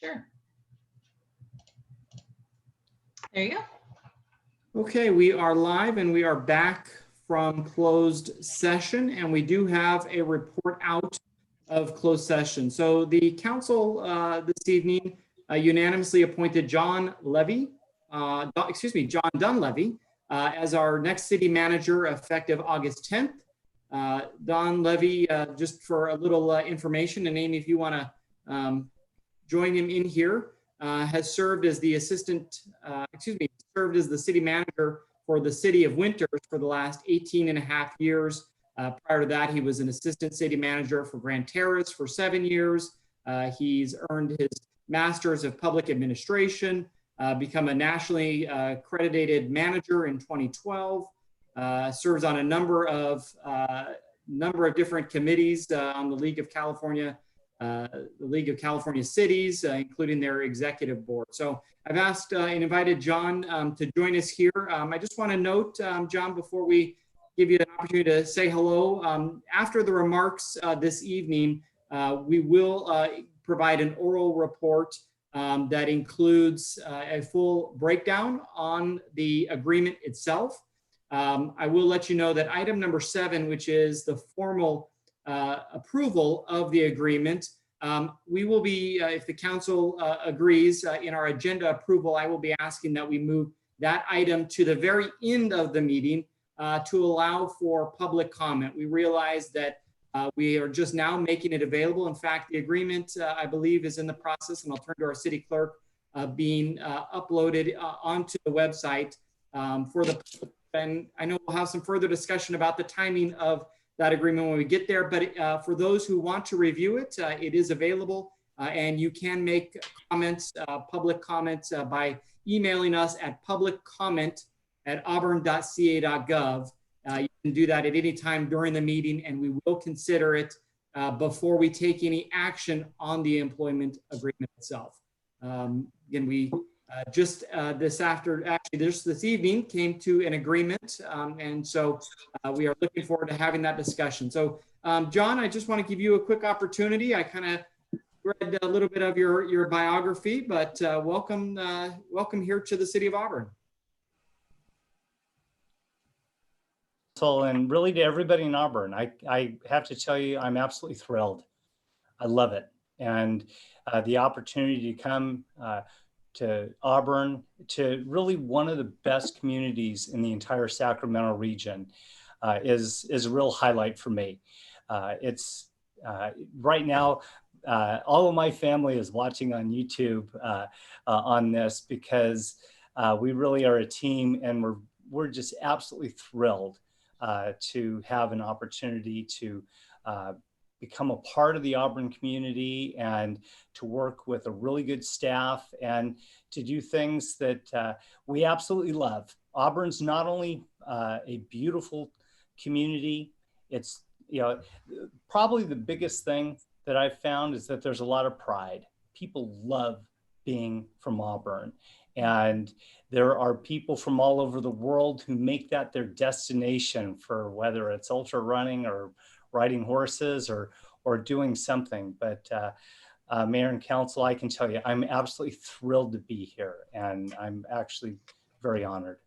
Sure. There you go. Okay, we are live and we are back from closed session, and we do have a report out of closed session. So the council this evening unanimously appointed John Dunleavy as our next city manager effective August 10th. Don Levy, just for a little information, and Amy, if you want to join him in here, has served as the served as the city manager for the city of Winters for the last 18 and a half years. Prior to that, he was an assistant city manager for Grand Terrace for 7 years. He's earned his master's of public administration, become a nationally accredited manager in 2012, serves on a number of different committees on the League of California Cities, including their executive board. So I've asked and invited John to join us here. I just want to note, John, before we give you an opportunity to say hello, after the remarks this evening, we will provide an oral report that includes a full breakdown on the agreement itself. I will let you know that item number 7, which is the formal approval of the agreement, we will be, if the council agrees, in our agenda approval, I will be asking that we move that item to the very end of the meeting to allow for public comment. We realize that we are just now making it available. In fact, the agreement, I believe, is in the process, and I'll turn to our city clerk, being uploaded onto the website for the, and I know we'll have some further discussion about the timing of that agreement when we get there, but for those who want to review it, it is available, and you can make comments, public comments, by emailing us at publiccomment@auburn.ca.gov. You can do that at any time during the meeting, and we will consider it before we take any action on the employment agreement itself. Again, we just this evening came to an agreement, and so we are looking forward to having that discussion. So, John, I just want to give you a quick opportunity. I kind of read a little bit of your biography, but welcome here to the city of Auburn. And really to everybody in Auburn, I have to tell you, I'm absolutely thrilled. I love it. And the opportunity to come to Auburn, to really one of the best communities in the entire Sacramento region, is a real highlight for me. It's right now, all of my family is watching on YouTube on this, because we really are a team, and we're just absolutely thrilled to have an opportunity to become a part of the Auburn community and to work with a really good staff and to do things that we absolutely love. Auburn's not only a beautiful community, it's, you know, probably the biggest thing that I've found is that there's a lot of pride. People love being from Auburn. And there are people from all over the world who make that their destination for whether it's ultra running or riding horses or doing something. But Mayor and Council, I can tell you, I'm absolutely thrilled to be here, and I'm actually very honored.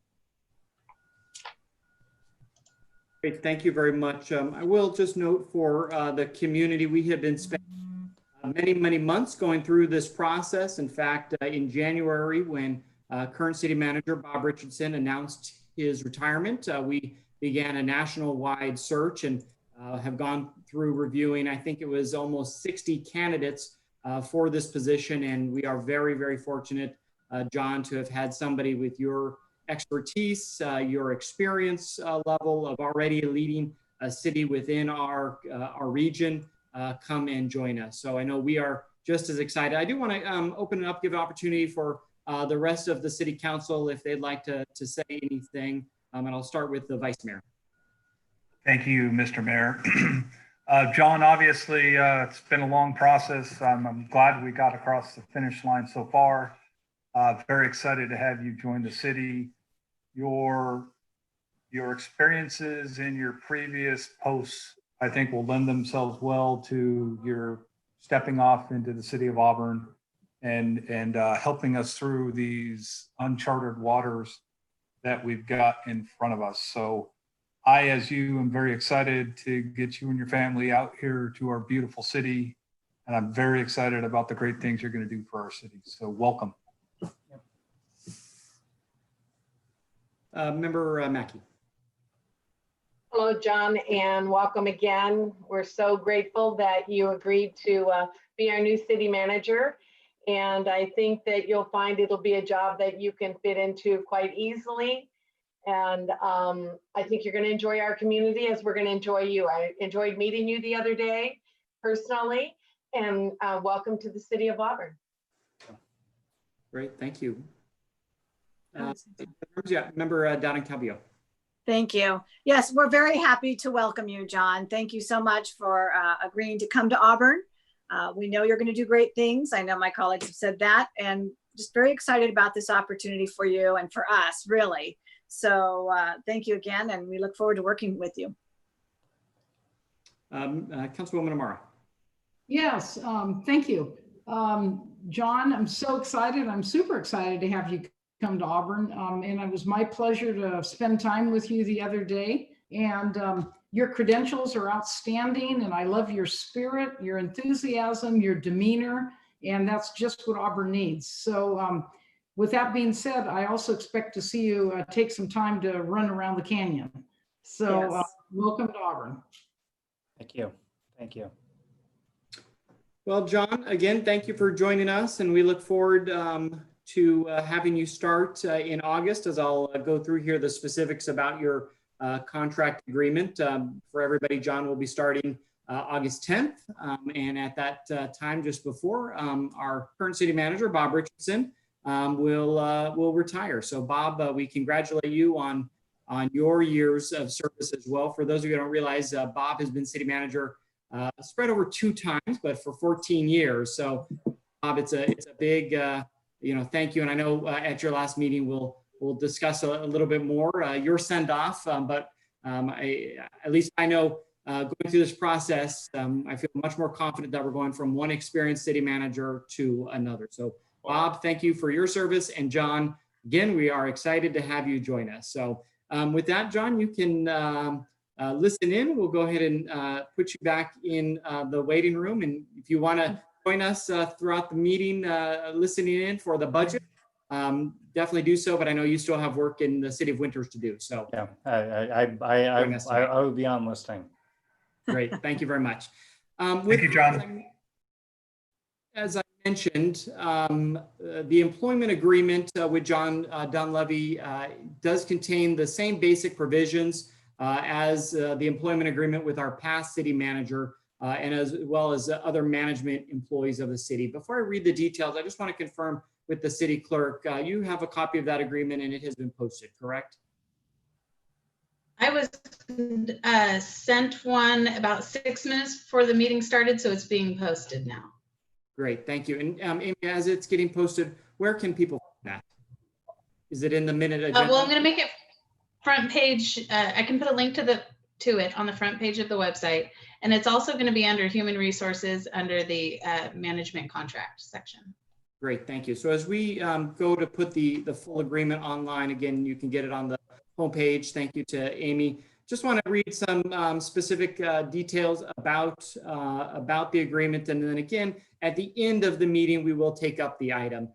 Great, thank you very much. I will just note for the community, we have been spending many months going through this process. In fact, in January, when current city manager Bob Richardson announced his retirement, we began a national-wide search and have gone through reviewing, I think it was almost 60 candidates for this position. And we are very fortunate, John, to have had somebody with your expertise, your experience level of already leading a city within our region come and join us. So I know we are just as excited. I do want to open it up, give an opportunity for the rest of the city council if they'd like to say anything. And I'll start with the vice mayor. Thank you, Mr. Mayor. John, obviously, it's been a long process. I'm glad we got across the finish line so far. Very excited to have you join the city. Your experiences in your previous posts, I think, will lend themselves well to your stepping off into the city of Auburn and helping us through these uncharted waters that we've got in front of us. So I, as you, am very excited to get you and your family out here to our beautiful city. And I'm very excited about the great things you're going to do for our city. So welcome. Member Mackey. Hello, John, and welcome again. We're so grateful that you agreed to be our new city manager. And I think that you'll find it'll be a job that you can fit into quite easily. And I think you're going to enjoy our community as we're going to enjoy you. I enjoyed meeting you the other day personally, and welcome to the city of Auburn. Great, thank you. Yeah, Member Downing Calvillo. Thank you. Yes, we're very happy to welcome you, John. Thank you so much for agreeing to come to Auburn. We know you're going to do great things. I know my colleagues have said that, and just very excited about this opportunity for you and for us, really. So thank you again, and we look forward to working with you. Councilwoman Amara. Yes, thank you. John, I'm so excited. I'm super excited to have you come to Auburn. And it was my pleasure to spend time with you the other day. And your credentials are outstanding. And I love your spirit, your enthusiasm, your demeanor. And that's just what Auburn needs. So with that being said, I also expect to see you take some time to run around the canyon. So Yes. welcome to Auburn. Thank you. Thank you. Well, John, again, thank you for joining us, and we look forward to having you start in August, as I'll go through here the specifics about your contract agreement. For everybody, John will be starting August 10th, and at that time, just before, our current city manager, Bob Richardson, will retire. So, Bob, we congratulate you on your years of service as well. For those of you who don't realize, Bob has been city manager spread over 2 times, but for 14 years. So, Bob, it's a big thank you. And I know at your last meeting we'll discuss a little bit more your send off. But at least I know going through this process, I feel much more confident that we're going from one experienced city manager to another. So, Bob, thank you for your service, and John, again, we are excited to have you join us. So, with that, John, you can listen in. We'll go ahead and put you back in the waiting room. And if you want to join us throughout the meeting, listening in for the budget, definitely do so. But I know you still have work in the city of Winters to do. So Yeah, I will be on listening. Great. Thank you very much. Thank you, John. As I mentioned, the employment agreement with John Dunleavy does contain the same basic provisions as the employment agreement with our past city manager and as well as other management employees of the city. Before I read the details, I just want to confirm with the city clerk, you have a copy of that agreement and it has been posted, correct? I was sent one about 6 minutes before the meeting started, so it's being posted now. Great, thank you. And Amy, as it's getting posted, where can people find that? Is it in the minute agenda? Well, I'm going to make it front page. I can put a link to it on the front page of the website, and it's also going to be under human resources under the management contract section. Great, thank you. So as we go to put the full agreement online, again, you can get it on the homepage. Thank you to Amy. Just want to read some specific details about the agreement, and then again at the end of the meeting we will take up the item.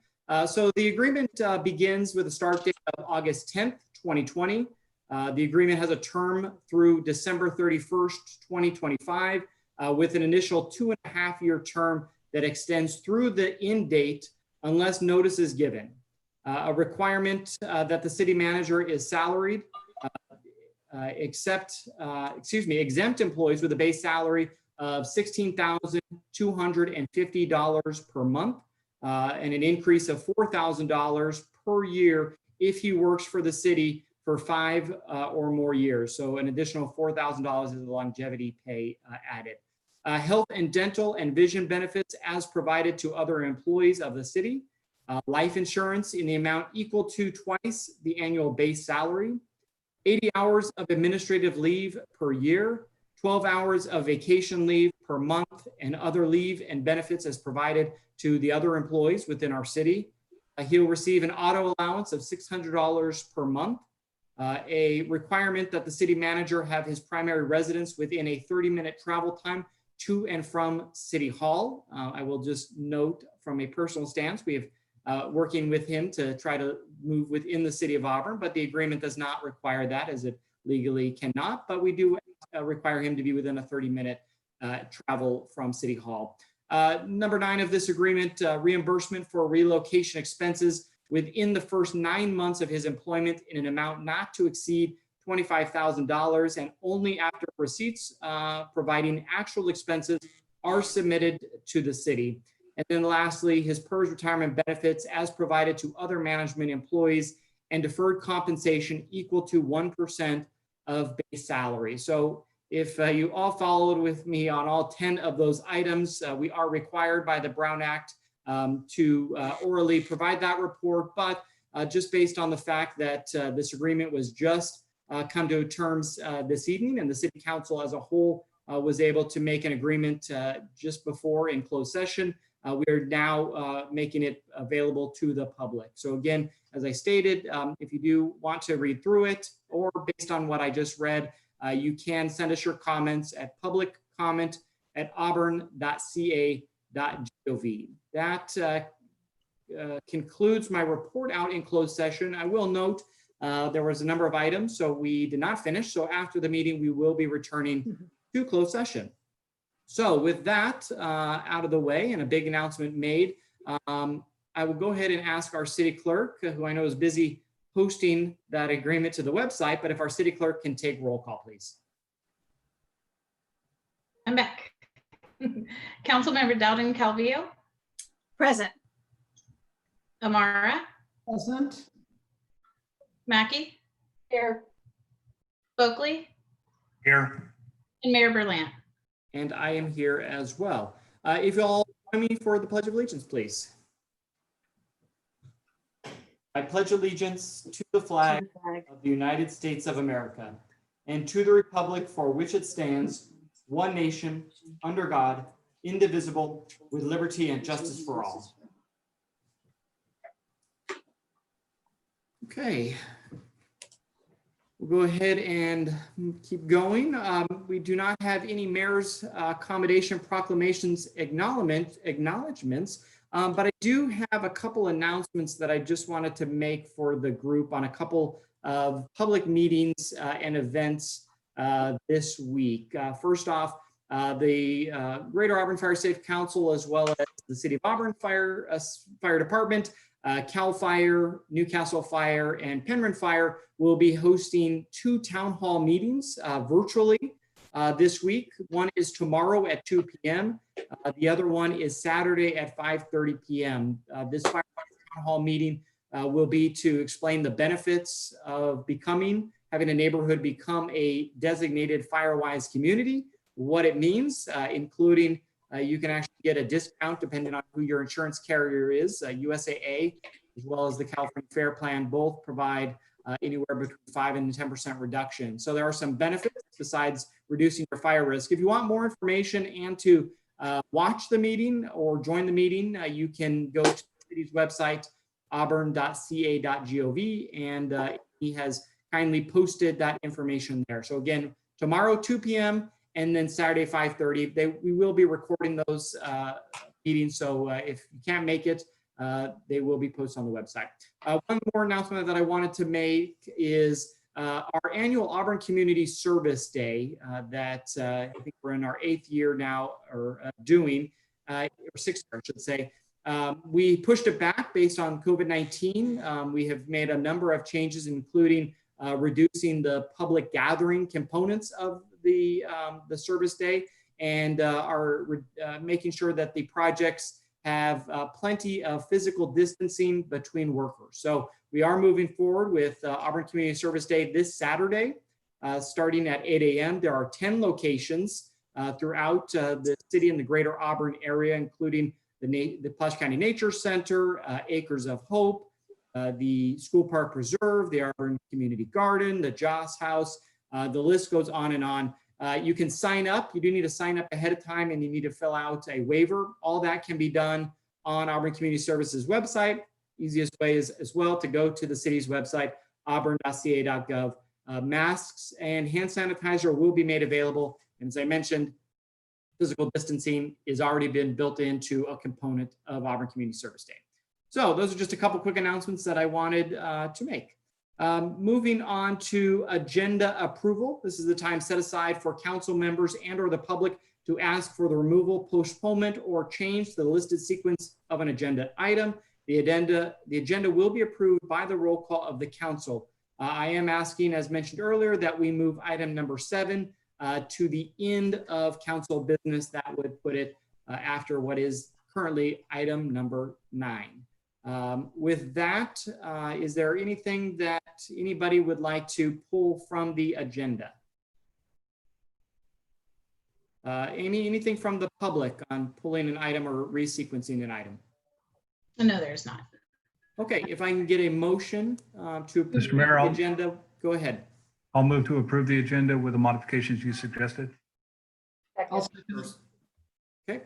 So the agreement begins with a start date of August 10th, 2020. The agreement has a term through December 31st, 2025, with an initial 2.5-year term that extends through the end date unless notice is given. A requirement that the city manager is salaried, exempt employees with a base salary of $16,250 per month and an increase of $4,000 per year if he works for the city for 5 or more years. So an additional $4,000 is the longevity pay added. Health and dental and vision benefits as provided to other employees of the city. Life insurance in the amount equal to twice the annual base salary. 80 hours of administrative leave per year, 12 hours of vacation leave per month, and other leave and benefits as provided to the other employees within our city. He'll receive an auto allowance of $600 per month, a requirement that the city manager have his primary residence within a 30-minute travel time to and from City Hall. I will just note from a personal stance, we have working with him to try to move within the city of Auburn, but the agreement does not require that, as it legally cannot, but we do require him to be within a 30-minute travel from City Hall. Number 9 of this agreement, reimbursement for relocation expenses within the first 9 months of his employment in an amount not to exceed $25,000, and only after receipts providing actual expenses are submitted to the city. And then lastly, his PERS retirement benefits as provided to other management employees and deferred compensation equal to 1% of base salary. So if you all followed with me on all 10 of those items, we are required by the Brown Act to orally provide that report, but just based on the fact that this agreement was just come to terms this evening, and the city council as a whole was able to make an agreement just before in closed session, we are now making it available to the public. So again, as I stated, if you do want to read through it, or based on what I just read, you can send us your comments at publiccomment@auburn.ca.gov. That concludes my report out in closed session. I will note there was a number of items, so we did not finish. So after the meeting, we will be returning to closed session. So with that out of the way and a big announcement made, I will go ahead and ask our city clerk, who I know is busy posting that agreement to the website, but if our city clerk can take roll call, please. I'm back. Councilmember Dowden Calvillo, Present. Amara, Present. Mackey, Here. Oakley, Here. and Mayor Berlant. And I am here as well. If you all join me for the Pledge of Allegiance, please. I pledge allegiance to the flag of the United States of America and to the republic for which it stands, one nation, under God, indivisible, with liberty and justice for all. Okay. We'll go ahead and keep going. We do not have any mayor's accommodation proclamations acknowledgements, but I do have a couple announcements that I just wanted to make for the group on a couple of public meetings and events this week. First off, the Greater Auburn Fire Safe Council, as well as the City of Auburn Fire Department, Cal Fire, Newcastle Fire, and Penryn Fire will be hosting 2 town hall meetings virtually this week. One is tomorrow at 2 p.m. The other one is Saturday at 5:30 p.m. This fire town hall meeting will be to explain the benefits of having a neighborhood become a designated FireWise community, what it means, including you can actually get a discount depending on who your insurance carrier is. USAA, as well as the California Fair Plan, both provide anywhere between 5 and 10% reduction. So there are some benefits besides reducing your fire risk. If you want more information and to watch the meeting or join the meeting, you can go to the city's website, auburn.ca.gov, and he has kindly posted that information there. So again, tomorrow, 2 p.m., and then Saturday, 5:30. We will be recording those meetings, so if you can't make it, they will be posted on the website. One more announcement that I wanted to make is our annual Auburn Community Service Day that I think we're in our 8th year now, or doing, or 6th year, I should say. We pushed it back based on COVID-19. We have made a number of changes, including reducing the public gathering components of the service day, and are making sure that the projects have plenty of physical distancing between workers. So we are moving forward with Auburn Community Service Day this Saturday, starting at 8 a.m. There are 10 locations throughout the city and the greater Auburn area, including the Pulaski County Nature Center, Acres of Hope, the School Park Preserve, the Auburn Community Garden, the Joss House. The list goes on and on. You can sign up. You do need to sign up ahead of time, and you need to fill out a waiver. All that can be done on Auburn Community Services website. Easiest way is as well to go to the city's website, auburn.ca.gov. Masks and hand sanitizer will be made available. And as I mentioned, physical distancing is already been built into a component of Auburn Community Service Day. So those are just a couple quick announcements that I wanted to make. Moving on to agenda approval. This is the time set aside for council members and or the public to ask for the removal, postponement, or change to the listed sequence of an agenda item. The agenda will be approved by the roll call of the council. I am asking, as mentioned earlier, that we move item number 7 to the end of council business. That would put it after what is currently item number 9. With that, is there anything that anybody would like to pull from the agenda? Anything from the public on pulling an item or resequencing an item? No, there's not. Okay, if I can get a motion to approve Mr. Mayor, the agenda, go ahead. I'll move to approve the agenda with the modifications you suggested. I'll Second. second. Okay,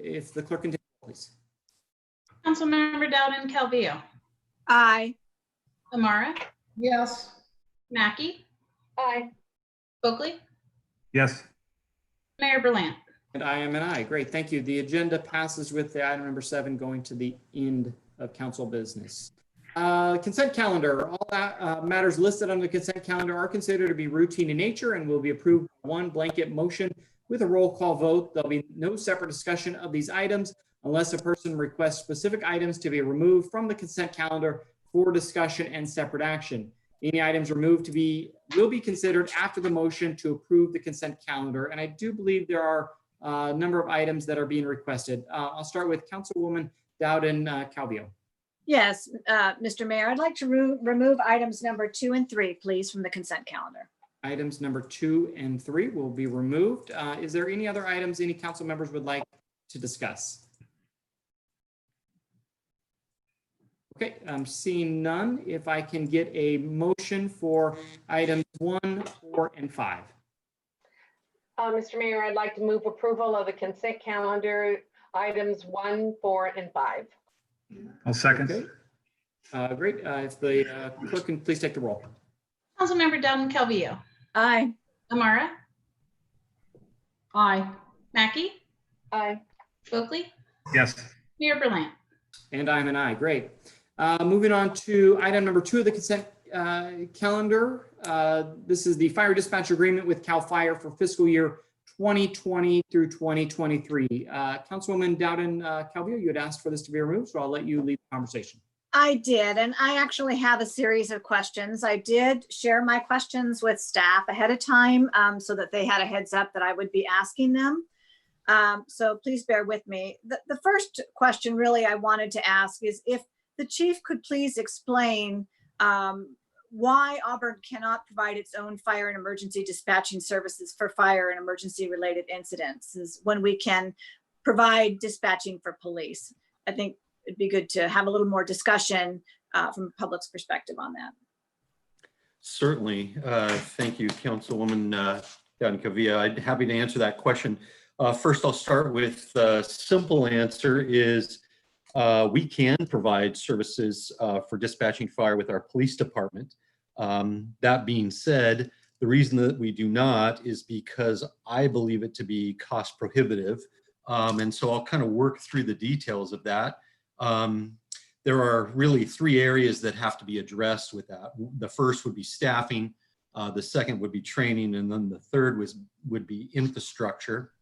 if the clerk can take the roll, please. Councilmember Dowden Calvillo, Aye. Amara, Yes. Mackey, Aye. Oakley, Yes. Mayor Berlant. And I am an aye. Great, thank you. The agenda passes with the item number 7 going to the end of council business. Consent calendar. All that matters listed on the consent calendar are considered to be routine in nature and will be approved by one blanket motion with a roll call vote. There'll be no separate discussion of these items unless a person requests specific items to be removed from the consent calendar for discussion and separate action. Any items removed will be considered after the motion to approve the consent calendar. And I do believe there are a number of items that are being requested. I'll start with Councilwoman Dowden Calvillo. Yes, Mr. Mayor, I'd like to remove items number 2 and 3, please, from the consent calendar. Items number 2 and 3 will be removed. Is there any other items any council members would like to discuss? Okay, I'm seeing none. If I can get a motion for items 1, 4, and 5. Mr. Mayor, I'd like to move approval of the consent calendar, items 1, 4, and 5. I'll second. Okay. Great. If the clerk can please take the roll. Councilmember Dowden Calvillo, Aye. Amara, Aye. Mackey, Aye. Oakley, Yes. Mayor Berlant. And I'm an aye. Great. Moving on to item number 2 of the consent calendar. This is the fire dispatch agreement with CAL FIRE for fiscal year 2020 through 2023. Councilwoman Dowden Calvillo, you had asked for this to be removed, so I'll let you lead the conversation. I did, and I actually have a series of questions. I did share my questions with staff ahead of time so that they had a heads up that I would be asking them. So please bear with me. The first question really I wanted to ask is if the chief could please explain why Auburn cannot provide its own fire and emergency dispatching services for fire and emergency related incidents when we can provide dispatching for police. I think it'd be good to have a little more discussion from the public's perspective on that. Certainly. Thank you, Councilwoman Dowden Calvillo. I'm happy to answer that question. First, I'll start with the simple answer is we can provide services for dispatching fire with our police department. That being said, the reason that we do not is because I believe it to be cost prohibitive. And so I'll kind of work through the details of that. There are really 3 areas that have to be addressed with that. The first would be staffing, the second would be training, and then the third would be infrastructure.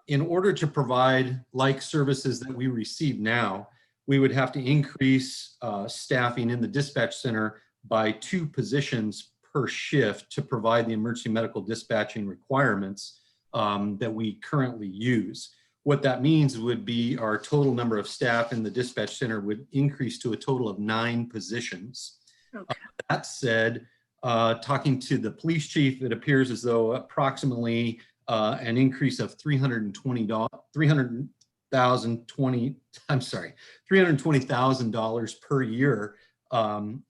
In order to provide like services that we receive now, we would have to increase staffing in the dispatch center by 2 positions per shift to provide the emergency medical dispatching requirements that we currently use. What that means would be our total number of staff in the dispatch center would increase to a total of 9 positions. Okay. That said, talking to the police chief, it appears as though approximately an increase of $320,000 per year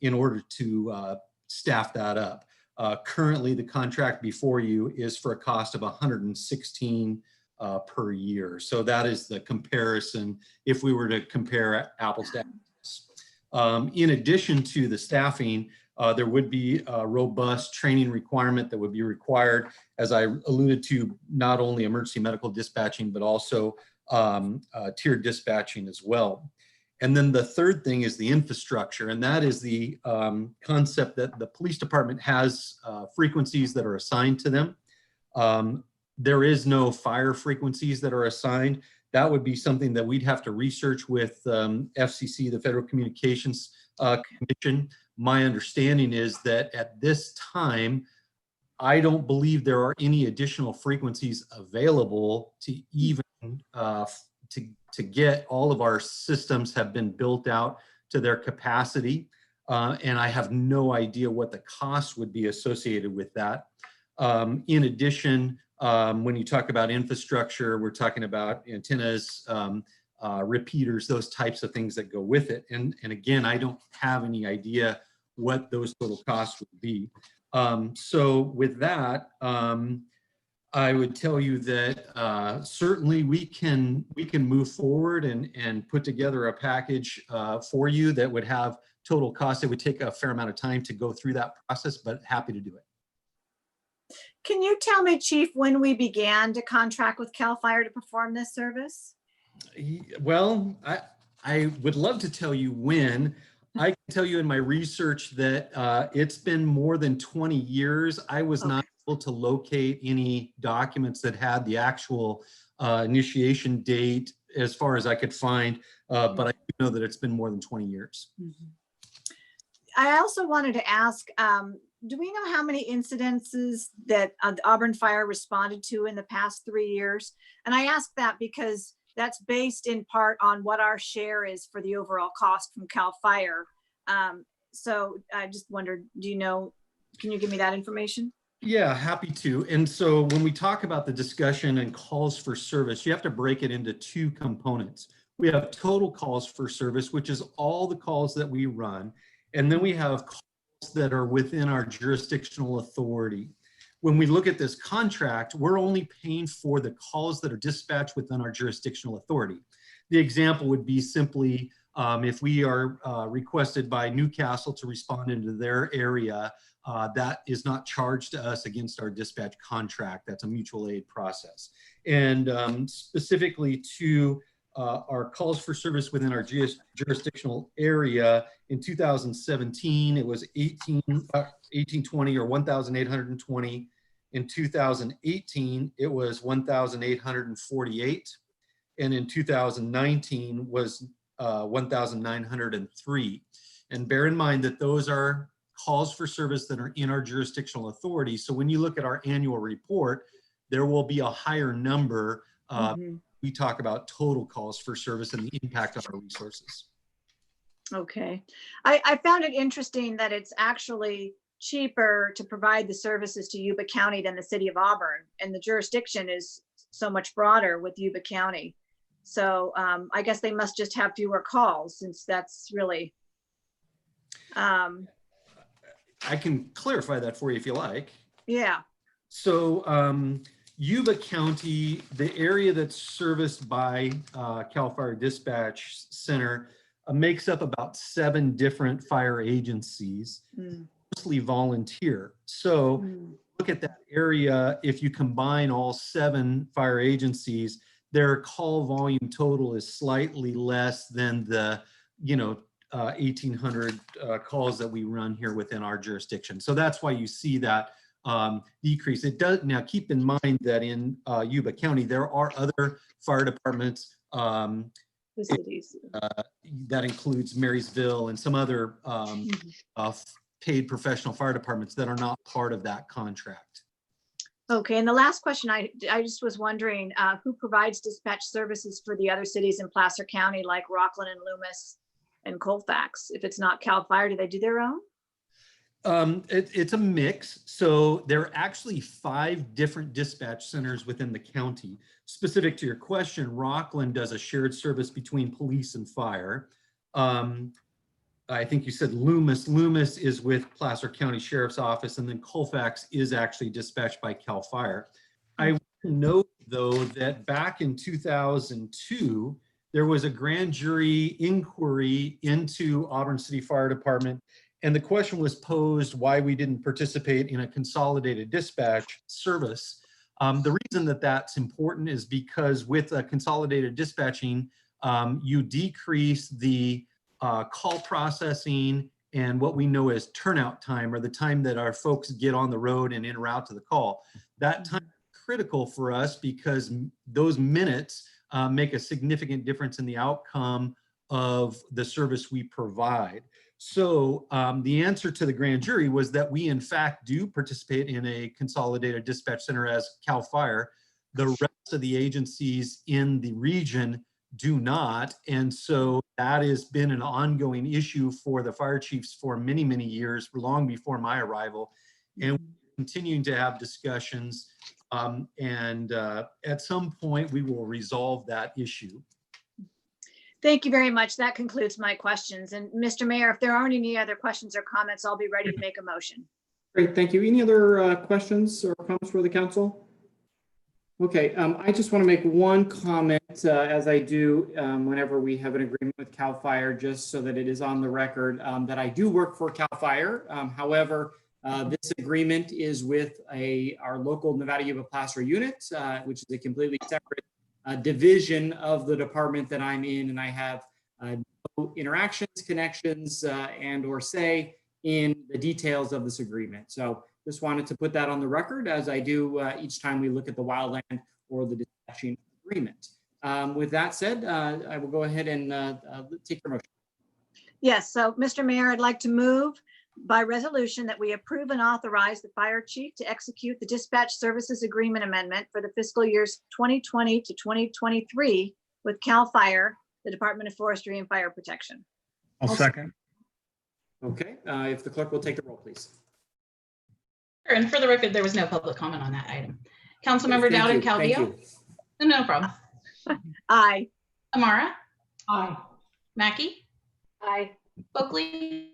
in order to staff that up. Currently, the contract before you is for a cost of $116 per year. So that is the comparison if we were to compare apples to apples. In addition to the staffing, there would be a robust training requirement that would be required, as I alluded to, not only emergency medical dispatching, but also tiered dispatching as well. And then the third thing is the infrastructure, and that is the concept that the police department has frequencies that are assigned to them. There is no fire frequencies that are assigned. That would be something that we'd have to research with FCC, the Federal Communications Commission. My understanding is that at this time, I don't believe there are any additional frequencies available to even to get. All of our systems have been built out to their capacity, and I have no idea what the cost would be associated with that. In addition, when you talk about infrastructure, we're talking about antennas, repeaters, those types of things that go with it. And again, I don't have any idea what those total costs would be. So with that, I would tell you that certainly we can move forward and put together a package for you that would have total cost. It would take a fair amount of time to go through that process, but happy to do it. Can you tell me, Chief, when we began to contract with CAL FIRE to perform this service? Well, I would love to tell you when. I can tell you in my research that it's been more than 20 years. I was not able to locate any documents that had the actual initiation date as far as I could find, but I do know that it's been more than 20 years. I also wanted to ask, do we know how many incidences that the Auburn Fire responded to in the past 3 years? And I ask that because that's based in part on what our share is for the overall cost from CAL FIRE. So I just wondered, do you know, can you give me that information? Yeah, happy to. And so when we talk about the discussion and calls for service, you have to break it into two components. We have total calls for service, which is all the calls that we run. And then we have calls that are within our jurisdictional authority. When we look at this contract, we're only paying for the calls that are dispatched within our jurisdictional authority. The example would be simply if we are requested by Newcastle to respond into their area, that is not charged to us against our dispatch contract. That's a mutual aid process. And specifically to our calls for service within our jurisdictional area, in 2017, it was 1820 or 1,820. In 2018, it was 1,848. And in 2019 was 1,903. And bear in mind that those are calls for service that are in our jurisdictional authority. So when you look at our annual report, there will be a higher number. We talk about total calls for service and the impact on our resources. Okay. I found it interesting that it's actually cheaper to provide the services to Yuba County than the city of Auburn, and the jurisdiction is so much broader with Yuba County. So I guess they must just have fewer calls, since that's really. I can clarify that for you if you like. Yeah. So Yuba County, the area that's serviced by CAL FIRE Dispatch Center, makes up about 7 different fire agencies, mostly volunteer. So look at that area. If you combine all 7 fire agencies, their call volume total is slightly less than the 1,800 calls that we run here within our jurisdiction. So that's why you see that decrease. It does. Now keep in mind that in Yuba County there are other fire departments. The cities. That includes Marysville and some other paid professional fire departments that are not part of that contract. Okay, and the last question, I just was wondering, who provides dispatch services for the other cities in Placer County, like Rockland and Loomis and Colfax? If it's not CAL FIRE, do they do their own? It's a mix. So there are actually 5 different dispatch centers within the county. Specific to your question, Rockland does a shared service between police and fire. I think you said Loomis. Loomis is with Placer County Sheriff's Office, and then Colfax is actually dispatched by CAL FIRE. I want to note, though, that back in 2002, there was a grand jury inquiry into Auburn City Fire Department, and the question was posed why we didn't participate in a consolidated dispatch service. The reason that that's important is because with a consolidated dispatching, you decrease the call processing and what we know as turnout time, or the time that our folks get on the road and en route to the call. That time is critical for us because those minutes make a significant difference in the outcome of the service we provide. So the answer to the grand jury was that we in fact do participate in a consolidated dispatch center as CAL FIRE. The rest of the agencies in the region do not. And so that has been an ongoing issue for the fire chiefs for many, many years, long before my arrival. And we're continuing to have discussions. At some point, we will resolve that issue. Thank you very much. That concludes my questions. And Mr. Mayor, if there aren't any other questions or comments, I'll be ready to make a motion. Great, thank you. Any other questions or comments for the council? Okay, I just want to make one comment as I do whenever we have an agreement with CAL FIRE, just so that it is on the record that I do work for CAL FIRE. However, this agreement is with our local Nevada Yuba Placer unit, which is a completely separate division of the department that I'm in, and I have no interactions, connections, and or say in the details of this agreement. So just wanted to put that on the record, as I do each time we look at the wildland or the dispatching agreement. With that said, I will go ahead and take your motion. Yes, so Mr. Mayor, I'd like to move by resolution that we approve and authorize the fire chief to execute the dispatch services agreement amendment for the fiscal years 2020 to 2023 with CAL FIRE, the Department of Forestry and Fire Protection. I'll second. Okay, if the clerk will take the roll, please. Sure, and for the record, there was no public comment on that item. Councilmember Thank you, Dowden thank Calvillo? you. No problem. Aye. Amara? Aye. Mackey? Aye. Oakley?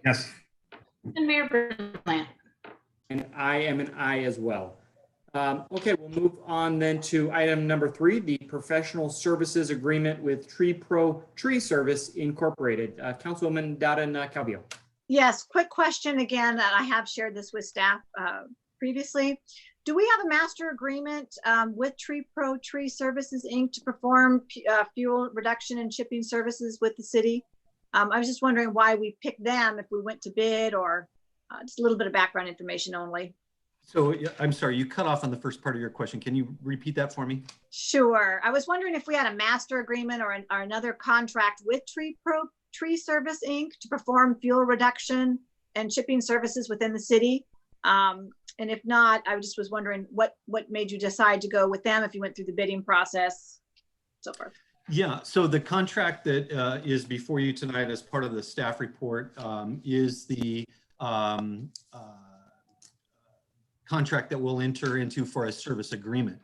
Yes. And Mayor Brillant? And I am an aye as well. Okay, we'll move on then to item number 3, the professional services agreement with Tree Pro Tree Service Incorporated. Councilwoman Dowden Calvillo. Yes, quick question again. I have shared this with staff previously. Do we have a master agreement with Tree Pro Tree Services, Inc. to perform fuel reduction and shipping services with the city? I was just wondering why we picked them if we went to bid, or just a little bit of background information only. So I'm sorry, you cut off on the first part of your question. Can you repeat that for me? Sure. I was wondering if we had a master agreement or another contract with Tree Pro Tree Service, Inc. to perform fuel reduction and shipping services within the city. And if not, I just was wondering what made you decide to go with them if you went through the bidding process, so forth. Yeah, so the contract that is before you tonight as part of the staff report is the contract that we'll enter into for a service agreement.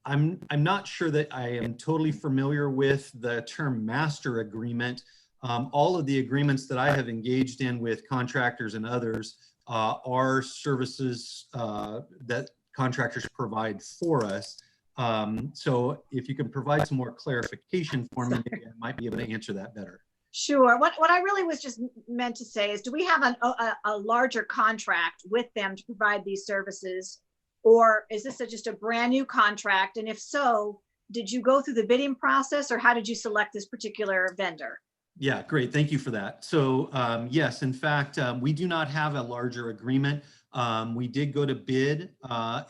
I'm not sure that I am totally familiar with the term master agreement. All of the agreements that I have engaged in with contractors and others are services that contractors provide for us. So if you can provide some more clarification for me, maybe I might be able to answer that better. Sure. What I really was just meant to say is, do we have a larger contract with them to provide these services? Or is this just a brand new contract? And if so, did you go through the bidding process, or how did you select this particular vendor? Yeah, great. Thank you for that. So yes, in fact, we do not have a larger agreement. We did go to bid,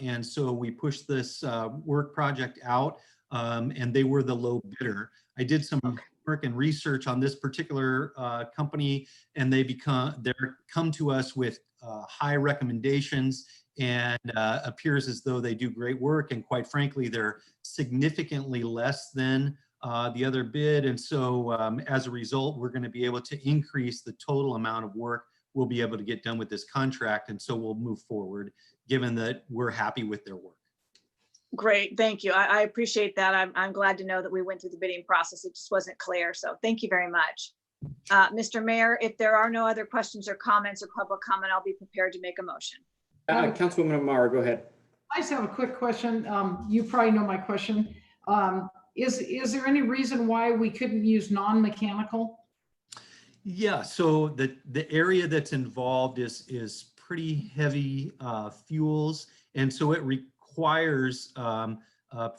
and so we pushed this work project out, and they were the low bidder. I did some work and research on this particular company, and they're come to us with high recommendations, and appears as though they do great work. And quite frankly, they're significantly less than the other bid. And so as a result, we're going to be able to increase the total amount of work we'll be able to get done with this contract. And so we'll move forward, given that we're happy with their work. Great, thank you. I appreciate that. I'm glad to know that we went through the bidding process. It just wasn't clear. So thank you very much. Mr. Mayor, if there are no other questions or comments or public comment, I'll be prepared to make a motion. Councilwoman Amara, go ahead. I just have a quick question. You probably know my question. Is there any reason why we couldn't use non-mechanical? Yeah, so the area that's involved is pretty heavy fuels, and so it requires a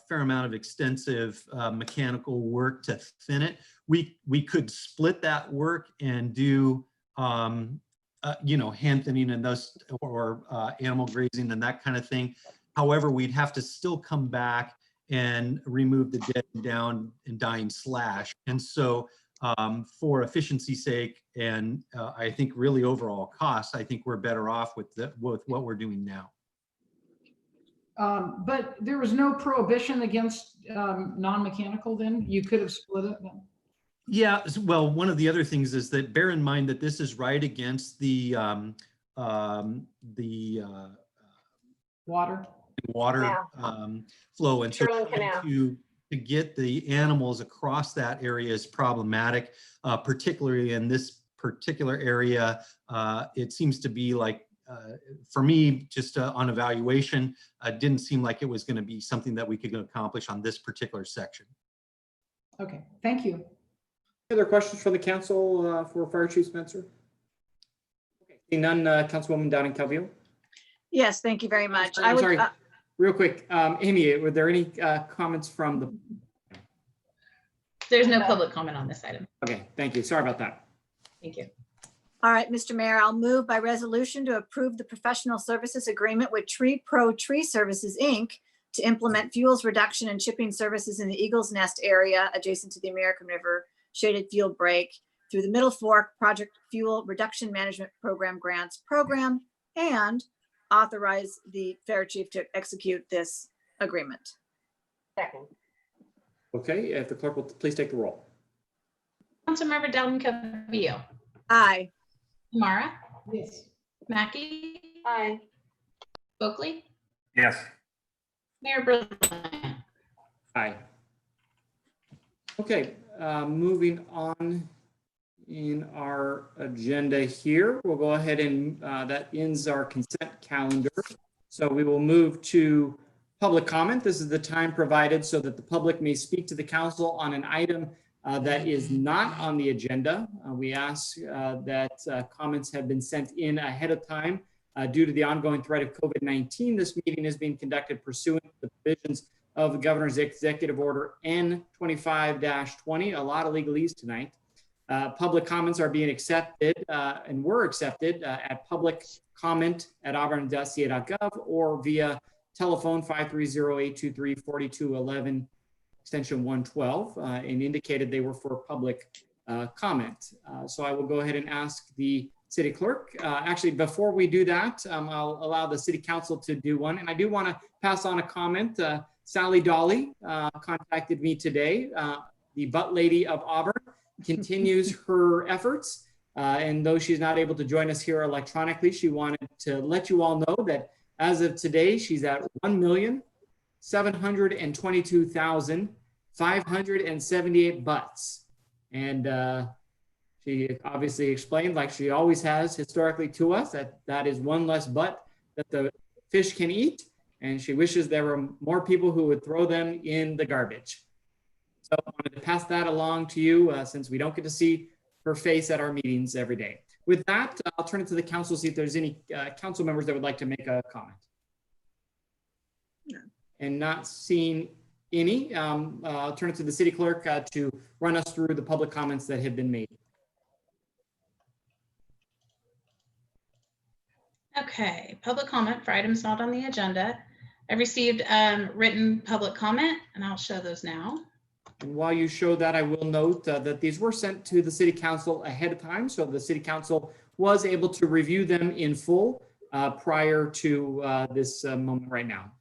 fair amount of extensive mechanical work to thin it. We could split that work and do hand thinning and those, or animal grazing and that kind of thing. However, we'd have to still come back and remove the dead and down and dying slash. And so for efficiency's sake, and I think really overall costs, I think we're better off with what we're doing now. But there was no prohibition against non-mechanical then? You could have split it then? Yeah, well, one of the other things is that bear in mind that this is right against the Water? Flow, and so Sterling Canal. to get the animals across that area is problematic, particularly in this particular area. It seems to be like, for me, just on evaluation, didn't seem like it was going to be something that we could accomplish on this particular section. Okay, thank you. Any other questions from the council for Fire Chief Spencer? Okay, seeing none, Councilwoman Downing-Calvillo. Yes, thank you very much. I'm sorry, real quick, Amy, were there any comments from the? There's no public comment on this item. Okay, thank you. Sorry about that. Thank you. All right, Mr. Mayor, I'll move by resolution to approve the professional services agreement with Tree Pro Tree Services, Inc. to implement fuels reduction and shipping services in the Eagles Nest area adjacent to the American River Shaded Fuel Break through the Middle Fork Project Fuel Reduction Management Program Grants Program, and authorize the Fire Chief to execute this agreement. Second. Okay, if the clerk will please take the roll. Councilmember Dowling-Calvillo. Aye. Amara. Yes. Mackey. Aye. Oakley. Yes. Mayor Berland. Aye. Okay, moving on in our agenda here, we'll go ahead and that ends our consent calendar. So we will move to public comment. This is the time provided so that the public may speak to the council on an item that is not on the agenda. We ask that comments have been sent in ahead of time. Due to the ongoing threat of COVID-19, this meeting is being conducted pursuant to the provisions of the Governor's Executive Order N25-20, a lot of legalese tonight. Public comments are being accepted and were accepted at publiccomment@auburn.ca.gov or via telephone 530-823-4211, extension 112, and indicated they were for public comment. So I will go ahead and ask the city clerk. Actually, before we do that, I'll allow the city council to do one. And I do want to pass on a comment. Sally Dolly contacted me today. The butt lady of Auburn continues her efforts. And though she's not able to join us here electronically, she wanted to let you all know that as of today, she's at 1,722,578 butts. And she obviously explained, like she always has historically to us, that that is one less butt that the fish can eat. And she wishes there were more people who would throw them in the garbage. So I wanted to pass that along to you since we don't get to see her face at our meetings every day. With that, I'll turn it to the council, see if there's any council members that would like to make a comment. No. And not seeing any, I'll turn it to the city clerk to run us through the public comments that have been made. Okay, public comment for items not on the agenda. I received written public comment, and I'll show those now. And while you show that, I will note that these were sent to the city council ahead of time. So the city council was able to review them in full prior to this moment right now.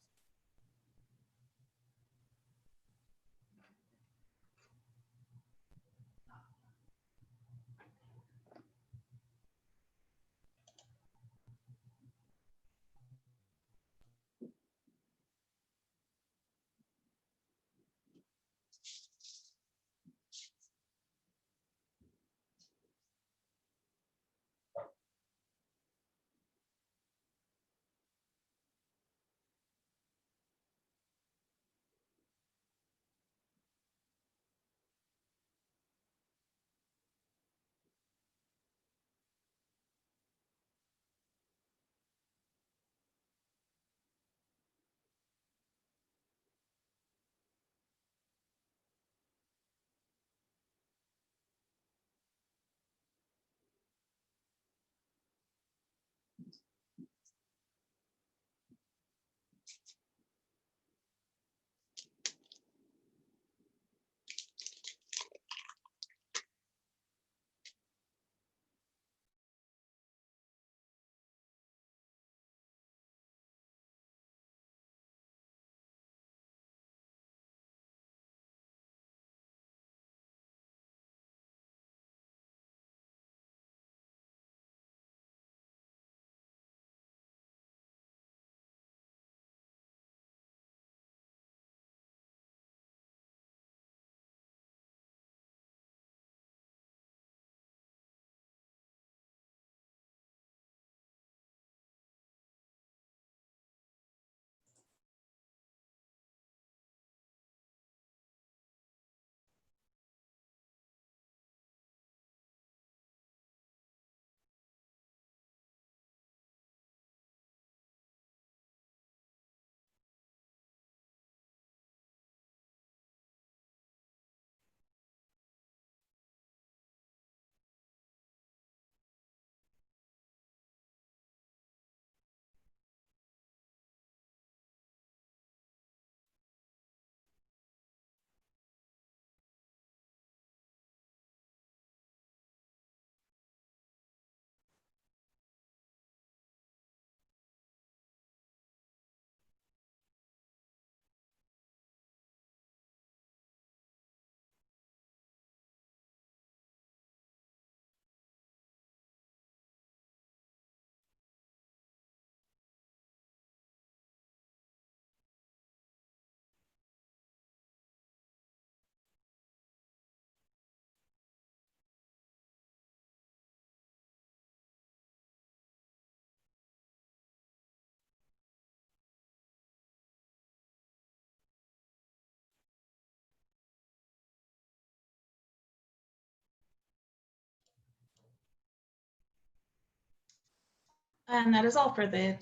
And that is all for the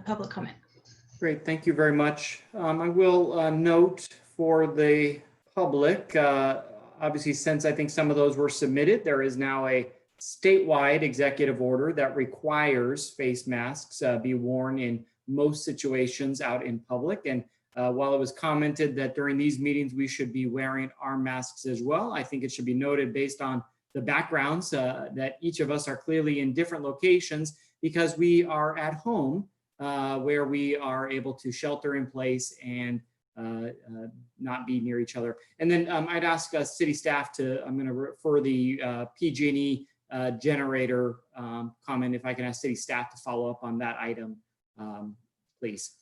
public comment. Great, thank you very much. I will note for the public, obviously, since I think some of those were submitted, there is now a statewide executive order that requires face masks be worn in most situations out in public. And while it was commented that during these meetings we should be wearing our masks as well, I think it should be noted based on the backgrounds that each of us are clearly in different locations because we are at home where we are able to shelter in place and not be near each other. And then I'd ask city staff to, I'm going to refer the PG&E generator comment, if I can ask city staff to follow up on that item, please.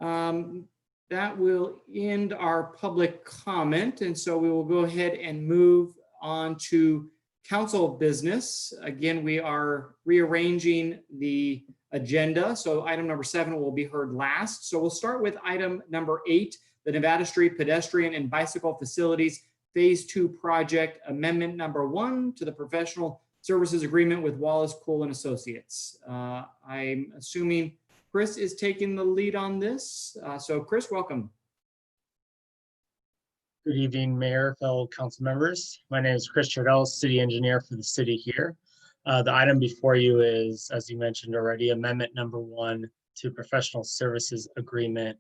That will end our public comment. And so we will go ahead and move on to council business. Again, we are rearranging the agenda. So item number 7 will be heard last. So we'll start with item number 8, the Nevada Street Pedestrian and Bicycle Facilities Phase 2 Project Amendment number 1 to the Professional Services Agreement with Wallace Pool and Associates. I'm assuming Chris is taking the lead on this. So Chris, welcome. Good evening, Mayor, fellow council members. My name is Chris Chardell, City Engineer for the city here. The item before you is, as you mentioned already, Amendment number 1 to Professional Services Agreement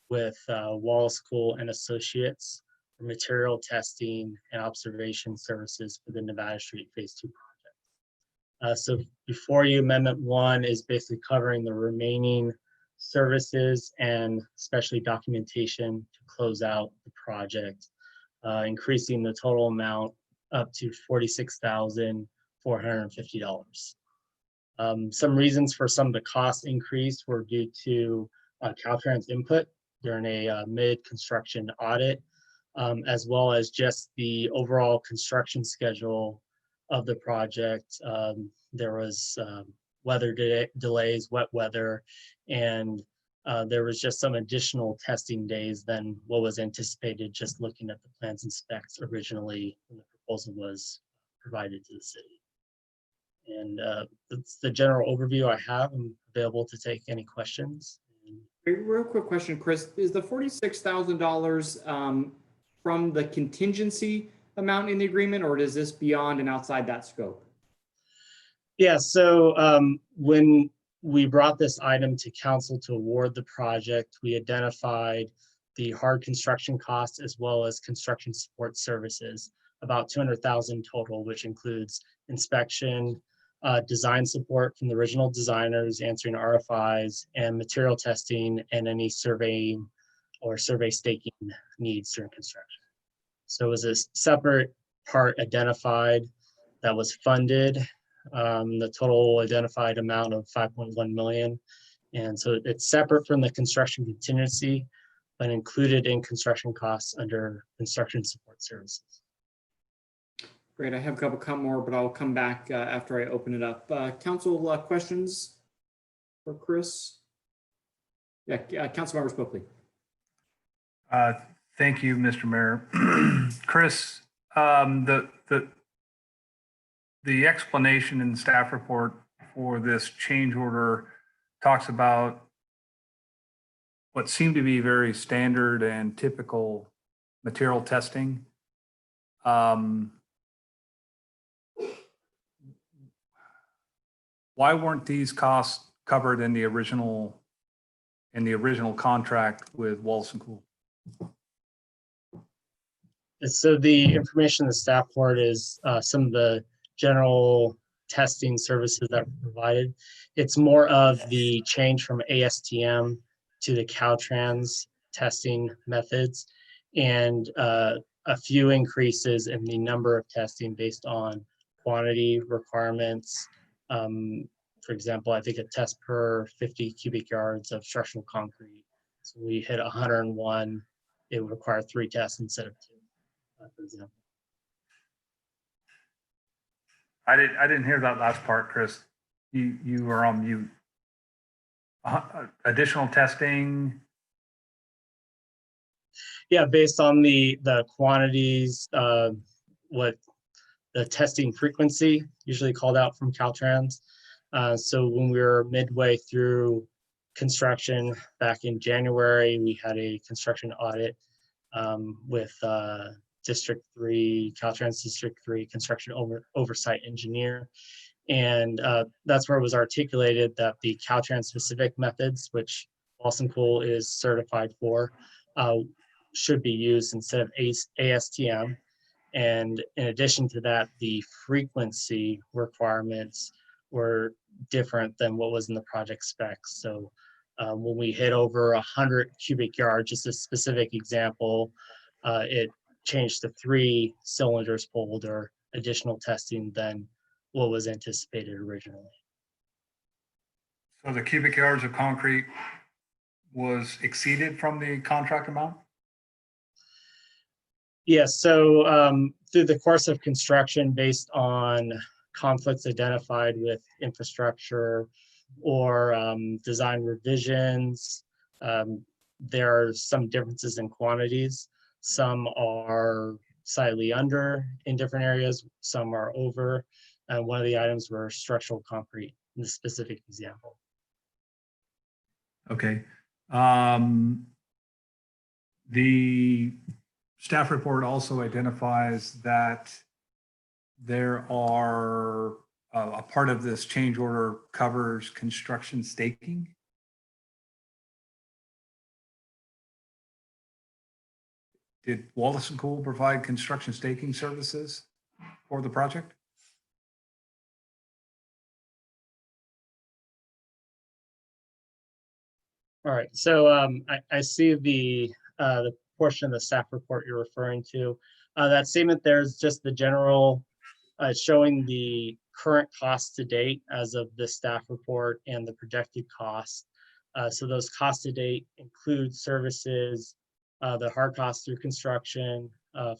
with Wallace Pool and Associates for material testing and observation services for the Nevada Street Phase 2 project. So before you, Amendment 1 is basically covering the remaining services and especially documentation to close out the project, increasing the total amount up to $46,450. Some reasons for some of the cost increase were due to Caltrans input during a mid-construction audit, as well as just the overall construction schedule of the project. There was weather delays, wet weather, and there was just some additional testing days than what was anticipated just looking at the plans and specs originally when the proposal was provided to the city. And that's the general overview I have. I'm available to take any questions. Real quick question, Chris, is the $46,000 from the contingency amount in the agreement, or is this beyond and outside that scope? Yeah, so when we brought this item to council to award the project, we identified the hard construction costs as well as construction support services, about $200,000 total, which includes inspection, design support from the original designers, answering RFIs, and material testing and any surveying or survey staking needs during construction. So it was a separate part identified that was funded. The total identified amount of $5.1 million. And so it's separate from the construction contingency, but included in construction costs under construction support services. Great, I have a couple more, but I'll come back after I open it up. Council questions for Chris? Yeah, Councilmember Spokley. Thank you, Mr. Mayor. Chris, the explanation in the staff report for this change order talks about what seemed to be very standard and typical material testing. Why weren't these costs covered in the original contract with Wallace & Pool? So the information in the staff report is some of the general testing services that were provided. It's more of the change from ASTM to the Caltrans testing methods and a few increases in the number of testing based on quantity requirements. For example, I think a test per 50 cubic yards of structural concrete. So we hit 101, it would require 3 tests instead of 2, for example. I didn't hear that last part, Chris. You were on mute. Additional testing. Yeah, based on the quantities, what the testing frequency usually called out from Caltrans, So when we were midway through construction back in January, we had a construction audit with District 3, Caltrans District 3 construction oversight engineer. And that's where it was articulated that the Caltrans specific methods, which Lawson Pool is certified for, should be used instead of ASTM. And in addition to that, the frequency requirements were different than what was in the project specs. So when we hit over 100 cubic yards, just a specific example, it changed to 3 cylinders pulled or additional testing than what was anticipated originally. So the cubic yards of concrete was exceeded from the contract amount? Yes, so through the course of construction, based on conflicts identified with infrastructure or design revisions, there are some differences in quantities. Some are slightly under in different areas, some are over. And one of the items were structural concrete in the specific example. Okay. The staff report also identifies that there are a part of this change order covers construction staking. Did Wallace & Cool provide construction staking services for the project? All right, so I see the portion of the staff report you're referring to. That statement there is just the general showing the current costs to date as of the staff report and the projected costs. So those costs to date include services, the hard costs through construction,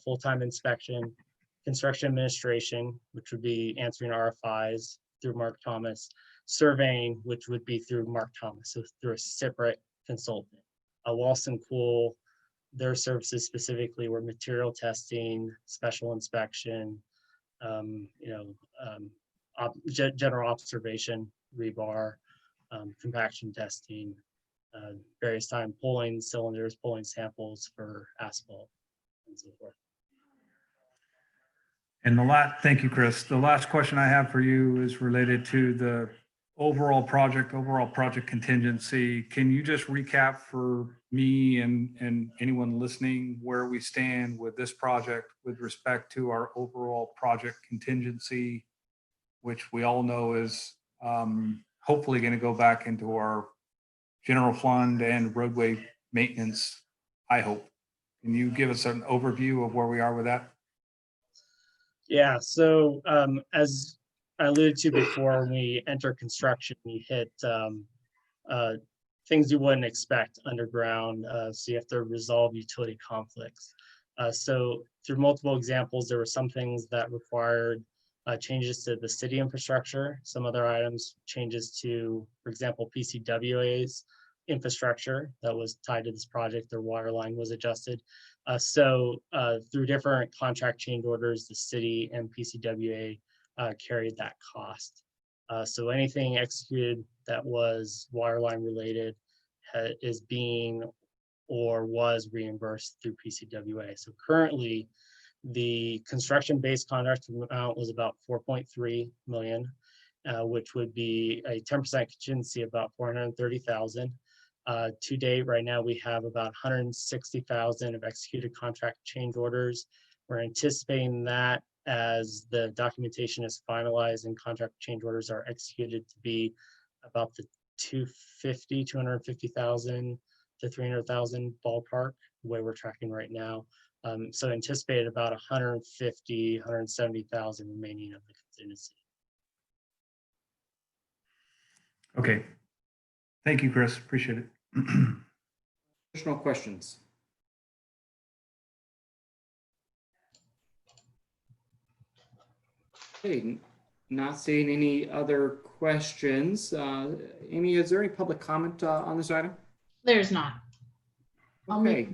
full-time inspection, construction administration, which would be answering RFIs through Mark Thomas, surveying, which would be through Mark Thomas, so through a separate consultant. Wallace & Cool, their services specifically were material testing, special inspection, general observation, rebar, compaction testing, various time pulling cylinders, pulling samples for asphalt, and so forth. And thank you, Chris. The last question I have for you is related to the overall project contingency. Can you just recap for me and anyone listening where we stand with this project with respect to our overall project contingency, which we all know is hopefully going to go back into our general fund and roadway maintenance, I hope. Can you give us an overview of where we are with that? Yeah, so as I alluded to before, when we enter construction, we hit things you wouldn't expect underground. So you have to resolve utility conflicts. So through multiple examples, there were some things that required changes to the city infrastructure, some other items, changes to, for example, PCWA's infrastructure that was tied to this project, their water line was adjusted. So through different contract change orders, the city and PCWA carried that cost. So anything executed that was waterline related is being or was reimbursed through PCWA. So currently, the construction-based contract amount was about 4.3 million, which would be a 10% contingency about 430,000. To date, right now, we have about 160,000 of executed contract change orders. We're anticipating that as the documentation is finalized and contract change orders are executed to be about the 250,000 to 300,000 ballpark, the way we're tracking right now. So anticipated about 170,000 remaining of the contingency. Okay. Thank you, Chris. Appreciate it. Additional questions? Okay, not seeing any other questions. Amy, is there any public comment on this item? There's not. Okay,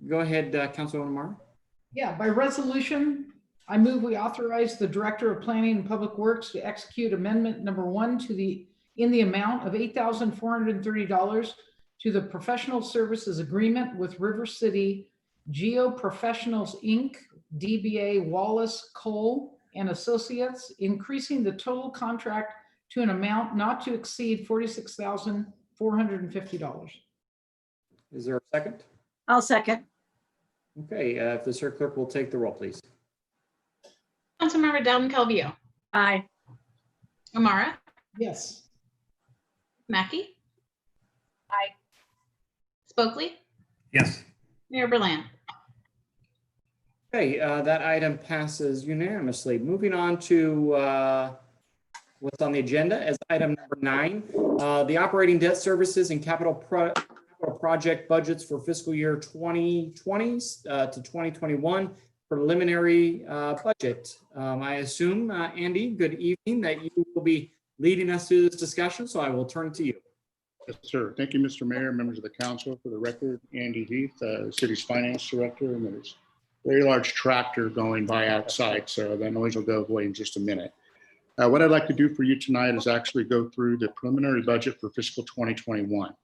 go ahead, Councilwoman Marr. Yeah, by resolution, I move we authorize the Director of Planning and Public Works to execute amendment number 1 in the amount of $8,430 to the professional services agreement with River City Geo Professionals, Inc., DBA Wallace Cole and Associates, increasing the total contract to an amount not to exceed $46,450. Is there a second? I'll second. Okay, if the clerk will take the roll, please. Councilmember Dalton Calvillo, Aye. Amara, Yes. Mackey. Aye. Spokely, Yes. Mayor Berland. Okay, that item passes unanimously. Moving on to what's on the agenda as item number 9, the operating debt services and capital project budgets for fiscal year 2020 to 2021 preliminary budget. I assume, Andy, good evening, that you will be leading us through this discussion, so I will turn to you. Yes, sir. Thank you, Mr. Mayor, members of the council. For the record, Andy Heath, city's finance director, and there's a very large tractor going by outside, so that noise will go away in just a minute. What I'd like to do for you tonight is actually go through the preliminary budget for fiscal 2021.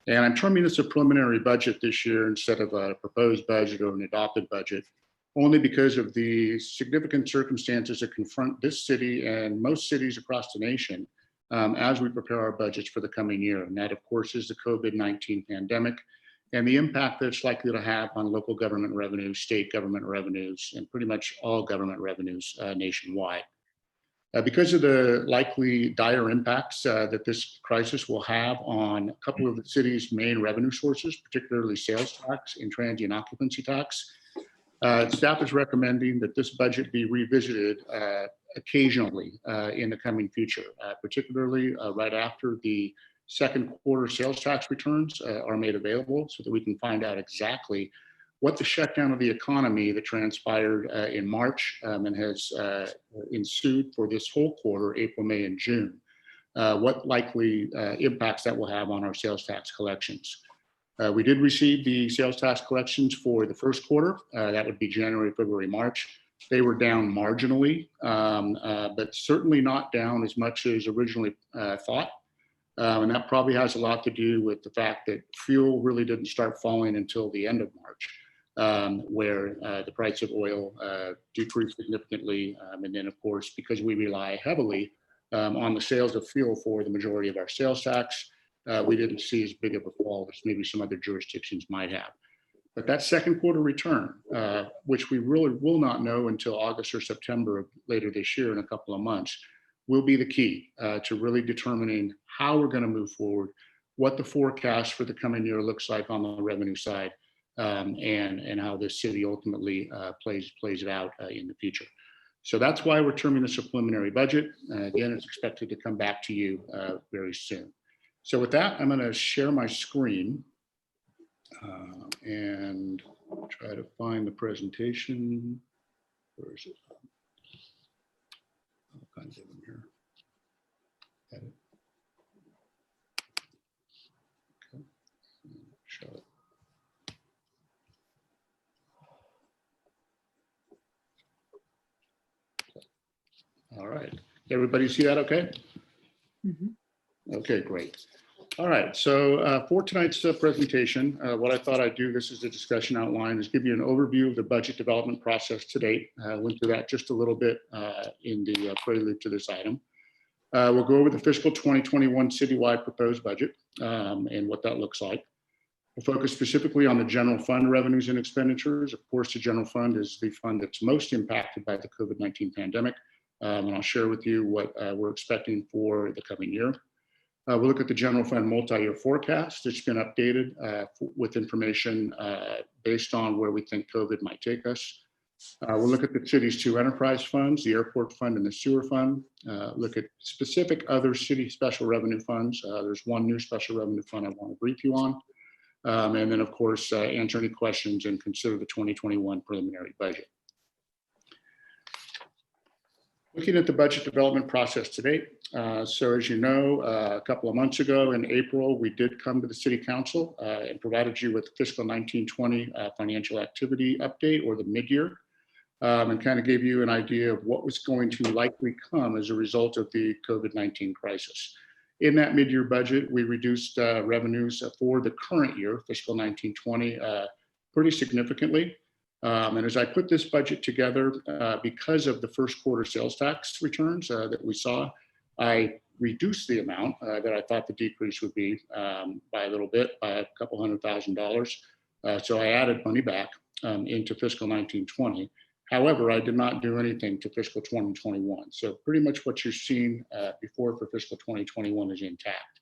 And I'm terming this a preliminary budget this year instead of a proposed budget or an adopted budget, only because of the significant circumstances that confront this city and most cities across the nation as we prepare our budgets for the coming year. And that, of course, is the COVID-19 pandemic and the impact that it's likely to have on local government revenues, state government revenues, and pretty much all government revenues nationwide. Because of the likely dire impacts that this crisis will have on a couple of the city's main revenue sources, particularly sales tax and transient occupancy tax, staff is recommending that this budget be revisited occasionally in the coming future, particularly right after the second quarter sales tax returns are made available so that we can find out exactly what the shutdown of the economy that transpired in March and has ensued for this whole quarter, April, May, and June, what likely impacts that will have on our sales tax collections. We did receive the sales tax collections for the first quarter. That would be January, February, March. They were down marginally, but certainly not down as much as originally thought. And that probably has a lot to do with the fact that fuel really didn't start falling until the end of March, where the price of oil decreased significantly. And then, of course, because we rely heavily on the sales of fuel for the majority of our sales tax, we didn't see as big of a fall as maybe some other jurisdictions might have. But that second quarter return, which we really will not know until August or September of later this year in a couple of months, will be the key to really determining how we're going to move forward, what the forecast for the coming year looks like on the revenue side, and how this city ultimately plays it out in the future. So that's why we're terming this a preliminary budget. Again, it's expected to come back to you very soon. So with that, I'm going to share my screen and try to find the presentation. Where is it? All kinds of them here. Edit. Okay. Show it. All right. Everybody see that okay? Mm-hmm. Okay, great. All right, so for tonight's presentation, what I thought I'd do, this is the discussion outline, is give you an overview of the budget development process to date. Went through that just a little bit in the prelude to this item. We'll go over the fiscal 2021 citywide proposed budget and what that looks like. We'll focus specifically on the general fund revenues and expenditures. Of course, the general fund is the fund that's most impacted by the COVID-19 pandemic. And I'll share with you what we're expecting for the coming year. We'll look at the general fund multi-year forecast. It's been updated with information based on where we think COVID might take us. We'll look at the city's two enterprise funds, the airport fund and the sewer fund. Look at specific other city special revenue funds. There's one new special revenue fund I want to brief you on. And then, of course, answer any questions and consider the 2021 preliminary budget. Looking at the budget development process to date. So as you know, a couple of months ago in April, we did come to the City Council and provided you with fiscal 1920 financial activity update, or the mid-year. and kind of gave you an idea of what was going to likely come as a result of the COVID-19 crisis. In that mid-year budget, we reduced revenues for the current year, fiscal 19-20, pretty significantly. And as I put this budget together, because of the first quarter sales tax returns that we saw, I reduced the amount that I thought the decrease would be by a little bit, by a couple $100,000. So I added money back into fiscal 19-20. However, I did not do anything to fiscal 2021. So pretty much what you're seeing before for fiscal 2021 is intact.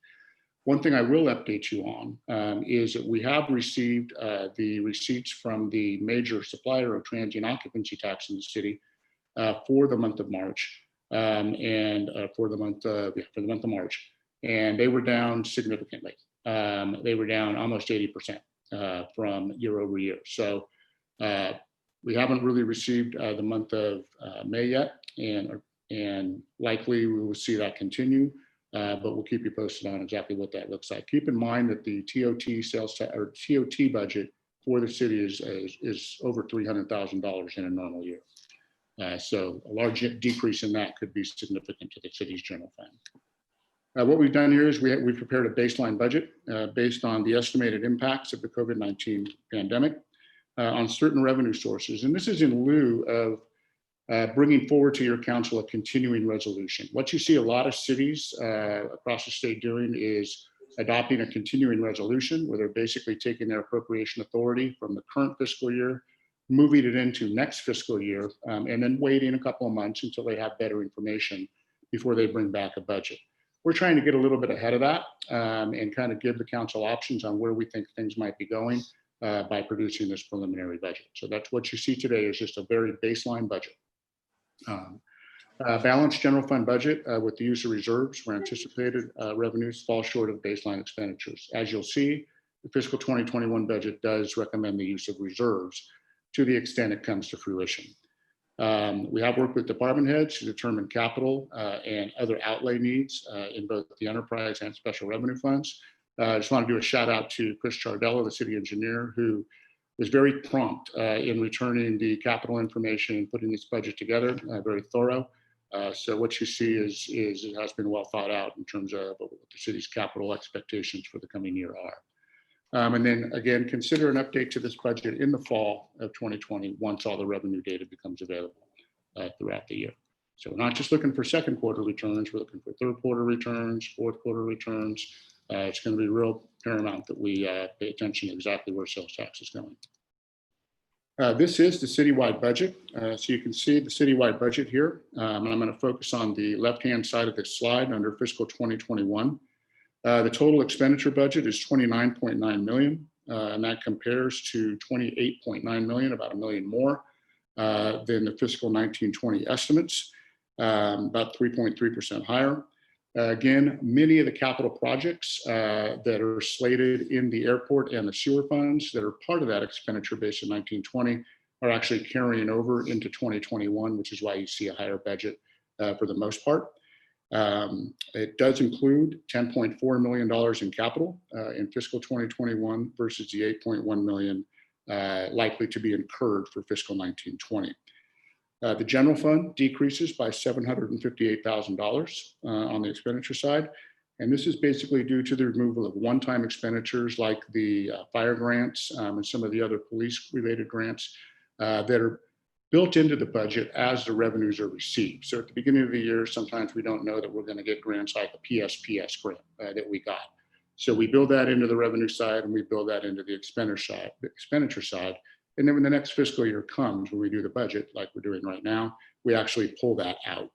One thing I will update you on is that we have received the receipts from the major supplier of transient occupancy tax in the city for the month of March, for the month of March, and they were down significantly. They were down almost 80% from year over year. So we haven't really received the month of May yet, and likely we will see that continue. But we'll keep you posted on exactly what that looks like. Keep in mind that the TOT TOT budget for the city is over $300,000 in a normal year. So a large decrease in that could be significant to the city's general fund. What we've done here is we've prepared a baseline budget based on the estimated impacts of the COVID-19 pandemic on certain revenue sources. And this is in lieu of bringing forward to your council a continuing resolution. What you see a lot of cities across the state doing is adopting a continuing resolution where they're basically taking their appropriation authority from the current fiscal year, moving it into next fiscal year, and then waiting a couple of months until they have better information before they bring back a budget. We're trying to get a little bit ahead of that and kind of give the council options on where we think things might be going by producing this preliminary budget. So that's what you see today is just a very baseline budget. Balanced general fund budget with the use of reserves where anticipated revenues fall short of baseline expenditures. As you'll see, the fiscal 2021 budget does recommend the use of reserves to the extent it comes to fruition. We have worked with department heads to determine capital and other outlay needs in both the enterprise and special revenue funds. I just want to do a shout out to Chris Chardello, the city engineer, who was very prompt in returning the capital information and putting this budget together, very thorough. So what you see is it has been well thought out in terms of what the city's capital expectations for the coming year are. And then again, consider an update to this budget in the fall of 2020 once all the revenue data becomes available throughout the year. So we're not just looking for second quarter returns, we're looking for third quarter returns, fourth quarter returns. It's going to be real paramount that we pay attention to exactly where sales tax is going. This is the citywide budget. So you can see the citywide budget here. And I'm going to focus on the left-hand side of this slide under fiscal 2021. The total expenditure budget is $29.9 million, and that compares to $28.9 million, about $1 million more than the fiscal 19-20 estimates, about 3.3% higher. Again, many of the capital projects that are slated in the airport and the sewer funds that are part of that expenditure base in 19-20 are actually carrying over into 2021, which is why you see a higher budget for the most part. It does include $10.4 million in capital in fiscal 2021 versus the $8.1 million likely to be incurred for fiscal 19-20. The general fund decreases by $758,000 on the expenditure side. And this is basically due to the removal of one-time expenditures like the fire grants and some of the other police-related grants that are built into the budget as the revenues are received. So at the beginning of the year, sometimes we don't know that we're going to get grants like a PSPS grant that we got. So we build that into the revenue side and we build that into the expenditure side. And then when the next fiscal year comes, when we do the budget, like we're doing right now, we actually pull that out.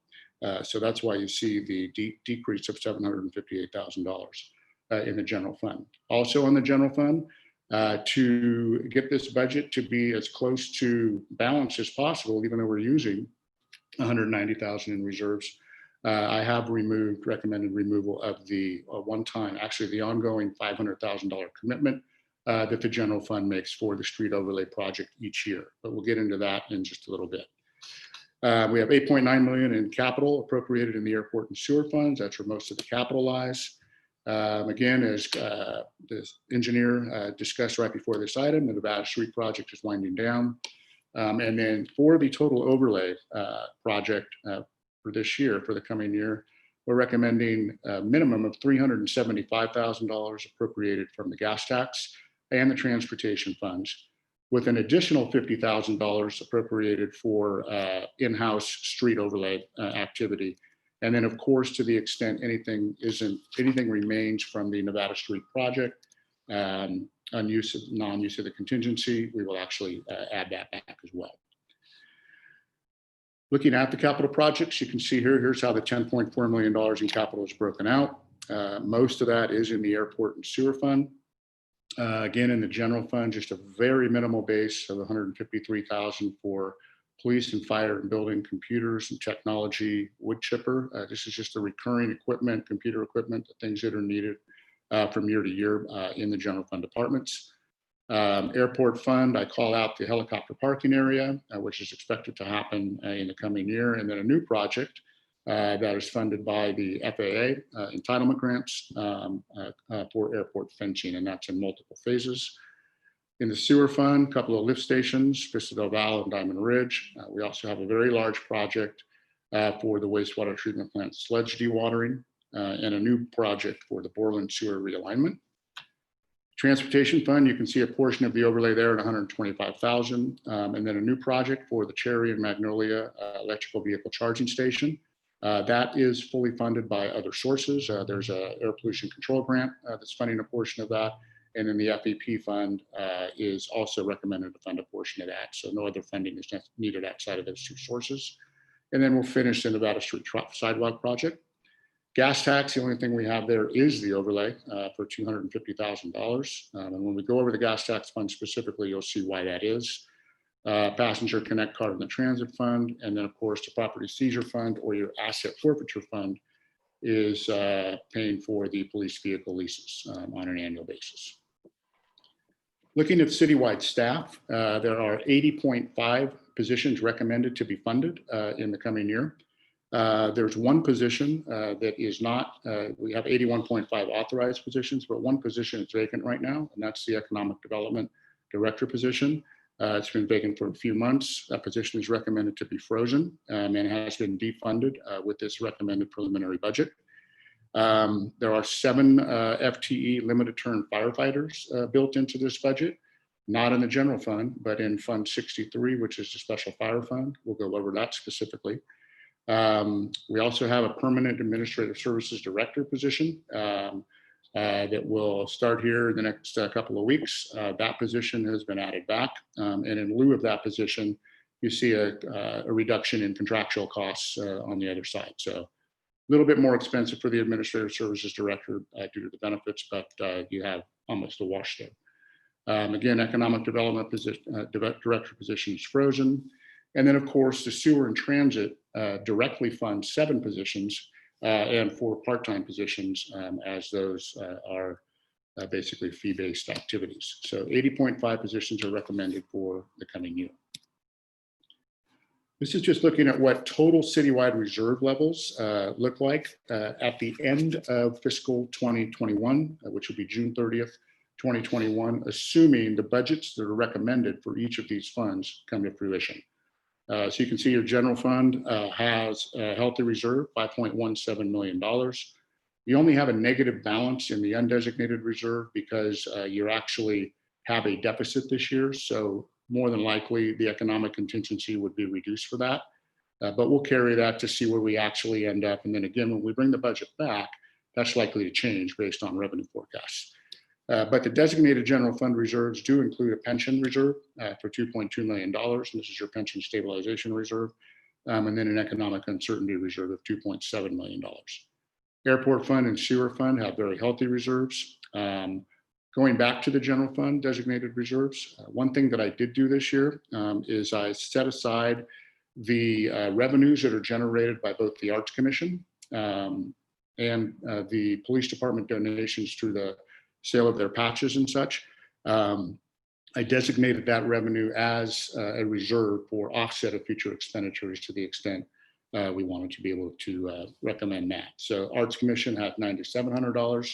So that's why you see the decrease of $758,000 in the general fund. Also on the general fund, to get this budget to be as close to balance as possible, even though we're using $190,000 in reserves, I have recommended removal of the one-time, actually the ongoing $500,000 commitment that the general fund makes for the street overlay project each year. But we'll get into that in just a little bit. We have $8.9 million in capital appropriated in the airport and sewer funds. That's where most of the capital lies. Again, as the engineer discussed right before this item, the Nevada Street project is winding down. And then for the total overlay project for this year, for the coming year, we're recommending a minimum of $375,000 appropriated from the gas tax and the transportation funds, with an additional $50,000 appropriated for in-house street overlay activity. And then, of course, to the extent anything remains from the Nevada Street project, non-use of the contingency, we will actually add that back as well. Looking at the capital projects, you can see here's how the $10.4 million in capital is broken out. Most of that is in the airport and sewer fund. Again, in the general fund, just a very minimal base of $153,000 for police and fire and building computers and technology wood chipper. This is just the recurring equipment, computer equipment, the things that are needed from year to year in the general fund departments. Airport fund, I call out the helicopter parking area, which is expected to happen in the coming year. And then a new project that is funded by the FAA entitlement grants for airport fencing, and that's in multiple phases. In the sewer fund, a couple of lift stations, Vista Del Valle and Diamond Ridge. We also have a very large project for the wastewater treatment plant sludge dewatering, and a new project for the Borland sewer realignment. Transportation fund, you can see a portion of the overlay there at $125,000, and then a new project for the Cherry and Magnolia electrical vehicle charging station. That is fully funded by other sources. There's a air pollution control grant that's funding a portion of that. And then the FEP fund is also recommended to fund a portion of that. So no other funding is needed outside of those two sources. And then we'll finish the Nevada Street sidewalk project. Gas tax, the only thing we have there is the overlay for $250,000. And when we go over the gas tax fund specifically, you'll see why that is. Passenger Connect card in the transit fund. And then of course the property seizure fund or your asset forfeiture fund is paying for the police vehicle leases on an annual basis. Looking at citywide staff, there are 80.5 positions recommended to be funded in the coming year. There's one position that is not, we have 81.5 authorized positions, but one position is vacant right now, and that's the Economic Development Director position. It's been vacant for a few months. That position is recommended to be frozen and has been defunded with this recommended preliminary budget. There are 7 FTE limited term firefighters built into this budget, not in the general fund, but in Fund 63, which is the special fire fund. We'll go over that specifically. We also have a permanent administrative services director position that will start here in the next couple of weeks. That position has been added back. And in lieu of that position, you see a reduction in contractual costs on the other side. So a little bit more expensive for the administrative services director due to the benefits, but you have almost a wash there. Again, economic development director position is frozen. And then of course, the sewer and transit directly fund 7 positions and 4 part-time positions as those are basically fee-based activities. So 80.5 positions are recommended for the coming year. This is just looking at what total citywide reserve levels look like at the end of fiscal 2021, which will be June 30th, 2021, assuming the budgets that are recommended for each of these funds come to fruition. So you can see your general fund has a healthy reserve, $5.17 million. You only have a negative balance in the undesignated reserve because you actually have a deficit this year. So more than likely the economic contingency would be reduced for that. But we'll carry that to see where we actually end up. And then again, when we bring the budget back, that's likely to change based on revenue forecasts. But the designated general fund reserves do include a pension reserve for $2.2 million. And this is your pension stabilization reserve. And then an economic uncertainty reserve of $2.7 million. Airport fund and sewer fund have very healthy reserves. Going back to the general fund designated reserves, one thing that I did do this year is I set aside the revenues that are generated by both the Arts Commission and the police department donations through the sale of their patches and such. I designated that revenue as a reserve for offset of future expenditures to the extent we wanted to be able to recommend that. So Arts Commission had $9,700,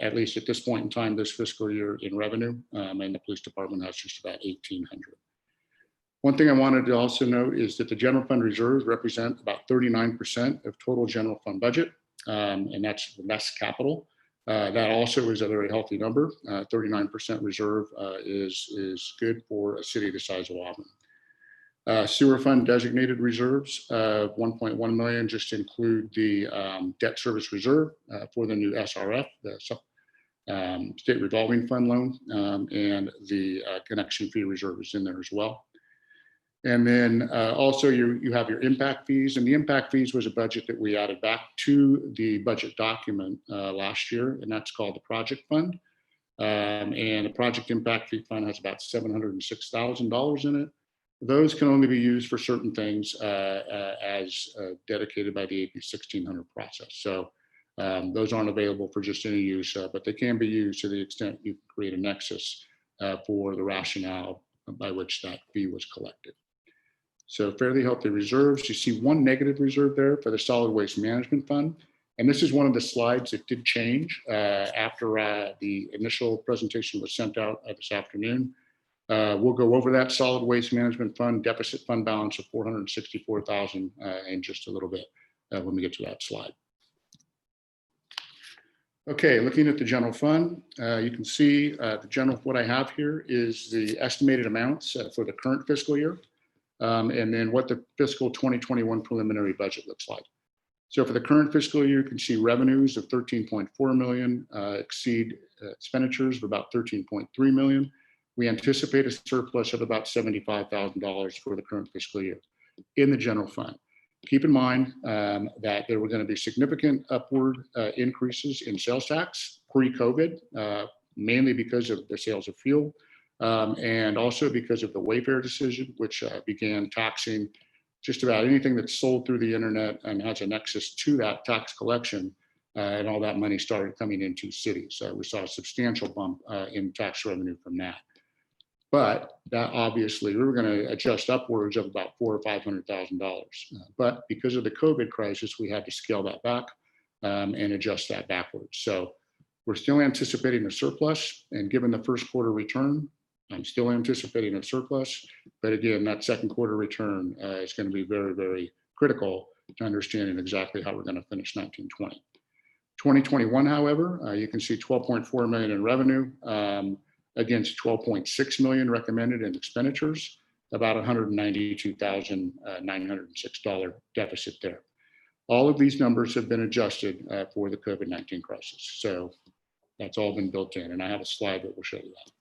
at least at this point in time, this fiscal year in revenue, and the police department has just about $1,800. One thing I wanted to also note is that the general fund reserves represent about 39% of total general fund budget, and that's less capital. That also is a very healthy number. 39% reserve is good for a city the size of Auburn. Sewer fund designated reserves of 1.1 million just include the debt service reserve for the new SRF, the state revolving fund loan, and the connection fee reserve is in there as well. And then also you have your impact fees, and the impact fees was a budget that we added back to the budget document last year, and that's called the project fund. And the project impact fee fund has about $706,000 in it. Those can only be used for certain things as dedicated by the AB 1600 process. So those aren't available for just any use, but they can be used to the extent you create a nexus for the rationale by which that fee was collected. So fairly healthy reserves. You see one negative reserve there for the solid waste management fund. And this is one of the slides that did change after the initial presentation was sent out this afternoon. We'll go over that solid waste management fund deficit fund balance of $464,000 in just a little bit when we get to that slide. Okay, looking at the general fund, you can see what I have here is the estimated amounts for the current fiscal year. And then what the fiscal 2021 preliminary budget looks like. So for the current fiscal year, you can see revenues of 13.4 million exceed expenditures of about 13.3 million. We anticipate a surplus of about $75,000 for the current fiscal year in the general fund. Keep in mind that there were going to be significant upward increases in sales tax pre-COVID, mainly because of the sales of fuel. And also because of the Wayfair decision, which began taxing just about anything that's sold through the internet and has a nexus to that tax collection, and all that money started coming into cities. So we saw a substantial bump in tax revenue from that. But that obviously we were going to adjust upwards of about $400,000 or $500,000. But because of the COVID crisis, we had to scale that back and adjust that backwards. So we're still anticipating a surplus, and given the first quarter return, I'm still anticipating a surplus, but again, that second quarter return is going to be very, very critical to understanding exactly how we're going to finish 1920. 2021, however, you can see 12.4 million in revenue against 12.6 million recommended in expenditures, about $192,906 deficit there. All of these numbers have been adjusted for the COVID-19 crisis. So that's all been built in, and I have a slide that will show you that.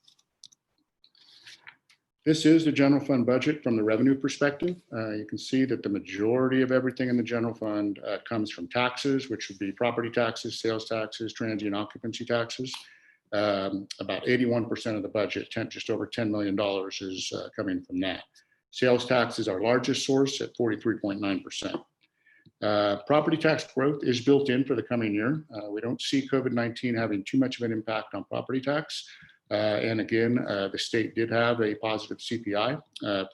This is the general fund budget from the revenue perspective. You can see that the majority of everything in the general fund comes from taxes, which would be property taxes, sales taxes, transient occupancy taxes. About 81% of the budget, just over $10 million is coming from that. Sales tax is our largest source at 43.9%. Property tax growth is built in for the coming year. We don't see COVID-19 having too much of an impact on property tax. And again, the state did have a positive CPI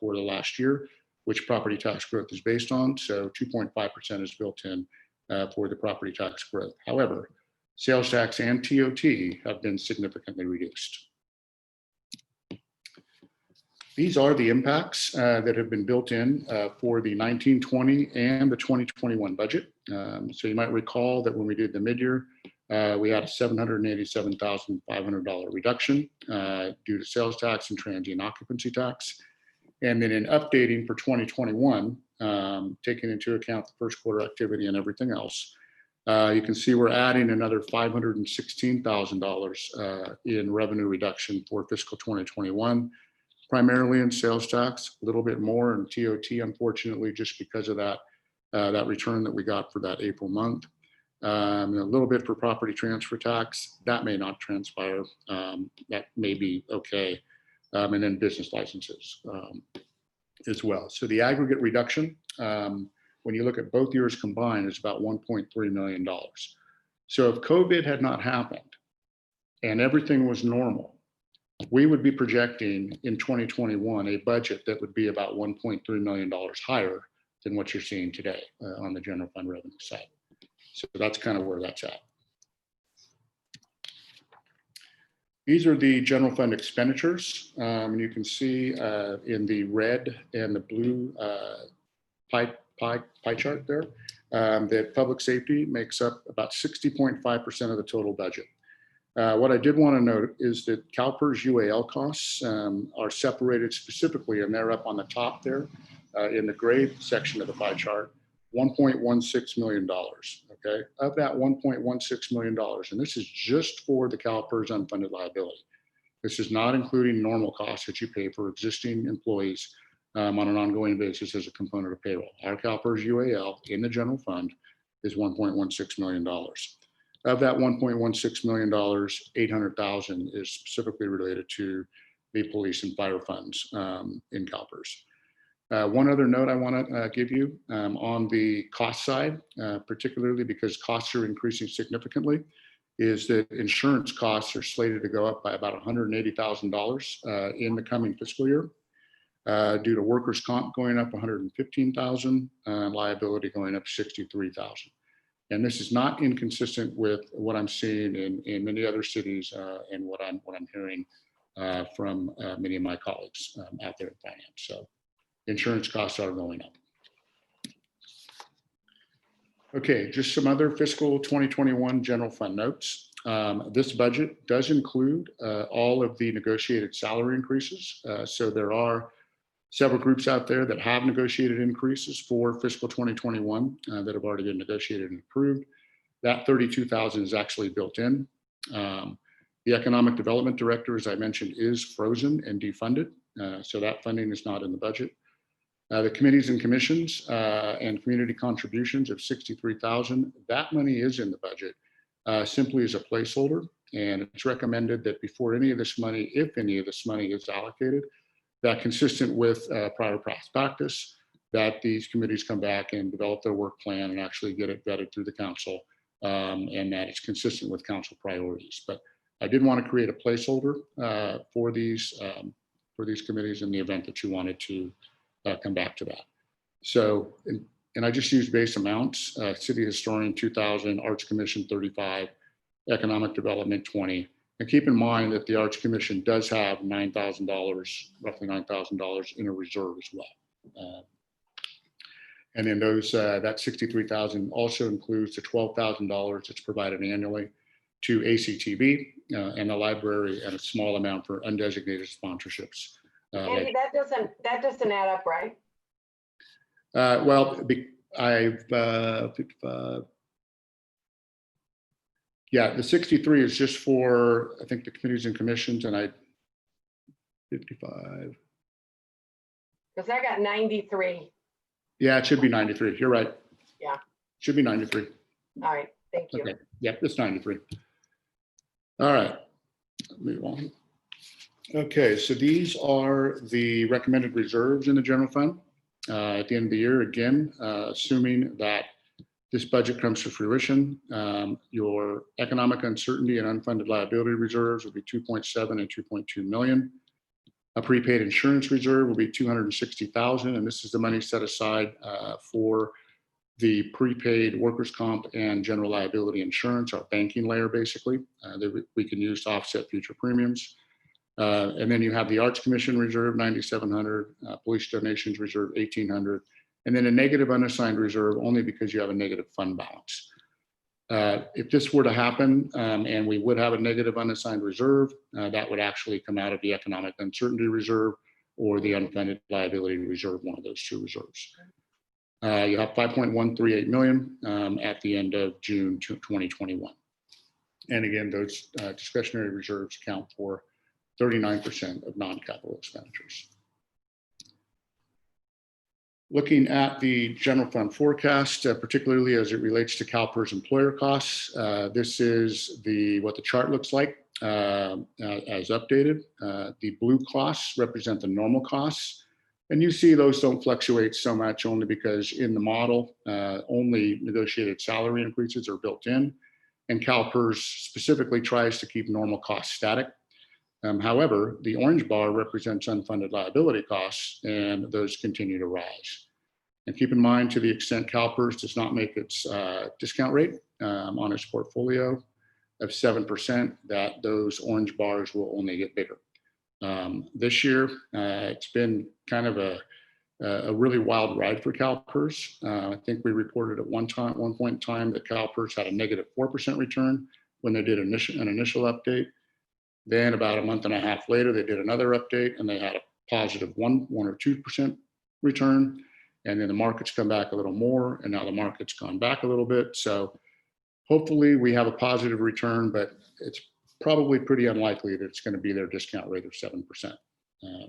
for the last year, which property tax growth is based on. So 2.5% is built in for the property tax growth. However, sales tax and TOT have been significantly reduced. These are the impacts that have been built in for the 1920 and the 2021 budget. So you might recall that when we did the mid-year, we had a $787,500 reduction due to sales tax and transient occupancy tax. And then in updating for 2021, taking into account the first quarter activity and everything else, you can see we're adding another $516,000 in revenue reduction for fiscal 2021, primarily in sales tax, a little bit more in TOT, unfortunately, just because of that, that return that we got for that April month. A little bit for property transfer tax, that may not transpire, that may be okay, and then business licenses as well. So the aggregate reduction, when you look at both years combined, is about $1.3 million. So if COVID had not happened and everything was normal, we would be projecting in 2021 a budget that would be about $1.3 million higher than what you're seeing today on the general fund revenue side. So that's kind of where that's at. These are the general fund expenditures. You can see in the red and the blue pie chart there that public safety makes up about 60.5% of the total budget. What I did want to note is that CalPERS UAL costs are separated specifically, and they're up on the top there in the gray section of the pie chart, $1.16 million. Okay, of that $1.16 million, and this is just for the CalPERS unfunded liability. This is not including normal costs that you pay for existing employees on an ongoing basis as a component of payroll. Our CalPERS UAL in the general fund is $1.16 million. Of that $1.16 million, $800,000 is specifically related to the police and fire funds in CalPERS. One other note I want to give you on the cost side, particularly because costs are increasing significantly, is that insurance costs are slated to go up by about $180,000 in the coming fiscal year due to workers' comp going up $115,000 and liability going up $63,000. And this is not inconsistent with what I'm seeing in many other cities and what I'm hearing from many of my colleagues out there in finance. So insurance costs are going up. Okay, just some other fiscal 2021 general fund notes. This budget does include all of the negotiated salary increases. So there are several groups out there that have negotiated increases for fiscal 2021 that have already been negotiated and approved. That $32,000 is actually built in. The Economic Development Director, as I mentioned, is frozen and defunded. So that funding is not in the budget. The committees and commissions and community contributions of $63,000, that money is in the budget simply as a placeholder. And it's recommended that before any of this money, if any of this money is allocated, that consistent with prior past practice, that these committees come back and develop their work plan and actually get it vetted through the council, and that it's consistent with council priorities. But I did want to create a placeholder for these committees in the event that you wanted to come back to that. So, and I just used base amounts, City Historian 2,000, Arts Commission 35, Economic Development 20. And keep in mind that the Arts Commission does have $9,000, roughly $9,000 in a reserve as well. And then those, that $63,000 also includes the $12,000 that's provided annually to ACTV and the library, and a small amount for undesignated sponsorships. Andy, that doesn't add up, right? Well, yeah, the 63 is just for, I think, the committees and commissions, and 55. Because I got 93. Yeah, it should be 93. You're right. Yeah. Should be 93. All right, thank you. Okay, yeah, it's 93. All right, move on. Okay, so these are the recommended reserves in the general fund. At the end of the year, again, assuming that this budget comes to fruition, your economic uncertainty and unfunded liability reserves will be 2.7 and 2.2 million. A prepaid insurance reserve will be 260,000, and this is the money set aside for the prepaid workers' comp and general liability insurance, our banking layer, basically, that we can use to offset future premiums. And then you have the Arts Commission reserve, 9,700, police donations reserve, 1,800, and then a negative unassigned reserve only because you have a negative fund balance. If this were to happen and we would have a negative unassigned reserve, that would actually come out of the economic uncertainty reserve or the unfunded liability reserve, one of those two reserves. You have 5.138 million at the end of June 2021. And again, those discretionary reserves account for 39% of non-capital expenditures. Looking at the general fund forecast, particularly as it relates to CalPERS employer costs, this is what the chart looks like as updated. The blue costs represent the normal costs. And you see those don't fluctuate so much only because in the model, only negotiated salary increases are built in. And CalPERS specifically tries to keep normal costs static. However, the orange bar represents unfunded liability costs, and those continue to rise. And keep in mind, to the extent CalPERS does not make its discount rate on its portfolio, of 7%, that those orange bars will only get bigger. This year, it's been kind of a really wild ride for CalPERS. I think we reported at one point in time that CalPERS had a negative 4% return when they did an initial update. Then about a month and a half later, they did another update and they had a positive 1 or 2% return. And then the market's come back a little more, and now the market's gone back a little bit. So hopefully we have a positive return, but it's probably pretty unlikely that it's going to be their discount rate of 7%.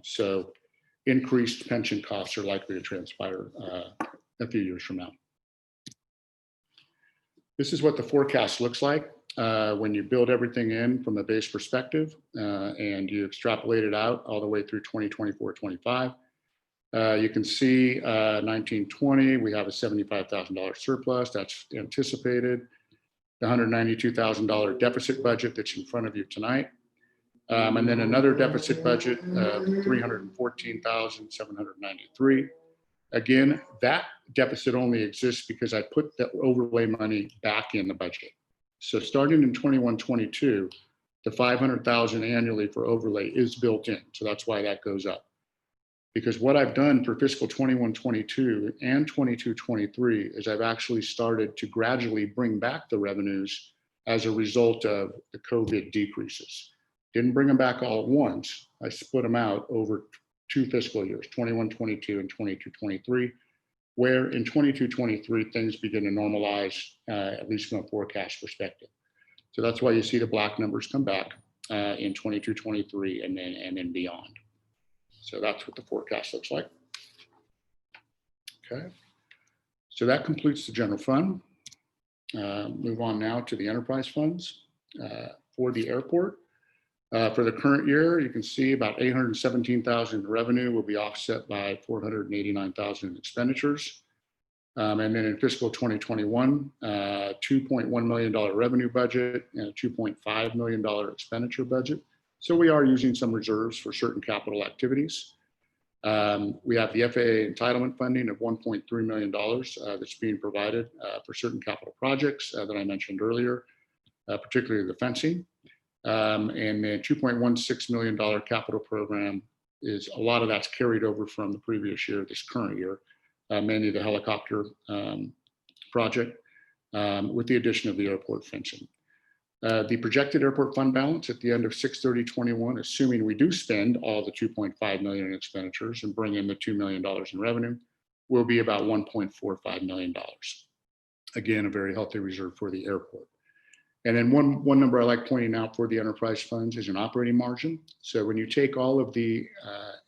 So increased pension costs are likely to transpire a few years from now. This is what the forecast looks like when you build everything in from a base perspective and you extrapolate it out all the way through 2024-25. You can see 1920, we have a $75,000 surplus that's anticipated. The $192,000 deficit budget that's in front of you tonight. And then another deficit budget of $314,793. Again, that deficit only exists because I put the overlay money back in the budget. So starting in 21-22, the $500,000 annually for overlay is built in. So that's why that goes up. Because what I've done for fiscal 21-22 and 22-23 is I've actually started to gradually bring back the revenues as a result of the COVID decreases. Didn't bring them back all at once. I split them out over 2 fiscal years, 21-22 and 22-23, where in 22-23 things begin to normalize, at least from a forecast perspective. So that's why you see the black numbers come back in 22-23 and then beyond. So that's what the forecast looks like. Okay, so that completes the general fund. Move on now to the enterprise funds for the airport. For the current year, you can see about $817,000 in revenue will be offset by $489,000 in expenditures. And then in fiscal 2021, $2.1 million revenue budget and a $2.5 million expenditure budget. So we are using some reserves for certain capital activities. We have the FAA entitlement funding of $1.3 million that's being provided for certain capital projects that I mentioned earlier, particularly the fencing. And then $2.16 million capital program is a lot of that's carried over from the previous year, this current year, mainly the helicopter project with the addition of the airport fencing. The projected airport fund balance at the end of 6/30/21, assuming we do spend all the $2.5 million in expenditures and bring in the $2 million in revenue, will be about $1.45 million. Again, a very healthy reserve for the airport. And then one number I like pointing out for the enterprise funds is an operating margin. So when you take all of the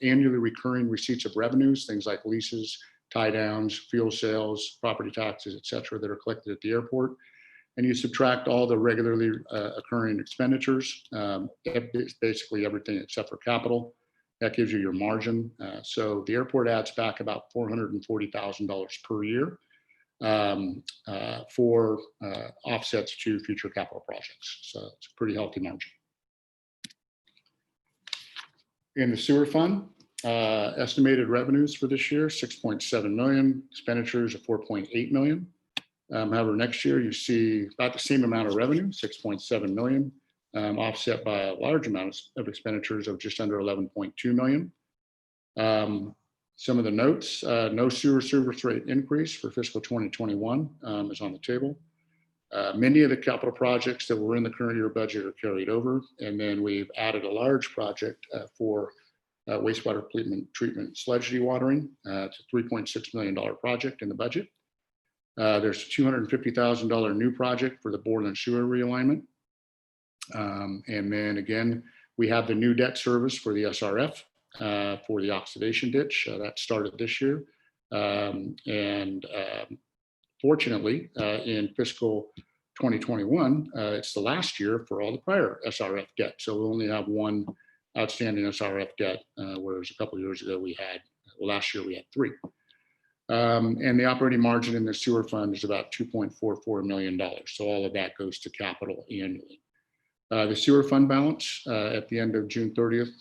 annually recurring receipts of revenues, things like leases, tie downs, fuel sales, property taxes, et cetera, that are collected at the airport, and you subtract all the regularly occurring expenditures, basically everything except for capital, that gives you your margin. So the airport adds back about $440,000 per year for offsets to future capital projects. So it's a pretty healthy margin. In the sewer fund, estimated revenues for this year, $6.7 million, expenditures of $4.8 million. However, next year you see about the same amount of revenue, $6.7 million, offset by a large amount of expenditures of just under $11.2 million. Some of the notes, no sewer service rate increase for fiscal 2021 is on the table. Many of the capital projects that were in the current year budget are carried over. And then we've added a large project for wastewater treatment sludge dewatering. It's a $3.6 million project in the budget. There's a $250,000 new project for the board and sewer realignment. And then again, we have the new debt service for the SRF for the oxidation ditch that started this year. Fortunately, in fiscal 2021, it's the last year for all the prior SRF debt. So we only have one outstanding SRF debt, whereas a couple of years ago last year we had 3. And the operating margin in the sewer fund is about $2.44 million. So all of that goes to capital annually. The sewer fund balance at the end of June 30th,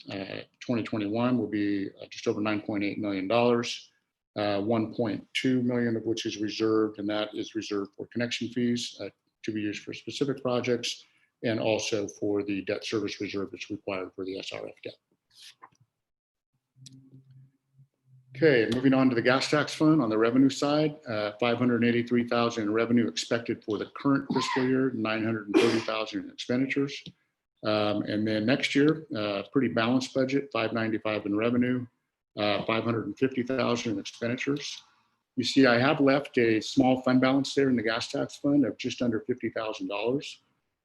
2021 will be just over $9.8 million, 1.2 million of which is reserved, and that is reserved for connection fees to be used for specific projects. and also for the debt service reserve that's required for the SRF debt. Okay, moving on to the gas tax fund on the revenue side, 583,000 in revenue expected for the current fiscal year, 930,000 in expenditures. And then next year, pretty balanced budget, 595 in revenue, 550,000 in expenditures. You see, I have left a small fund balance there in the gas tax fund of just under $50,000.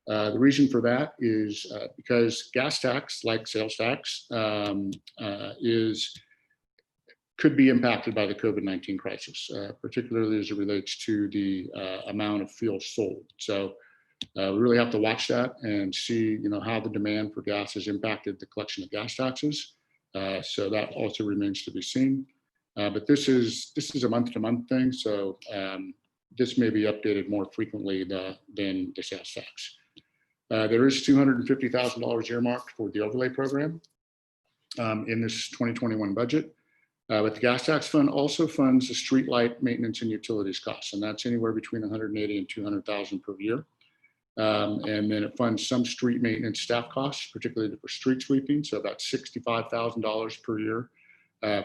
The reason for that is because gas tax, like sales tax, could be impacted by the COVID-19 crisis, particularly as it relates to the amount of fuel sold. So we really have to watch that and see, how the demand for gas has impacted the collection of gas taxes. So that also remains to be seen. But this is a month-to-month thing, so this may be updated more frequently than the sales tax. There is $250,000 earmarked for the overlay program in this 2021 budget. But the gas tax fund also funds the street light maintenance and utilities costs, and that's anywhere between 180 and 200,000 per year. And then it funds some street maintenance staff costs, particularly for street sweeping, so about $65,000 per year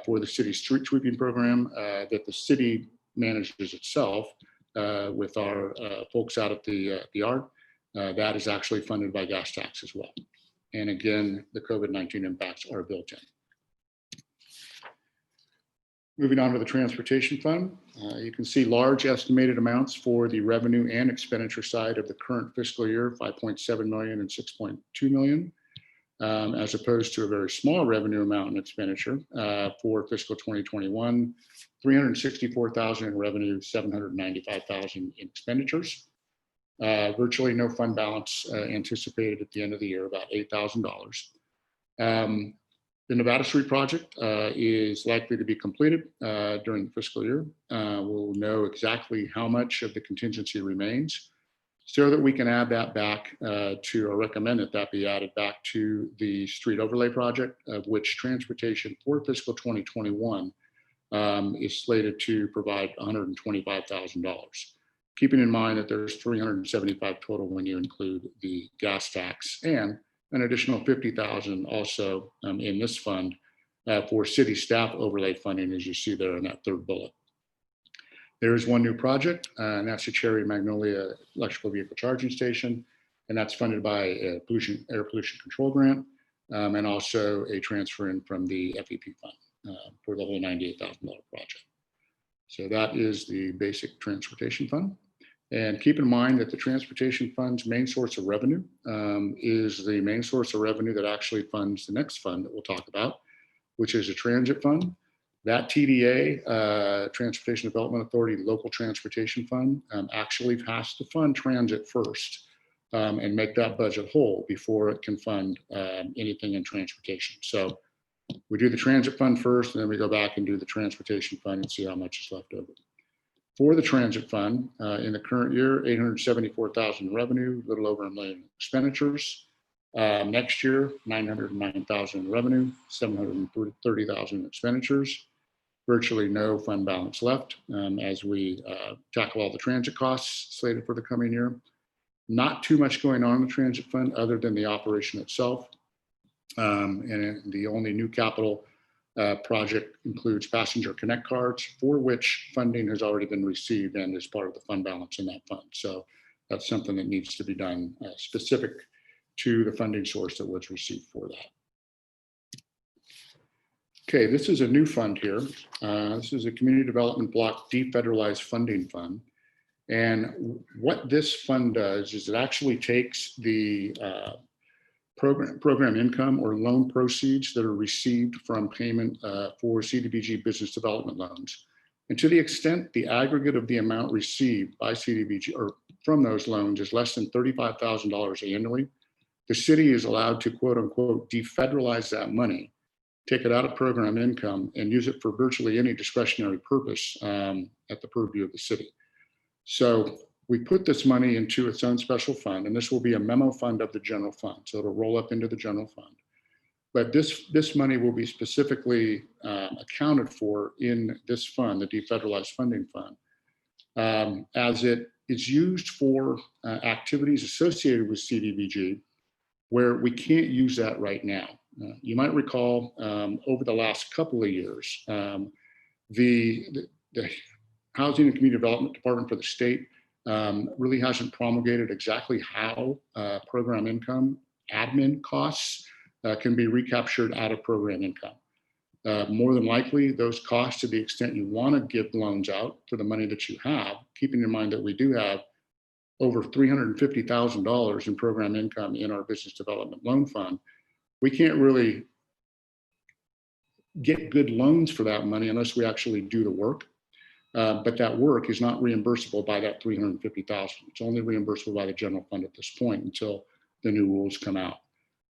for the city street sweeping program that the city manages itself with our folks out at the yard. That is actually funded by gas tax as well. And again, the COVID-19 impacts are built in. Moving on to the transportation fund, you can see large estimated amounts for the revenue and expenditure side of the current fiscal year, 5.7 million and 6.2 million, as opposed to a very small revenue amount in expenditure for fiscal 2021, 364,000 in revenue, 795,000 in expenditures. Virtually no fund balance anticipated at the end of the year, about $8,000. The Nevada Street project is likely to be completed during the fiscal year. We'll know exactly how much of the contingency remains so that we can add that back or recommend that be added back to the street overlay project, of which transportation for fiscal 2021 is slated to provide $125,000. Keeping in mind that there's 375 total when you include the gas tax and an additional 50,000 also in this fund for city staff overlay funding, as you see there in that third bullet. There is one new project, and that's the Cherry Magnolia electrical vehicle charging station, and that's funded by a air pollution control grant, and also a transfer in from the FEP fund for the whole $98,000 project. So that is the basic transportation fund. And keep in mind that the transportation fund's main source of revenue is the main source of revenue that actually funds the next fund that we'll talk about, which is a transit fund. That TDA, Transportation Development Authority Local Transportation Fund, actually has to fund transit first and make that budget whole before it can fund anything in transportation. So we do the transit fund first, and then we go back and do the transportation fund and see how much is left over. For the transit fund, in the current year, 874,000 revenue, a little over $1 million expenditures. Next year, 909,000 revenue, 730,000 expenditures. Virtually no fund balance left as we tackle all the transit costs slated for the coming year. Not too much going on in the transit fund other than the operation itself. And the only new capital project includes passenger connect cards, for which funding has already been received and is part of the fund balance in that fund. So that's something that needs to be done specific to the funding source that was received for that. Okay, this is a new fund here. This is a community development block defederalized funding fund. And what this fund does is it actually takes the program income or loan proceeds that are received from payment for CDBG business development loans. And to the extent the aggregate of the amount received by CDBG or from those loans is less than $35,000 annually, the city is allowed to quote unquote defederalize that money, take it out of program income and use it for virtually any discretionary purpose at the purview of the city. So we put this money into its own special fund, and this will be a memo fund of the general fund. So it'll roll up into the general fund. But this money will be specifically accounted for in this fund, the defederalized funding fund, as it is used for activities associated with CDBG where we can't use that right now. You might recall over the last couple of years, the Housing and Community Development Department for the state really hasn't promulgated exactly how program income admin costs can be recaptured out of program income. More than likely, those costs, to the extent you want to give loans out for the money that you have, keeping in mind that we do have over $350,000 in program income in our business development loan fund, we can't really get good loans for that money unless we actually do the work. But that work is not reimbursable by that $350,000. It's only reimbursable by the general fund at this point until the new rules come out.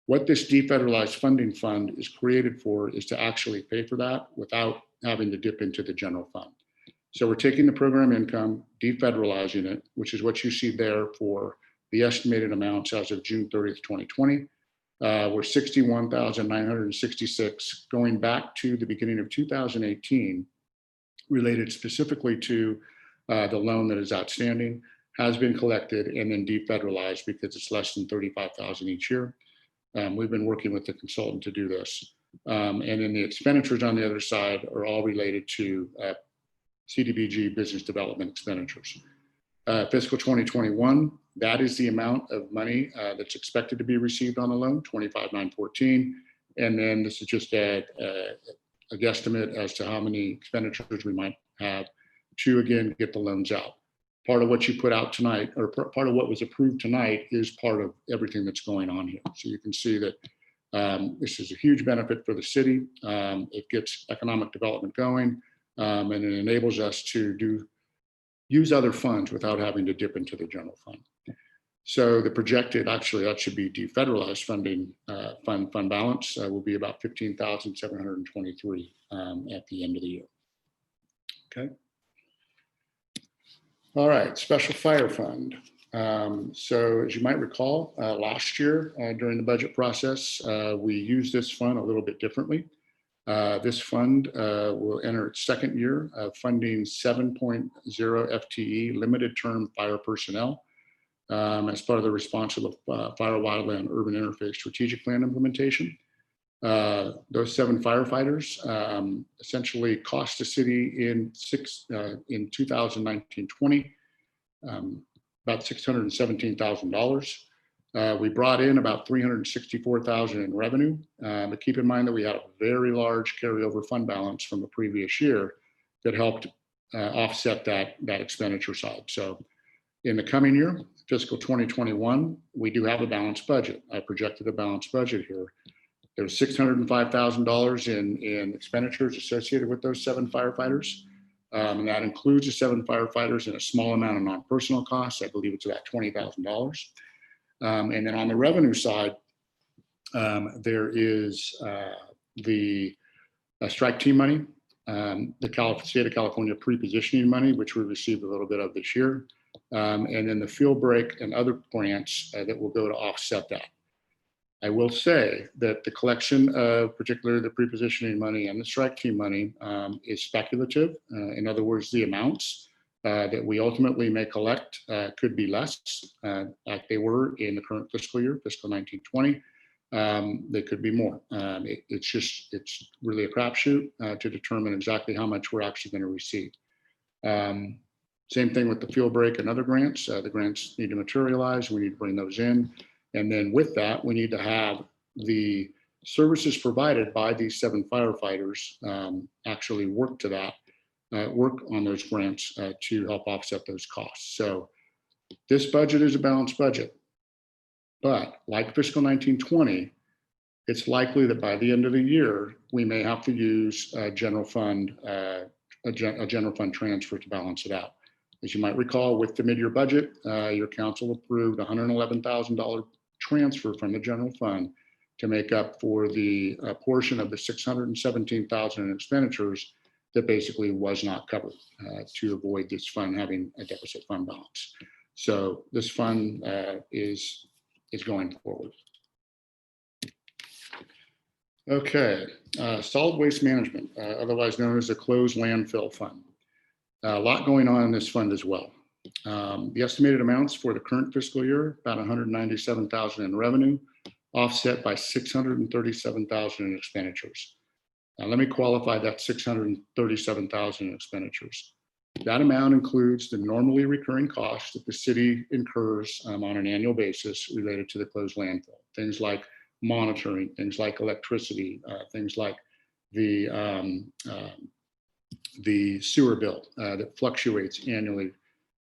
What this defederalized funding fund is created for is to actually pay for that without having to dip into the general fund. So we're taking the program income, defederalizing it, which is what you see there for the estimated amounts as of June 30th, 2020. We're 61,966 going back to the beginning of 2018, related specifically to the loan that is outstanding, has been collected and then defederalized because it's less than 35,000 each year. We've been working with the consultant to do this. And then the expenditures on the other side are all related to CDBG business development expenditures. Fiscal 2021, that is the amount of money that's expected to be received on the loan, 25,914. And then this is just a guesstimate as to how many expenditures we might have to, again, get the loans out. Part of what you put out tonight, or part of what was approved tonight, is part of everything that's going on here. So you can see that this is a huge benefit for the city. It gets economic development going, and it enables us to use other funds without having to dip into the general fund. So the projected, actually, that should be defederalized funding fund balance will be about 15,723 at the end of the year. Okay. All right, special fire fund. So as you might recall, last year during the budget process, we used this fund a little bit differently. This fund will enter its second year of funding 7.0 FTE limited term fire personnel as part of the responsible fire, wildland, urban interface strategic plan implementation. Those 7 firefighters essentially cost the city in 2019-20 about $617,000. We brought in about $364,000 in revenue, but keep in mind that we had a very large carryover fund balance from the previous year that helped offset that expenditure side. So in the coming year, fiscal 2021, we do have a balanced budget. I projected a balanced budget here. There's $605,000 in expenditures associated with those 7 firefighters. And that includes the 7 firefighters and a small amount of non-personal costs. I believe it's about $20,000. And then on the revenue side, there is the strike team money, the state of California pre-positioning money, which we received a little bit of this year, and then the field break and other grants that will go to offset that. I will say that the collection of particularly the pre-positioning money and the strike team money is speculative. In other words, the amounts that we ultimately may collect could be less, like they were in the current fiscal year, fiscal 19-20. They could be more. It's really a crapshoot to determine exactly how much we're actually going to receive. Same thing with the field break and other grants. The grants need to materialize. We need to bring those in. And then with that, we need to have the services provided by these 7 firefighters actually work to that, work on those grants to help offset those costs. So this budget is a balanced budget, but like fiscal 19-20, it's likely that by the end of the year, we may have to use a general fund transfer to balance it out. As you might recall, with the mid-year budget, your council approved $111,000 transfer from the general fund to make up for the portion of the $617,000 in expenditures that basically was not covered to avoid this fund having a deficit fund balance. So this fund is going forward. Okay, solid waste management, otherwise known as the closed landfill fund. A lot going on in this fund as well. The estimated amounts for the current fiscal year, about 197,000 in revenue, offset by 637,000 in expenditures. Now, let me qualify that 637,000 in expenditures. That amount includes the normally recurring costs that the city incurs on an annual basis related to the closed landfill. Things like monitoring, things like electricity, things like the sewer bill that fluctuates annually.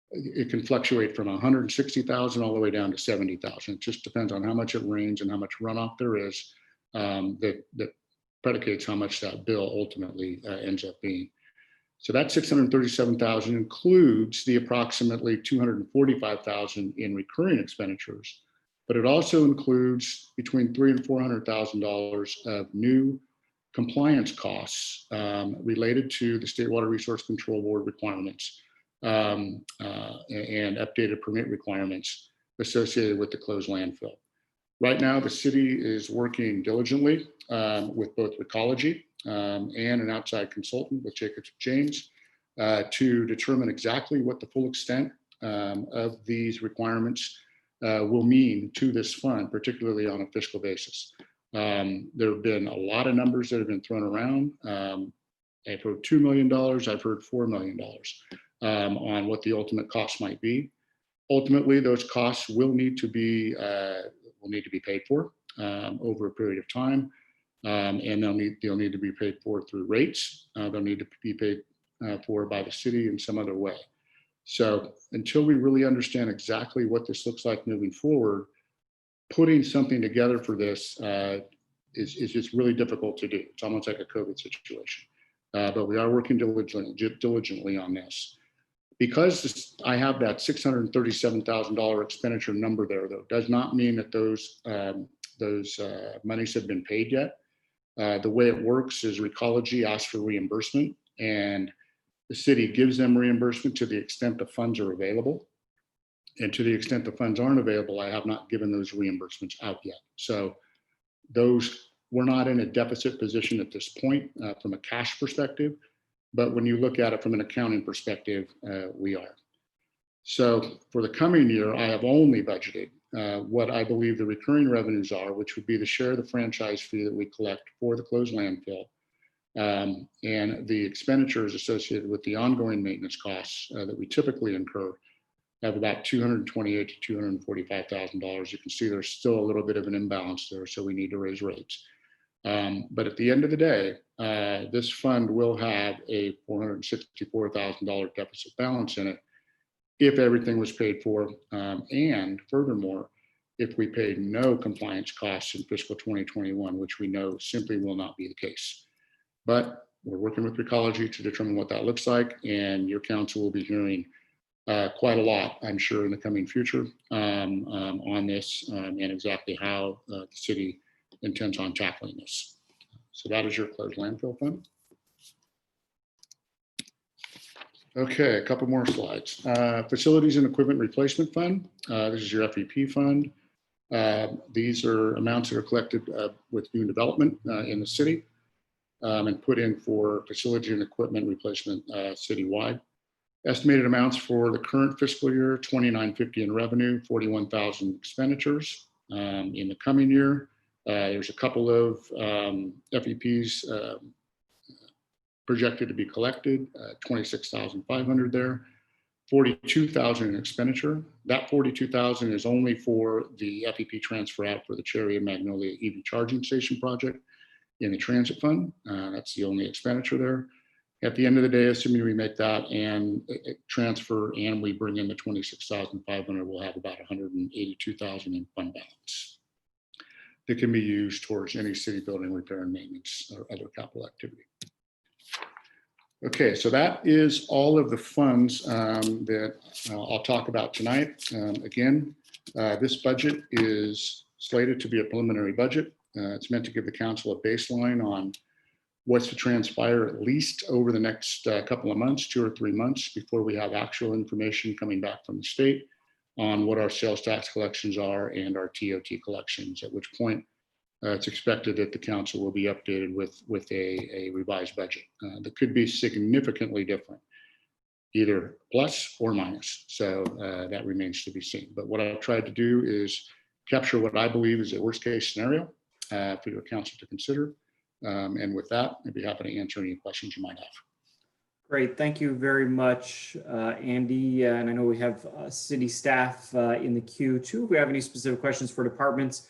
It can fluctuate from 160,000 all the way down to 70,000. It just depends on how much it rains and how much runoff there is that predicates how much that bill ultimately ends up being. So that 637,000 includes the approximately 245,000 in recurring expenditures, but it also includes between $300,000 and $400,000 of new compliance costs related to the State Water Resource Control Board requirements and updated permit requirements associated with the closed landfill. Right now, the city is working diligently with both Recology and an outside consultant with Jacobs James to determine exactly what the full extent of these requirements will mean to this fund, particularly on a fiscal basis. There have been a lot of numbers that have been thrown around. I've heard $2 million, I've heard $4 million on what the ultimate cost might be. Ultimately, those costs will need to be paid for over a period of time. And they'll need to be paid for through rates. They'll need to be paid for by the city in some other way. So until we really understand exactly what this looks like moving forward, putting something together for this is just really difficult to do. It's almost like a COVID situation. But we are working diligently on this. Because I have that $637,000 expenditure number there, though, does not mean that those monies have been paid yet. The way it works is Recology asks for reimbursement, and the city gives them reimbursement to the extent the funds are available. And to the extent the funds aren't available, I have not given those reimbursements out yet. So we're not in a deficit position at this point from a cash perspective, but when you look at it from an accounting perspective, we are. So for the coming year, I have only budgeted what I believe the recurring revenues are, which would be the share of the franchise fee that we collect for the closed landfill, and the expenditures associated with the ongoing maintenance costs that we typically incur have about $228,000 to $245,000. You can see there's still a little bit of an imbalance there, so we need to raise rates. But at the end of the day, this fund will have a $464,000 deficit balance in it if everything was paid for. And furthermore, if we paid no compliance costs in fiscal 2021, which we know simply will not be the case. But we're working with Recology to determine what that looks like, and your council will be hearing quite a lot, I'm sure, in the coming future on this and exactly how the city intends on tackling this. So that is your closed landfill fund. Okay, a couple more slides. Facilities and equipment replacement fund. This is your FEP fund. These are amounts that are collected with new development in the city and put in for facility and equipment replacement citywide. Estimated amounts for the current fiscal year, $29.50 in revenue, $41,000 expenditures. In the coming year, there's a couple of FEPs projected to be collected, 26,500 there, 42,000 in expenditure. That 42,000 is only for the FEP transfer out for the Cherry and Magnolia EV charging station project in the transit fund. That's the only expenditure there. At the end of the day, assuming we make that and transfer and we bring in the 26,500, we'll have about 182,000 in fund balance that can be used towards any city building repair and maintenance or other capital activity. Okay, so that is all of the funds that I'll talk about tonight. Again, this budget is slated to be a preliminary budget. It's meant to give the council a baseline on what's to transpire at least over the next couple of months, 2 or 3 months, before we have actual information coming back from the state on what our sales tax collections are and our TOT collections, at which point it's expected that the council will be updated with a revised budget that could be significantly different. either plus or minus. So that remains to be seen. But what I've tried to do is capture what I believe is a worst case scenario for your council to consider. And with that, I'd be happy to answer any questions you might have. Great, thank you very much, Andy. And I know we have city staff in the queue too. If we have any specific questions for departments,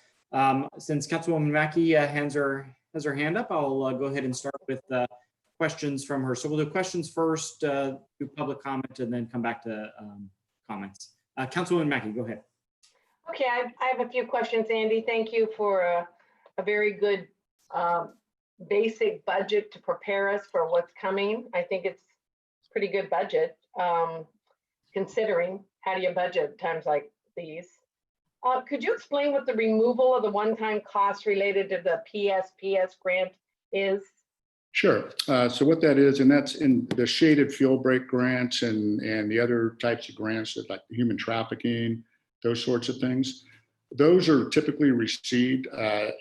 since Councilwoman Mackey has her hand up, I'll go ahead and start with questions from her. So we'll do questions first, do public comment, and then come back to comments. Councilwoman Mackey, go ahead. Okay, I have a few questions, Andy. Thank you for a very good basic budget to prepare us for what's coming. I think it's a pretty good budget, considering how do you budget times like these. Could you explain what the removal of the one-time costs related to the PSPS grant is? Sure. So what that is, and that's in the shaded fuel break grants and the other types of grants that like human trafficking, those sorts of things. Those are typically received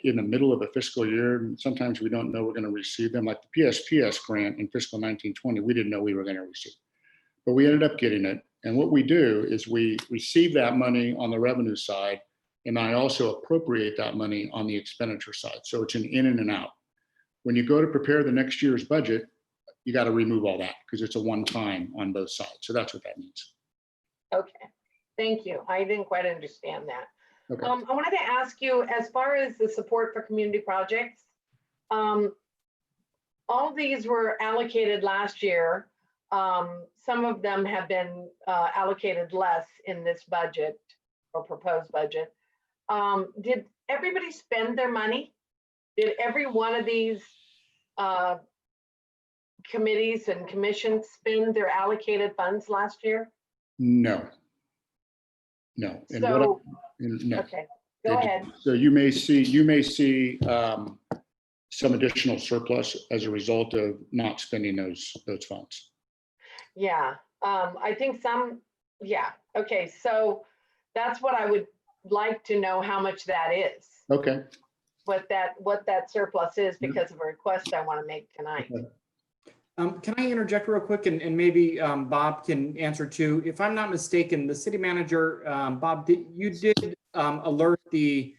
in the middle of a fiscal year. And sometimes we don't know we're going to receive them. Like the PSPS grant in fiscal 1920, we didn't know we were going to receive, but we ended up getting it. And what we do is we receive that money on the revenue side, and I also appropriate that money on the expenditure side. So it's an in and an out. When you go to prepare the next year's budget, you got to remove all that because it's a one-time on both sides. So that's what that means. Okay, thank you. I didn't quite understand that. Okay. I wanted to ask you, as far as the support for community projects, all these were allocated last year. Some of them have been allocated less in this budget or proposed budget. Did everybody spend their money? Did every one of these committees and commissions spend their allocated funds last year? No. No. And So, no. okay, go ahead. So you may see some additional surplus as a result of not spending those funds. Yeah, I think some, yeah. Okay, so that's what I would like to know, how much that is. Okay. What that surplus is, because of a request I want to make tonight. Can I interject real quick, and maybe Bob can answer too? If I'm not mistaken, the city manager, Bob, you did alert the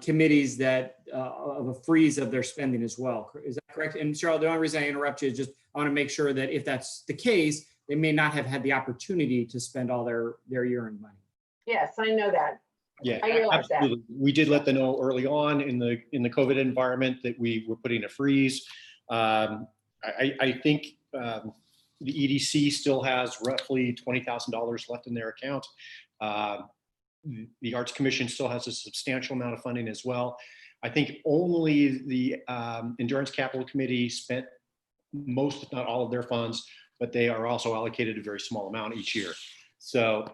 committees that of a freeze of their spending as well. Is that correct? And Cheryl, the only reason I interrupt you is just I want to make sure that if that's the case, they may not have had the opportunity to spend all their year-end money. Yes, I know that. Yeah, I realize that. absolutely. We did let them know early on in the COVID environment that we were putting a freeze. I think the EDC still has roughly $20,000 left in their account. The Arts Commission still has a substantial amount of funding as well. I think only the Endurance Capital Committee spent most, if not all, of their funds, but they are also allocated a very small amount each year. So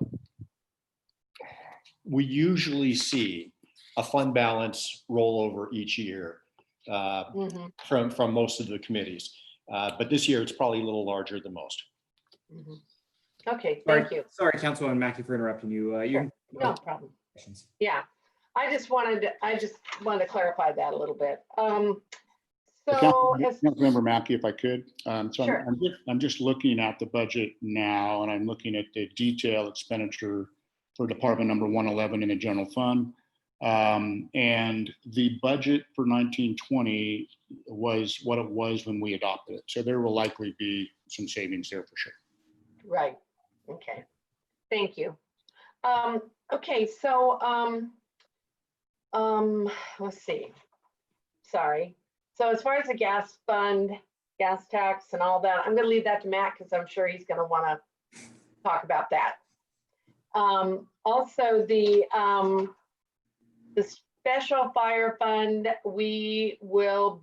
we usually see a fund balance roll over each year from most of the committees. But this year it's probably a little larger than most. Okay, thank you. Sorry, Councilwoman Mackey, for interrupting you. No problem. Yeah, I just wanted to clarify that a little bit. So, Councilmember Mackey, if I could. So sure. I'm just looking at the budget now, and I'm looking at the detailed expenditure for Department number 111 in the general fund. And the budget for 1920 was what it was when we adopted it. So there will likely be some savings there for sure. Right. Okay. Thank you. Okay. So, let's see. Sorry. So as far as the gas fund, gas tax and all that, I'm going to leave that to Matt because I'm sure he's going to want to talk about that. Also the special fire fund, we have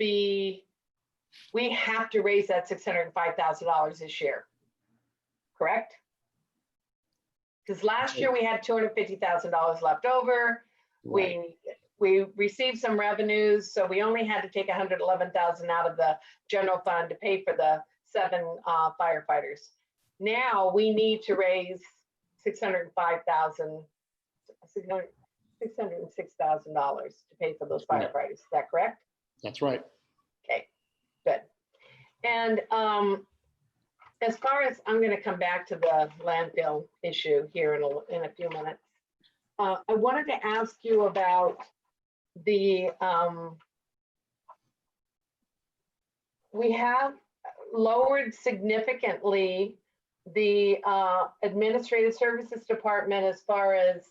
to raise that $605,000 this year, correct? Because last year we had $250,000 left over. Right. We received some revenues, so we only had to take $111,000 out of the general fund to pay for the 7 firefighters. Now we need to raise $606,000 to pay for those firefighters. Is that correct? That's right. Okay, good. And as far as, I'm going to come back to the landfill issue here in a few minutes. I wanted to ask you about the, we have lowered significantly the administrative services department as far as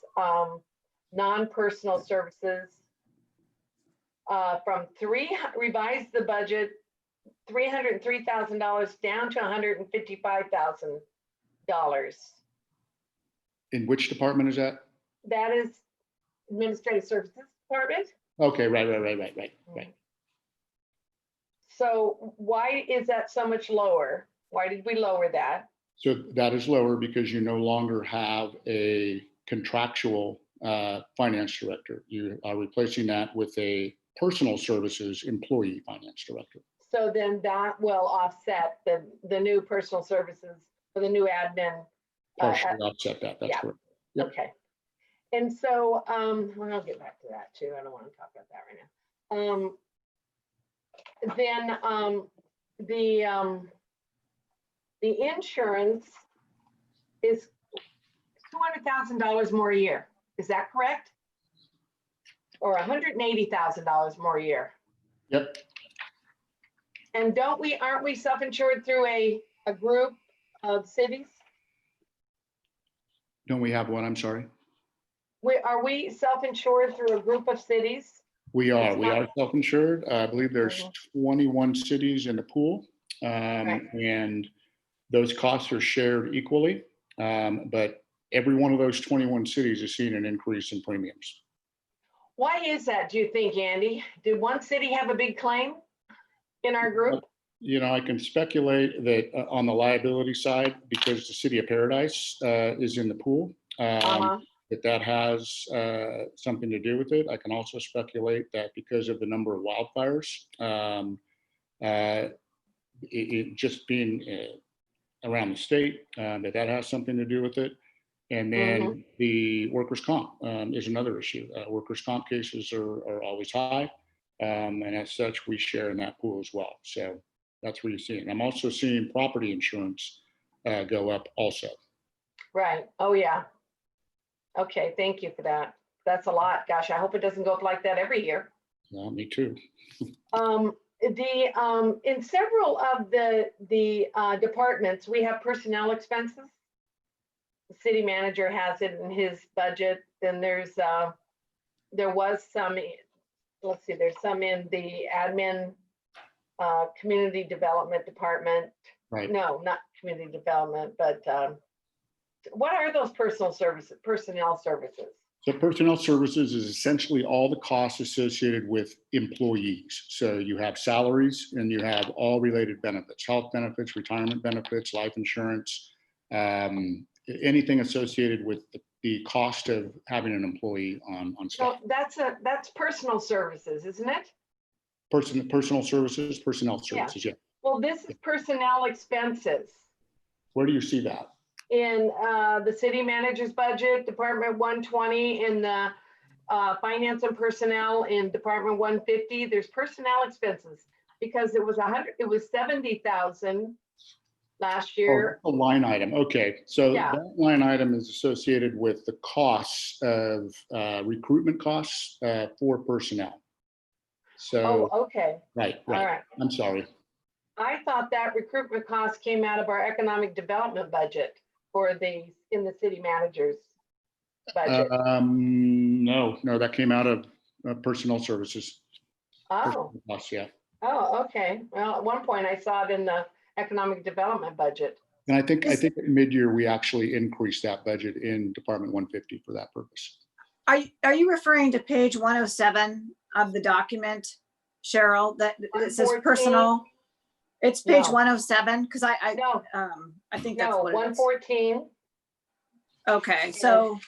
non-personal services from revised the budget $303,000 down to $155,000. In which department is that? That is administrative services department. Okay, right. So why is that so much lower? Why did we lower that? So that is lower because you no longer have a contractual finance director. You are replacing that with a personal services employee finance director. So then that will offset the new personal services for the new admin. Partially offset that, that's yeah. correct. Yep. Okay. And so, well, I'll get back to that too. I don't want to talk about that right now. Then the insurance is $200,000 more a year. Is that correct? Or $180,000 more a year? Yep. And aren't we self-insured through a group of cities? Don't we have one? I'm sorry. Are we self-insured through a group of cities? We are. It's We not- are self-insured. I believe there's 21 cities in the pool. Right. And those costs are shared equally. But every one of those 21 cities is seeing an increase in premiums. Why is that, do you think, Andy? Did one city have a big claim in our group? You know, I can speculate that on the liability side, because the city of Paradise is in the pool, that has something to do with it. I can also speculate that because of the number of wildfires, it just being around the state, that has something to do with it. And then the workers' comp is another issue. Workers' comp cases are always high. And as such, we share in that pool as well. So that's where you're seeing. I'm also seeing property insurance go up also. Right. Oh, yeah. Okay. Thank you for that. That's a lot. Gosh, I hope it doesn't go up like that every year. Yeah, me too. In several of the departments, we have personnel expenses. The city manager has it in his budget. Then there was some, let's see, there's some in the admin community development department. Right. No, not community development, but what are those personnel services? So personnel services is essentially all the costs associated with employees. So you have salaries and you have all related benefits, health benefits, retirement benefits, life insurance, anything associated with the cost of having an employee on staff. So that's personal services, isn't it? Personnel services, yeah. Well, this is personnel expenses. Where do you see that? In the city manager's budget, Department 120, in the finance and personnel in Department 150, there's personnel expenses because it was 70,000 last year. Oh, a line item. Okay. So Yeah. that line item is associated with the costs of recruitment costs for personnel. So, Oh, okay. right. All right. I'm sorry. I thought that recruitment cost came out of our economic development budget in the city manager's budget. No, that came out of personnel services. Oh, Personnel costs, yeah. oh, okay. Well, at one point I saw it in the economic development budget. And I think at mid-year, we actually increased that budget in Department 150 for that purpose. Are you referring to page 107 of the document, Cheryl, that it says 114? personal? It's page No. 107 because I think that's No, what it is. 114. Okay, so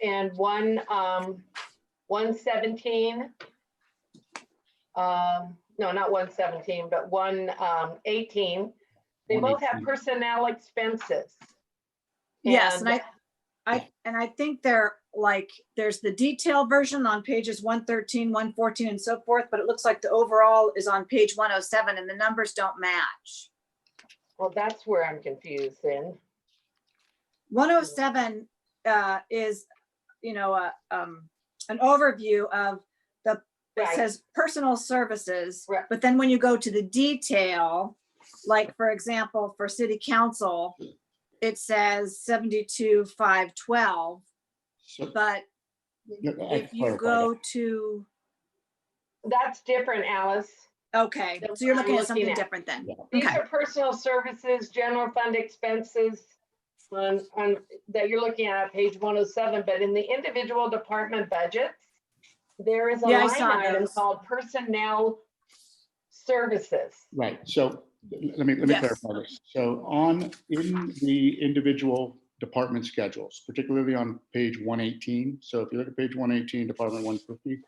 And 117. No, not 117, but 118. They both have 118. personnel expenses. yes, and I think they're like, there's the detailed version on pages 113, 114 and so forth, but it looks like the overall is on page 107 and the numbers don't match. Well, that's where I'm confused then. 107 is, you know, an overview of the, it Right. says personal services, Right. but then when you go to the detail, like for example, for city council, it says 72,512, So but yeah, I if you clarified go that. to, That's different, Alice. okay, That's so you're what I'm looking at looking something at. different then. Yeah. These Okay, are personal services, general fund expenses on that you're looking at page 107, but in the individual department budgets, there is a Yeah, I line saw item those. called personnel services. Right, so let me Yes. clarify this. So in the individual department schedules, particularly on page 118, so if you look at page 118, Department 150,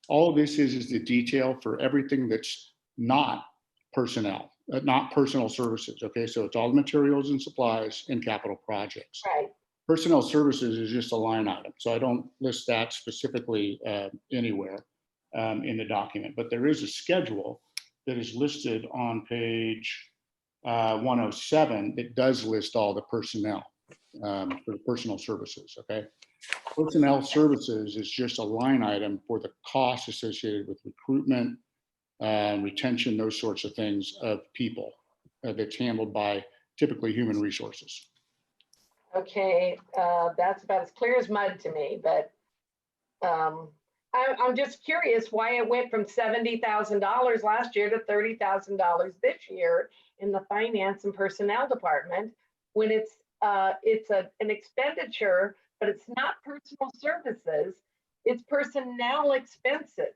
all this is the detail for everything that's not personnel, not personal services, okay? So it's all the materials and supplies and capital projects. Right. Personnel services is just a line item, so I don't list that specifically anywhere in the document, but there is a schedule that is listed on page 107 that does list all the personnel for the personal services, okay? Personnel services is just a line item for the costs associated with recruitment, retention, those sorts of things of people that's handled by typically human resources. Okay, that's about as clear as mud to me, but I'm just curious why it went from $70,000 last year to $30,000 this year in the finance and personnel department when it's an expenditure, but it's not personal services, it's personnel expenses.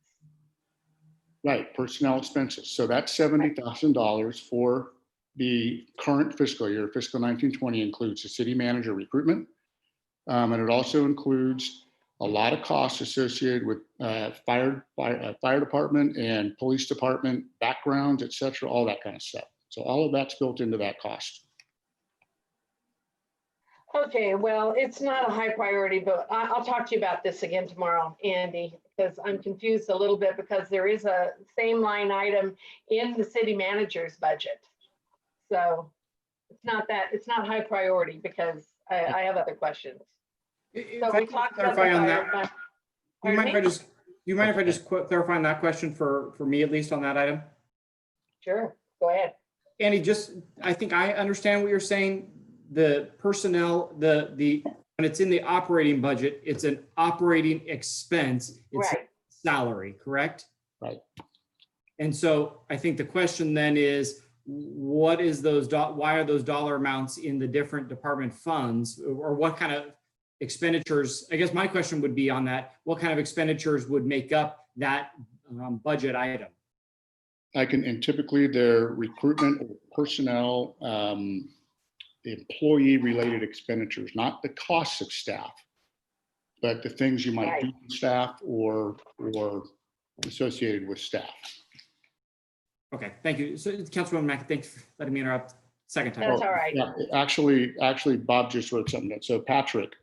Right, personnel expenses. So that's $70,000 for the current fiscal year. Fiscal 1920 includes the city manager recruitment. And it also includes a lot of costs associated with fire department and police department backgrounds, et cetera, all that kind of stuff. So all of that's built into that cost. Okay, well, it's not a high priority, but I'll talk to you about this again tomorrow, Andy, because I'm confused a little bit because there is a same line item in the city manager's budget. So it's not high priority because I have other questions. If So I we can talked about the clarify on fire. that, you mind if I just clarify on that question for me, at least on that item? Sure, go ahead. Andy, I think I understand what you're saying. The personnel, when it's in the operating budget, it's an operating expense. It's Right. salary, correct? Right. And so I think the question then is, why are those dollar amounts in the different department funds, or what kind of expenditures? I guess my question would be on that, what kind of expenditures would make up that budget item? And typically their recruitment or personnel, employee-related expenditures, not the costs of staff, but the things you might do to staff or associated with staff. Okay, thank you. So Councilwoman Mackey, thanks for letting me interrupt second time. That's all right. Yeah, actually, Bob just wrote something. So Patrick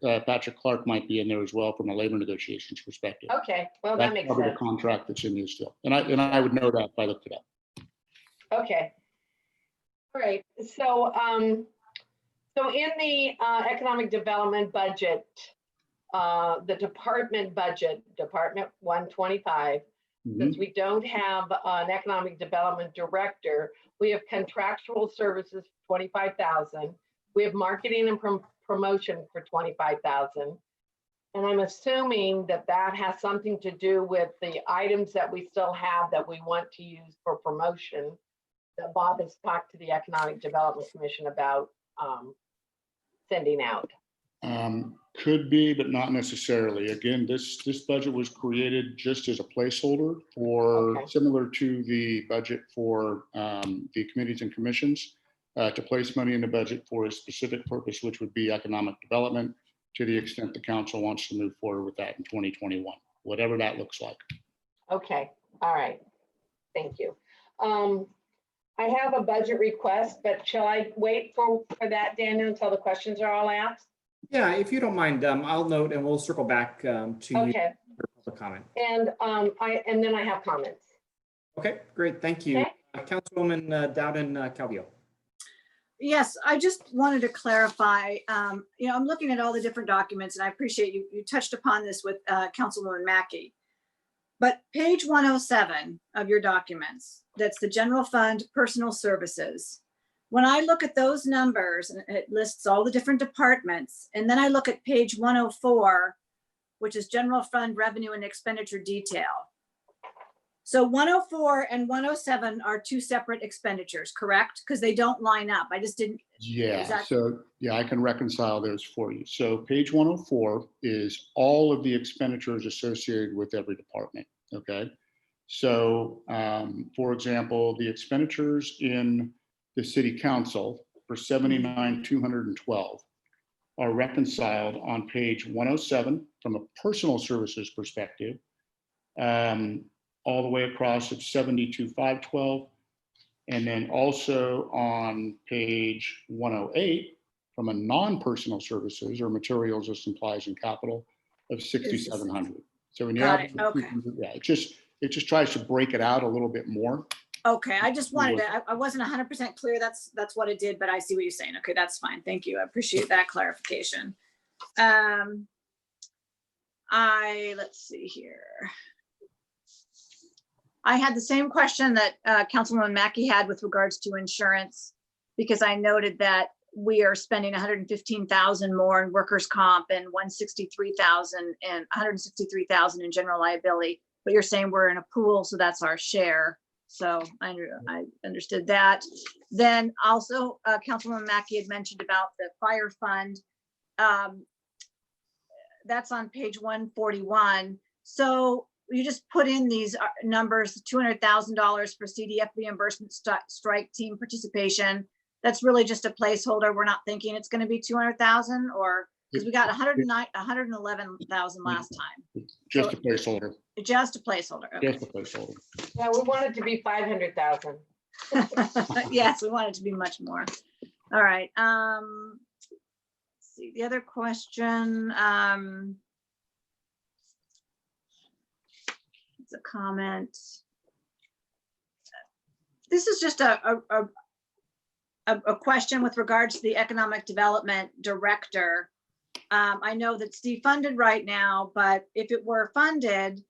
Clark might be in there as well from a labor negotiations perspective. Okay, well, that makes Probably sense. the contract that's in these still. And I would know that if I looked it up. Okay. All right, so in the economic development budget, the department budget, Department 125, since we don't have an economic development director, we have contractual services, 25,000. We have marketing and promotion for 25,000. And I'm assuming that has something to do with the items that we still have that we want to use for promotion that Bob has talked to the Economic Development Commission about sending out. Could be, but not necessarily. Again, this budget was created just as a placeholder for similar to the budget for the committees and commissions to place money in the budget for a specific purpose, which would be economic development, to the extent the council wants to move forward with that in 2021, whatever that looks like. Okay, all right. Thank you. I have a budget request, but shall I wait for that, Daniel, until the questions are all asked? Yeah, if you don't mind, I'll note and we'll circle back to you Okay. for public comment. And then I have comments. Okay, great. Thank you. Okay. Councilwoman Dowden Calvillo. Yes, I just wanted to clarify, I'm looking at all the different documents and I appreciate you touched upon this with Councilwoman Mackey. But page 107 of your documents, that's the general fund personal services. When I look at those numbers, and it lists all the different departments, and then I look at page 104, which is general fund revenue and expenditure detail. So 104 and 107 are two separate expenditures, correct? Because they don't line up. I just didn't. Yeah, so yeah, I can reconcile those for you. So page 104 is all of the expenditures associated with every department, okay? So for example, the expenditures in the city council for 79,212 are reconciled on page 107 from a personal services perspective, all the way across at 72,512. And then also on page 108 from a non-personal services or materials or supplies and capital of 6,700. So when you Got have, it. Okay. yeah, it just tries to break it out a little bit more. Okay, I just wanted to, I wasn't 100% clear. That's what it did, but I see what you're saying. Okay, that's fine. Thank you. I appreciate that clarification. Let's see here. I had the same question that Councilwoman Mackey had with regards to insurance, because I noted that we are spending 115,000 more in workers' comp and 163,000 in general liability. But you're saying we're in a pool, so that's our share. So I understood that. Then also, Councilwoman Mackey had mentioned about the fire fund. That's on page 141. So you just put in these numbers, $200,000 for CDF reimbursement strike team participation. That's really just a placeholder. We're not thinking it's going to be 200,000, or because we got 111,000 last time. Just a placeholder. Just a placeholder. Okay. Just a placeholder. Yeah, we want it to be 500,000. Yes, we want it to be much more. All right. Let's see, the other question. It's a comment. This is just a question with regards to the economic development director. I know that's defunded right now, but if it were funded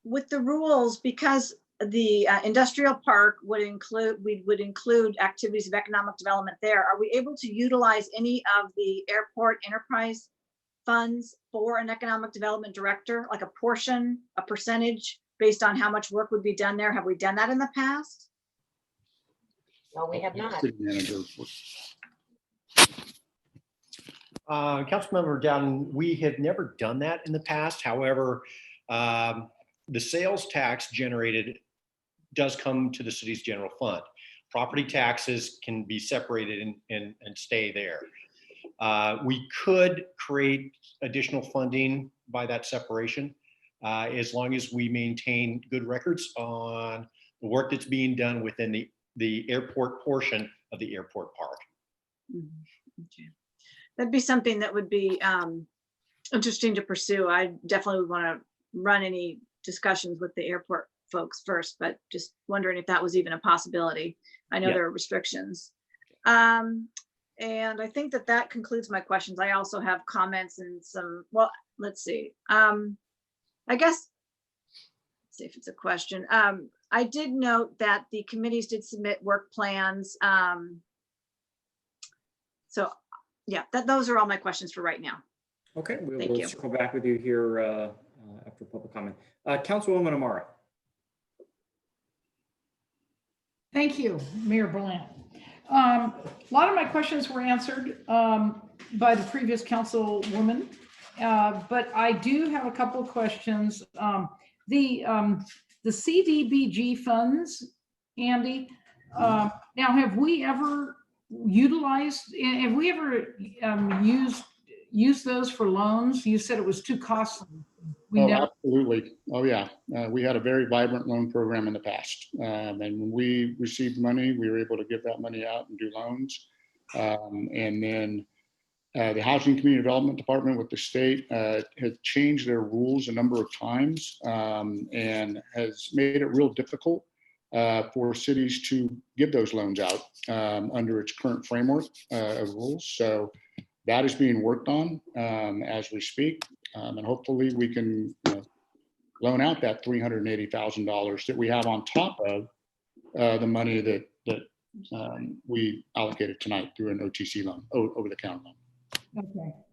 with the rules, because the industrial park would include, we would include activities of economic development there. Are we able to utilize any of the airport enterprise funds for an economic development director, like a portion, a percentage based on how much work would be done there? Have we done that in the past? No, we have not. City manager. Councilmember Dowden, we have never done that in the past. However, the sales tax generated does come to the city's general fund. Property taxes can be separated and stay there. We could create additional funding by that separation, as long as we maintain good records on the work that's being done within the airport portion of the airport park. Okay. That'd be something that would be interesting to pursue. I definitely would want to run any discussions with the airport folks first, but just wondering if that was even a possibility. I know there are restrictions. And I think that concludes my questions. I also have comments and some, well, let's see. I guess, let's see if it's a question. I did note that the committees did submit work plans. So yeah, those are all my questions for right now. Okay, Thank we'll you. circle back with you here after public comment. Councilwoman Amara. Thank you, Mayor Berlant. A lot of my questions were answered by the previous councilwoman, but I do have a couple of questions. The CDBG funds, Andy, now have we ever utilized, have we ever used those for loans? You said it was too costly. Absolutely. Oh yeah. We had a very vibrant loan program in the past. And when we received money, we were able to give that money out and do loans. And then the Housing and Community Development Department with the state has changed their rules a number of times and has made it real difficult for cities to give those loans out under its current framework of rules. So that is being worked on as we speak. And hopefully we can loan out that $380,000 that we have on top of the money that we allocated tonight through an OTC loan, over the counter loan.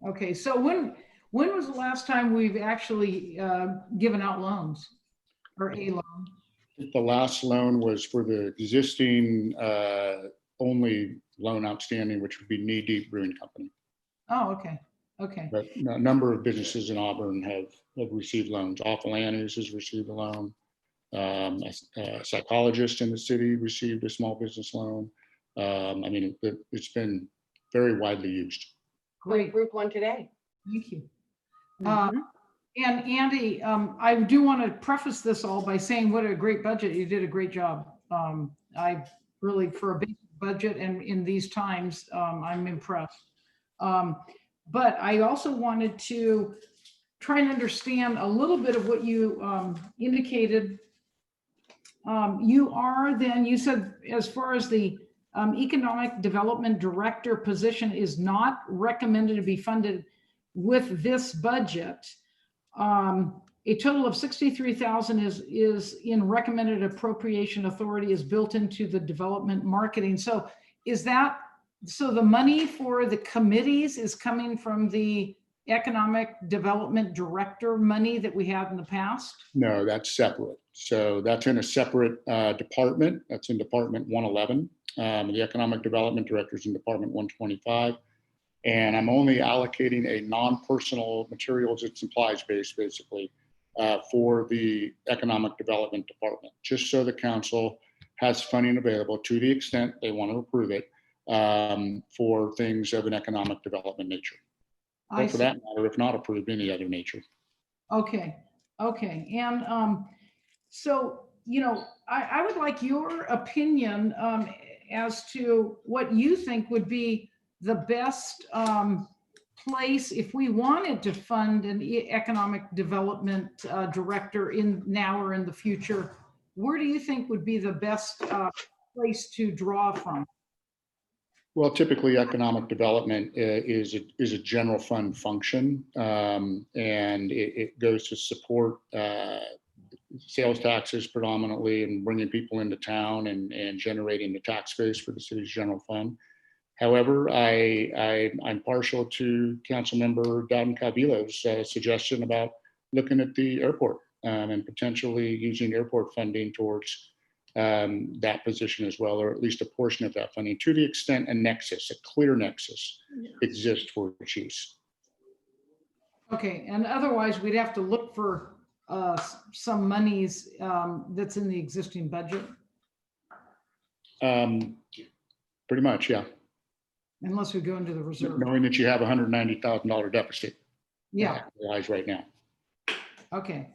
Okay. So when was the last time we've actually given out loans or a loan? The last loan was for the existing only loan outstanding, which would be Knee Deep Brewing Company. Oh, okay. Okay. But a number of businesses in Auburn have received loans. Awful Annie's has received a loan. A psychologist in the city received a small business loan. I mean, it's been very widely used. Great group one today. Thank you. Mhm. And Andy, I do want to preface this all by saying what a great budget. You did a great job. I really, for a big budget and in these times, I'm impressed. But I also wanted to try and understand a little bit of what you indicated. You said as far as the Economic Development Director position is not recommended to be funded with this budget. A total of 63,000 is in recommended appropriation authority is built into the development marketing. So the money for the committees is coming from the Economic Development Director money that we had in the past? No, that's separate. So that's in a separate department. That's in Department 111. The Economic Development Director is in Department 125. And I'm only allocating a non-personal materials and supplies base, basically, for the Economic Development Department, just so the council has funding available to the extent they want to approve it for things of an economic development nature. Or for that matter, if not approved, any other nature. Okay. And so, I would like your opinion as to what you think would be the best place if we wanted to fund an economic development director in now or in the future. Where do you think would be the best place to draw from? Well, typically economic development is a general fund function, and it goes to support sales taxes predominantly and bringing people into town and generating the tax base for the city's general fund. However, I'm partial to Councilmember Dowden Cavillo's suggestion about looking at the airport and potentially using airport funding towards that position as well, or at least a portion of that funding, to the extent a clear nexus exists for its use. Okay, and otherwise we'd have to look for some monies that's in the existing budget. Pretty much, yeah. Unless we go into the reserve. Knowing that you have a $190,000 deficit. Yeah. Lies right now. Okay.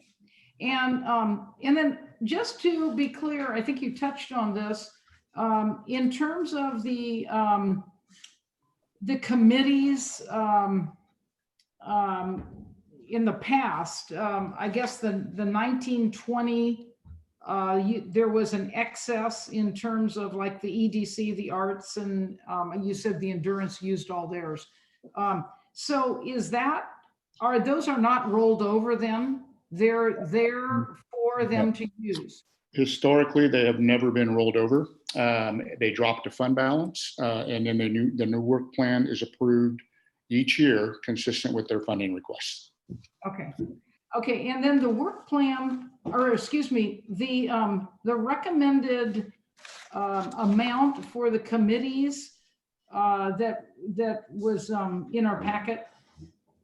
And then just to be clear, I think you touched on this, in terms of the committees in the past, I guess the 1920, there was an excess in terms of like the EDC, the arts, and you said the endurance used all theirs. So those are not rolled over then? They're there for them to use. Historically, they have never been rolled over. They dropped a fund balance, and then the new work plan is approved each year consistent with their funding requests. Okay, and then the work plan, or excuse me, the recommended amount for the committees that was in our packet.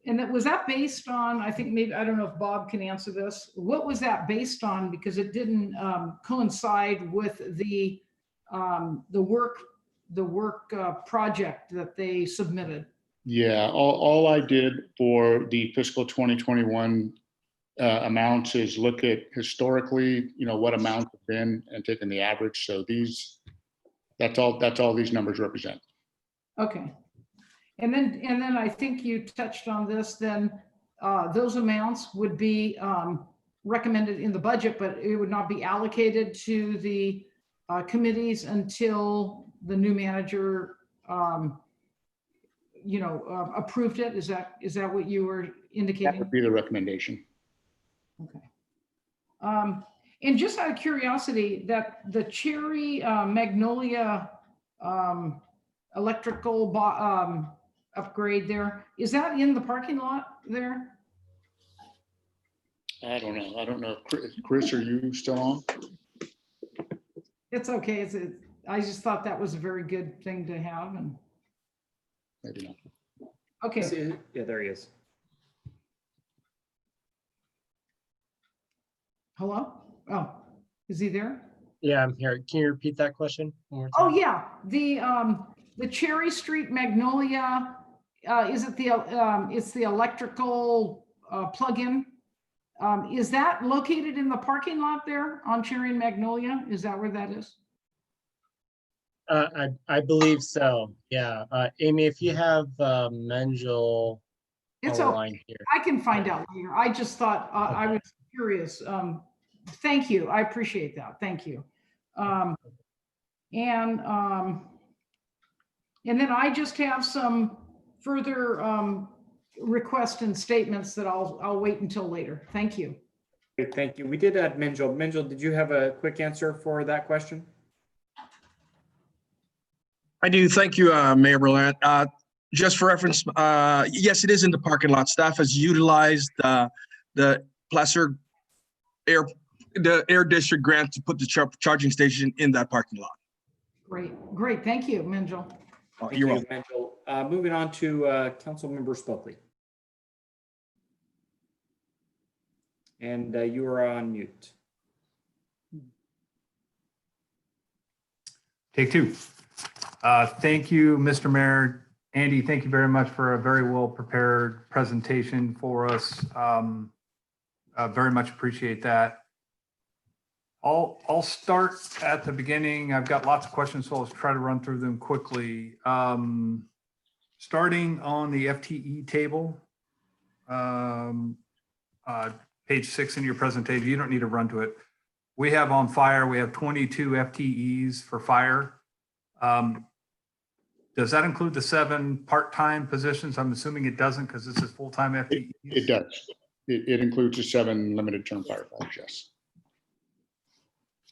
And was that based on, I think maybe, I don't know if Bob can answer this. What was that based on? Because it didn't coincide with the work project that they submitted. Yeah, all I did for the fiscal 2021 amounts is look at historically, what amounts have been and taking the average. So that's all these numbers represent. Okay. And then I think you touched on this, then those amounts would be recommended in the budget, but it would not be allocated to the committees until the new manager, approved it. Is that what you were That indicating? would be the recommendation. Okay. And just out of curiosity, that the Cherry Magnolia electrical upgrade there, is that in the parking lot there? I don't know. Chris, are you still on? It's okay. I just thought that was a very good thing to have, and Maybe not. okay. Yeah, there he is. Hello? Oh, is he there? Yeah, I'm here. Can you repeat that question one more Oh, time? yeah, the Cherry Street Magnolia, is it it's the electrical plug-in? Is that located in the parking lot there on Cherry and Magnolia? Is that where that is? I believe so. Yeah. Amy, if you have Menjel It's on the okay. line here. I can find out later. I just thought, I was curious. Thank you. I appreciate that. Thank you. And then I just have some further requests and statements that I'll wait until later. Thank you. Great, thank you. We did add Menjel. Menjel, did you have a quick answer for that question? I do. Thank you, Mayor Berlant. Just for reference, yes, it is in the parking lot. Staff has utilized the Placer Air District grant to put the charging station in that parking lot. Great. Thank you, Menjel. You're welcome. Menjel. Moving on to Councilmember Spokely. And you are on mute. Take two. Thank you, Mr. Mayor. Andy, thank you very much for a very well prepared presentation for us. Very much appreciate that. I'll start at the beginning. I've got lots of questions, so I'll try to run through them quickly. Starting on the FTE table, page 6 in your presentation, you don't need to run to it. We have on fire, we have 22 FTEs for fire. Does that include the 7 part-time positions? I'm assuming it doesn't because this is full-time FTEs. It does. It includes the 7 limited term firefighters, yes.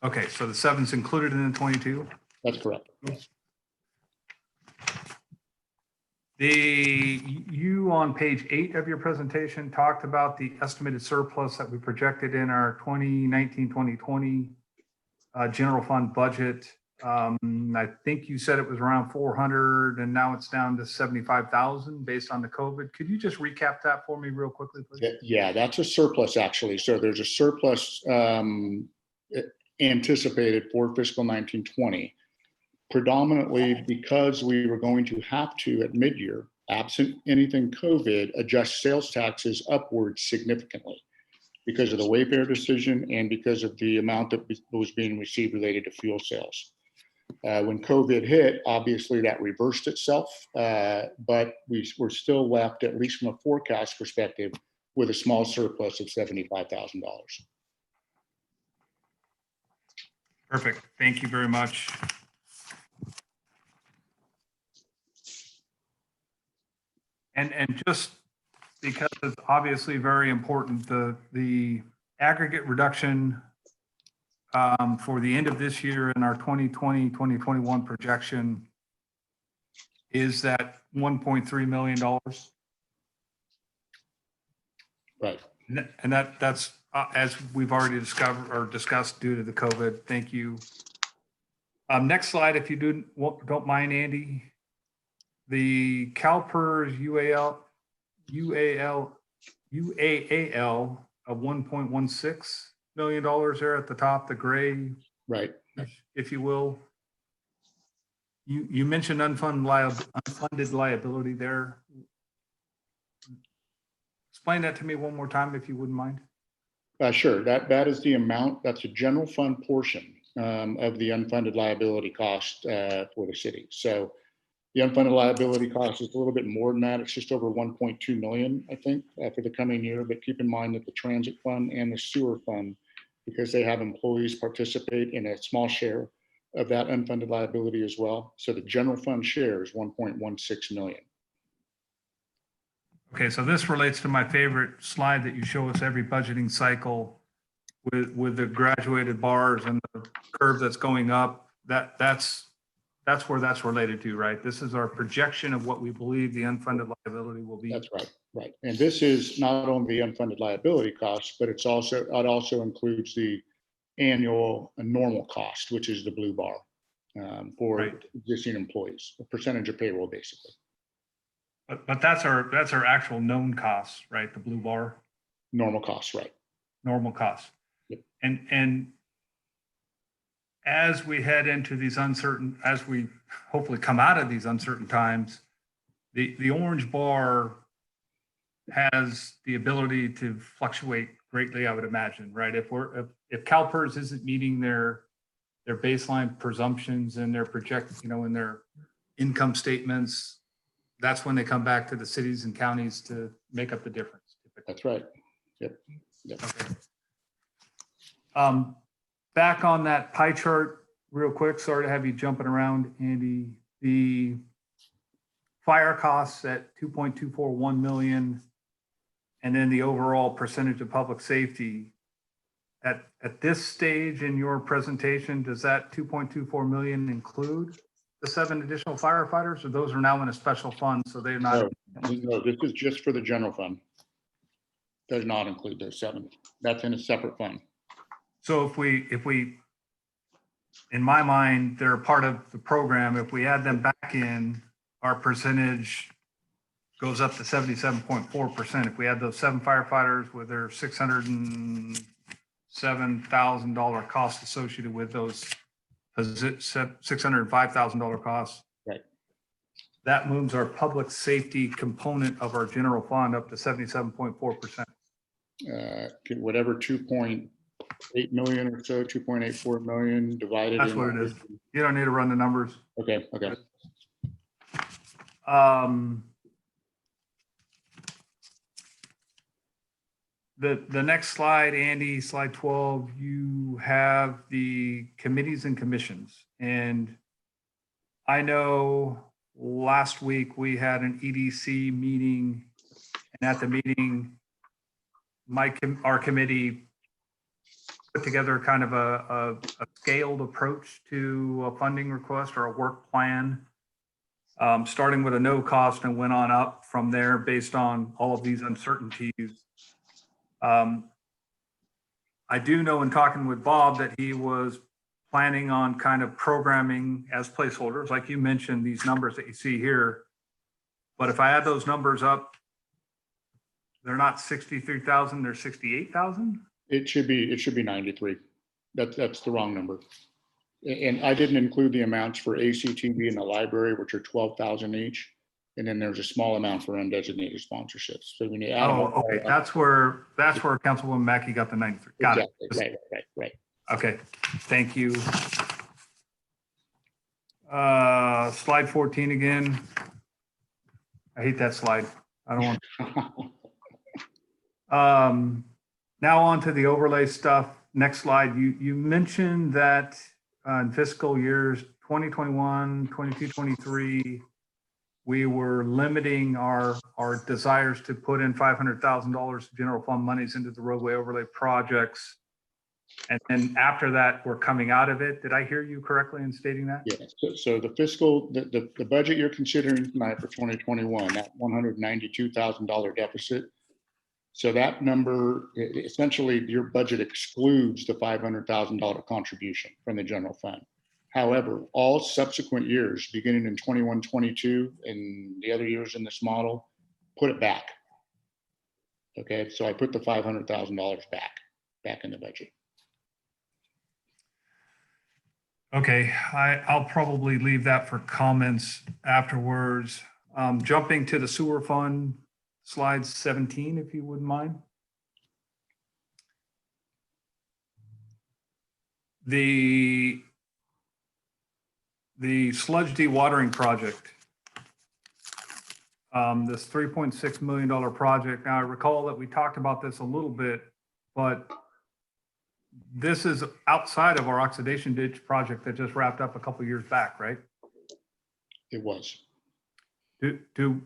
Okay, so the 7's included in the 22? That's correct. You on page 8 of your presentation talked about the estimated surplus that we projected in our 2019-2020 general fund budget. I think you said it was around 400 and now it's down to 75,000 based on the COVID. Could you just recap that for me real quickly, please? Yeah, that's a surplus actually. So there's a surplus anticipated for fiscal 19-20, predominantly because we were going to have to at mid-year, absent anything COVID, adjust sales taxes upwards significantly because of the Wayfair decision and because of the amount that was being received related to fuel sales. When COVID hit, obviously that reversed itself, but we were still left, at least from a forecast perspective, with a small surplus of $75,000. Perfect. Thank you very much. And just because it's obviously very important, the aggregate reduction for the end of this year in our 2020-2021 projection is that $1.3 million. Right. And that's as we've already discussed due to the COVID. Thank you. Next slide, if you don't mind, Andy. The CalPERS UAAL of $1.16 million there at the top, the gray, right, if you will. You mentioned unfunded liability there. Explain that to me one more time, if you wouldn't mind. Sure. That is the amount. That's a general fund portion of the unfunded liability cost for the city. So The unfunded liability cost is a little bit more than that. It's just over 1.2 million, I think, for the coming year. But keep in mind that the transit fund and the sewer fund, because they have employees participate in a small share of that unfunded liability as well. So the general fund share is 1.16 million. Okay, so this relates to my favorite slide that you show us every budgeting cycle with the graduated bars and the curve that's going up. That's where that's related to, right? This is our projection of what we believe the unfunded liability will be. That's right, right. And this is not only the unfunded liability costs, but it also includes the annual normal cost, which is the blue bar for existing employees, a percentage of payroll, basically. But that's our actual known costs, right? The blue bar. Normal costs, right? Normal costs. Yep. And as we head into these uncertain, as we hopefully come out of these uncertain times, the orange bar has the ability to fluctuate greatly, I would imagine, right? If CalPERS isn't meeting their baseline presumptions and their in their income statements, that's when they come back to the cities and counties to make up the difference. That's right. Yep. Okay. Back on that pie chart real quick, sorry to have you jumping around, Andy. The fire costs at 2.241 million, and then the overall percentage of public safety. At this stage in your presentation, does that 2.24 million include the 7 additional firefighters, or those are now in a special fund, so they're not? No, this is just for the general fund. Does not include those 7. That's in a separate fund. So if we, in my mind, they're a part of the program. If we add them back in, our percentage goes up to 77.4%. If we add those 7 firefighters with their $607,000 cost associated with those $605,000 costs. Right. That moves our public safety component of our general fund up to 77.4%. Whatever 2.8 million or so, 2.84 million divided. That's what it is. You don't need to run the numbers. Okay. Okay. The next slide, Andy, slide 12, you have the committees and commissions. And I know last week we had an EDC meeting, and at the meeting, our committee put together kind of a scaled approach to a funding request or a work plan, starting with a no cost and went on up from there based on all of these uncertainties. I do know in talking with Bob that he was planning on kind of programming as placeholders, like you mentioned, these numbers that you see here. But if I add those numbers up, they're not 63,000, they're 68,000. It should be 93. That's the wrong number. And I didn't include the amounts for ACTV in the library, which are 12,000 each. And then there's a small amount for undesignated sponsorships. So when you add them up, okay. That's where Councilwoman Mackey got the 93. Got exactly. it. Right. Okay, thank you. Slide 14 again. I hate that slide. I don't want. Now on to the overlay stuff. Next slide. You mentioned that in fiscal years 2021, 22, 23, we were limiting our desires to put in $500,000 general fund monies into the roadway overlay projects. And then after that, we're coming out of it. Did I hear you correctly in stating that? Yes. So the budget you're considering tonight for 2021, that $192,000 deficit. So that number, essentially your budget excludes the $500,000 contribution from the general fund. However, all subsequent years, beginning in 21, 22, and the other years in this model, put it back. Okay, so I put the $500,000 back in the budget. Okay, I'll probably leave that for comments afterwards. Jumping to the sewer fund, slide 17, if you wouldn't mind. The sludge dewatering project, this $3.6 million project. Now, I recall that we talked about this a little bit, but this is outside of our oxidation ditch project that just wrapped up a couple years back, right? It was. Do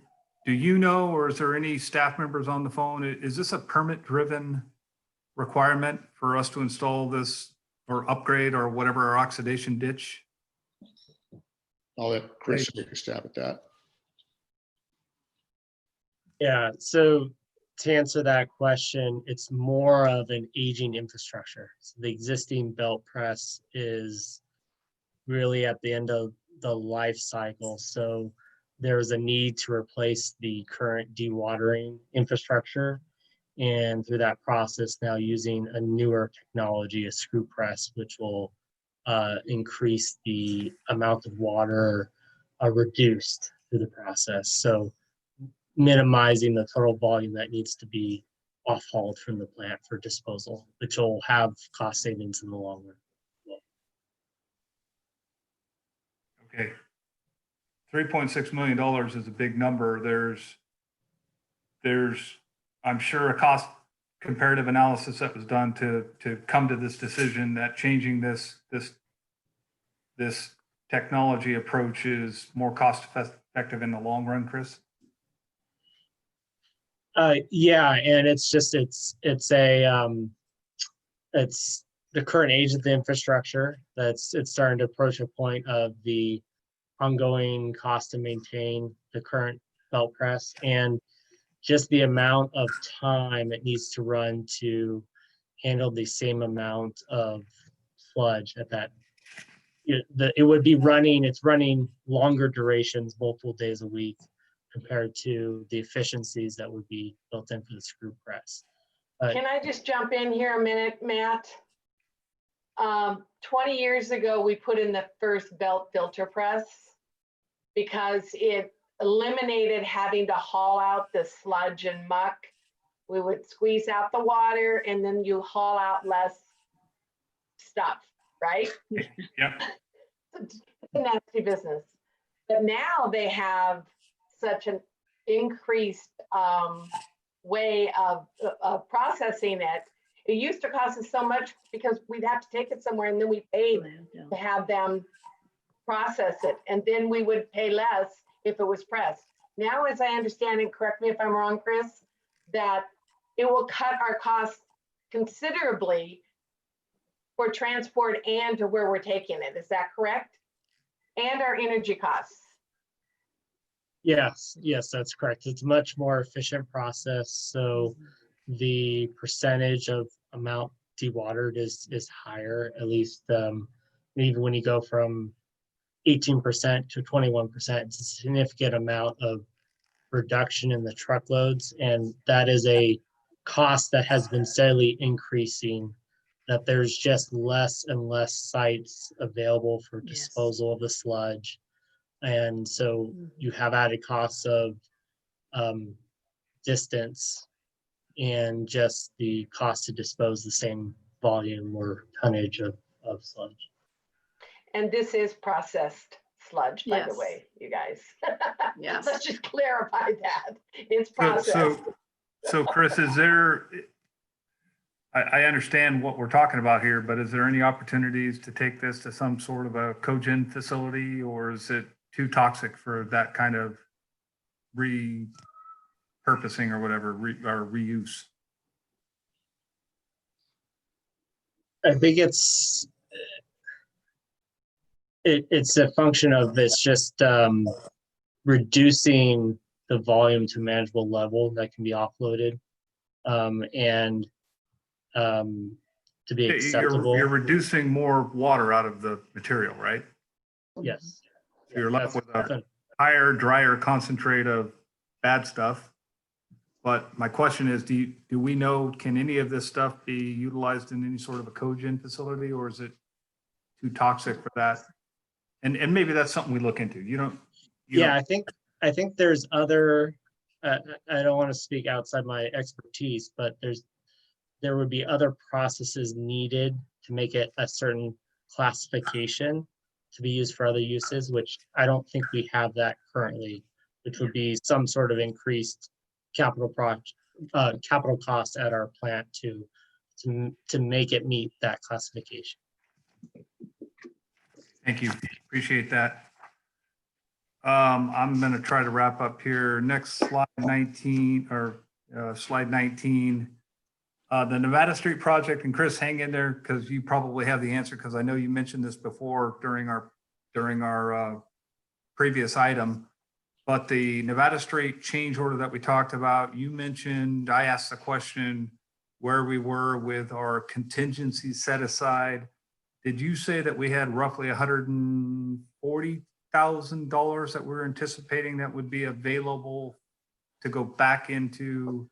you know, or is there any staff members on the phone? Is this a permit-driven requirement for us to install this or upgrade or whatever our oxidation ditch? I'll let Chris take a stab at that. Yeah, so to answer that question, it's more of an aging infrastructure. So the existing belt press is really at the end of the life cycle. So there's a need to replace the current dewatering infrastructure. And through that process, now using a newer technology, a screw press, which will increase the amount of water reduced through the process. So minimizing the total volume that needs to be off-hauled from the plant for disposal, which will have cost savings in the long run. Okay. $3.6 million is a big number. There's, I'm sure, a cost comparative analysis that was done to come to this decision that changing this technology approach is more cost effective in the long run, Chris? Yeah, and it's the current age of the infrastructure it's starting to approach a point of the ongoing cost to maintain the current belt press and just the amount of time it needs to run to handle the same amount of sludge at that. It would be it's running longer durations, multiple days a week, compared to the efficiencies that would be built in for the screw press. Can I just jump in here a minute, Matt? 20 years ago, we put in the first belt filter press because it eliminated having to haul out the sludge and muck. We would squeeze out the water and then you haul out less stuff, right? Yep. It's a nasty business. But now they have such an increased way of processing it. It used to cost us so much because we'd have to take it somewhere and then we paid to have them process it. And then we would pay less if it was pressed. Now, as I understand it, correct me if I'm wrong, Chris, that it will cut our costs considerably for transport and to where we're taking it. Is that correct? And our energy costs. Yes, that's correct. It's a much more efficient process. So the percentage of amount dewatered is higher, at least even when you go from 18% to 21%, it's a significant amount of reduction in the truckloads. And that is a cost that has been steadily increasing, that there's just less and less sites available for disposal of the sludge. And so you have added costs of distance and just the cost to dispose the same volume or tonnage of sludge. And this is processed sludge, by the Yes. way, you guys. Yes. Let's just clarify that. It's processed. So Chris, is there, I understand what we're talking about here, but is there any opportunities to take this to some sort of a cogen facility, or is it too toxic for that kind of repurposing or whatever, or reuse? I think it's a function of it's just reducing the volume to a manageable level that can be offloaded and to be acceptable. You're reducing more water out of the material, right? Yes. So you're left with a higher, drier concentrate of bad stuff. But my question is, do we know, can any of this stuff be utilized in any sort of a cogen facility, or is it too toxic for that? And maybe that's something we look into. I think there's other, I don't want to speak outside my expertise, but there would be other processes needed to make it a certain classification to be used for other uses, which I don't think we have that currently. which would be some sort of increased capital cost at our plant to make it meet that classification. Thank you. Appreciate that. I'm going to try to wrap up here. Next slide 19 or slide 19. The Nevada Street project, and Chris, hang in there because you probably have the answer because I know you mentioned this before during our previous item. But the Nevada Street change order that we talked about, you mentioned, I asked the question where we were with our contingency set aside. Did you say that we had roughly $140,000 that we're anticipating that would be available to go back into,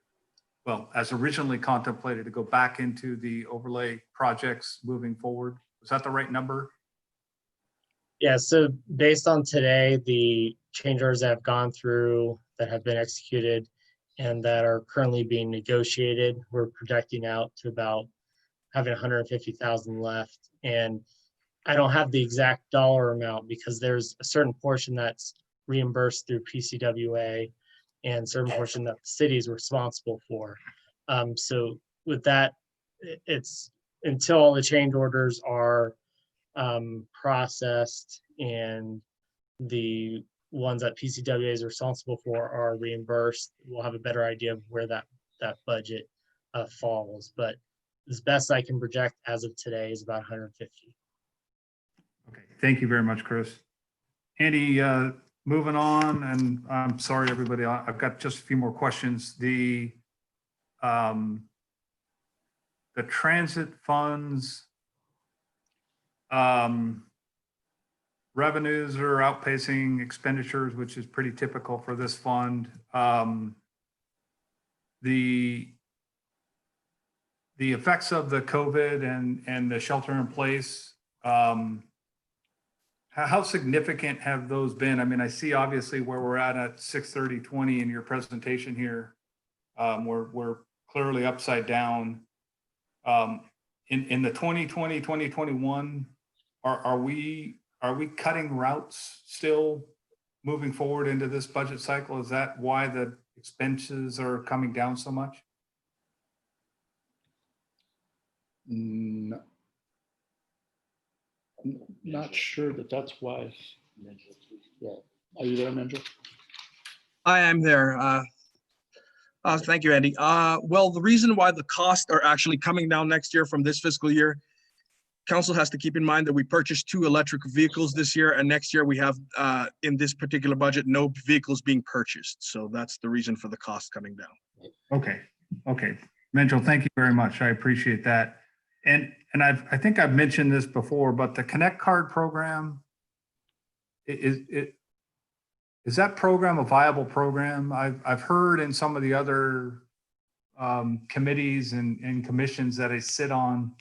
well, as originally contemplated, to go back into the overlay projects moving forward? Was that the right number? Yeah, so based on today, the change orders that have gone through, that have been executed, and that are currently being negotiated, we're projecting out to about having 150,000 left. And I don't have the exact dollar amount because there's a certain portion that's reimbursed through PCWA and certain portion that the city is responsible for. So with that, it's until all the change orders are processed and the ones that PCWA is responsible for are reimbursed, we'll have a better idea of where that budget falls. But as best I can project as of today is about 150. Okay, thank you very much, Chris. Andy, moving on, and I'm sorry, everybody, I've got just a few more questions. The transit funds, revenues are outpacing expenditures, which is pretty typical for this fund. The effects of the COVID and the shelter in place, how significant have those been? I mean, I see obviously where we're at 6/30/20 in your presentation here. We're clearly upside down. In the 2020, 2021, are we cutting routes still moving forward into this budget cycle? Is that why the expenses are coming down so much? No. I'm not sure that's why. Yeah. Are you there, Menjo? I am there. Thank you, Andy. Well, the reason why the costs are actually coming down next year from this fiscal year, council has to keep in mind that we purchased 2 electric vehicles this year, and next year we have, in this particular budget, no vehicles being purchased. So that's the reason for the cost coming down. Okay. Menjo, thank you very much. I appreciate that. And I think I've mentioned this before, but the Connect Card program, is that program a viable program? I've heard in some of the other committees and commissions that I sit on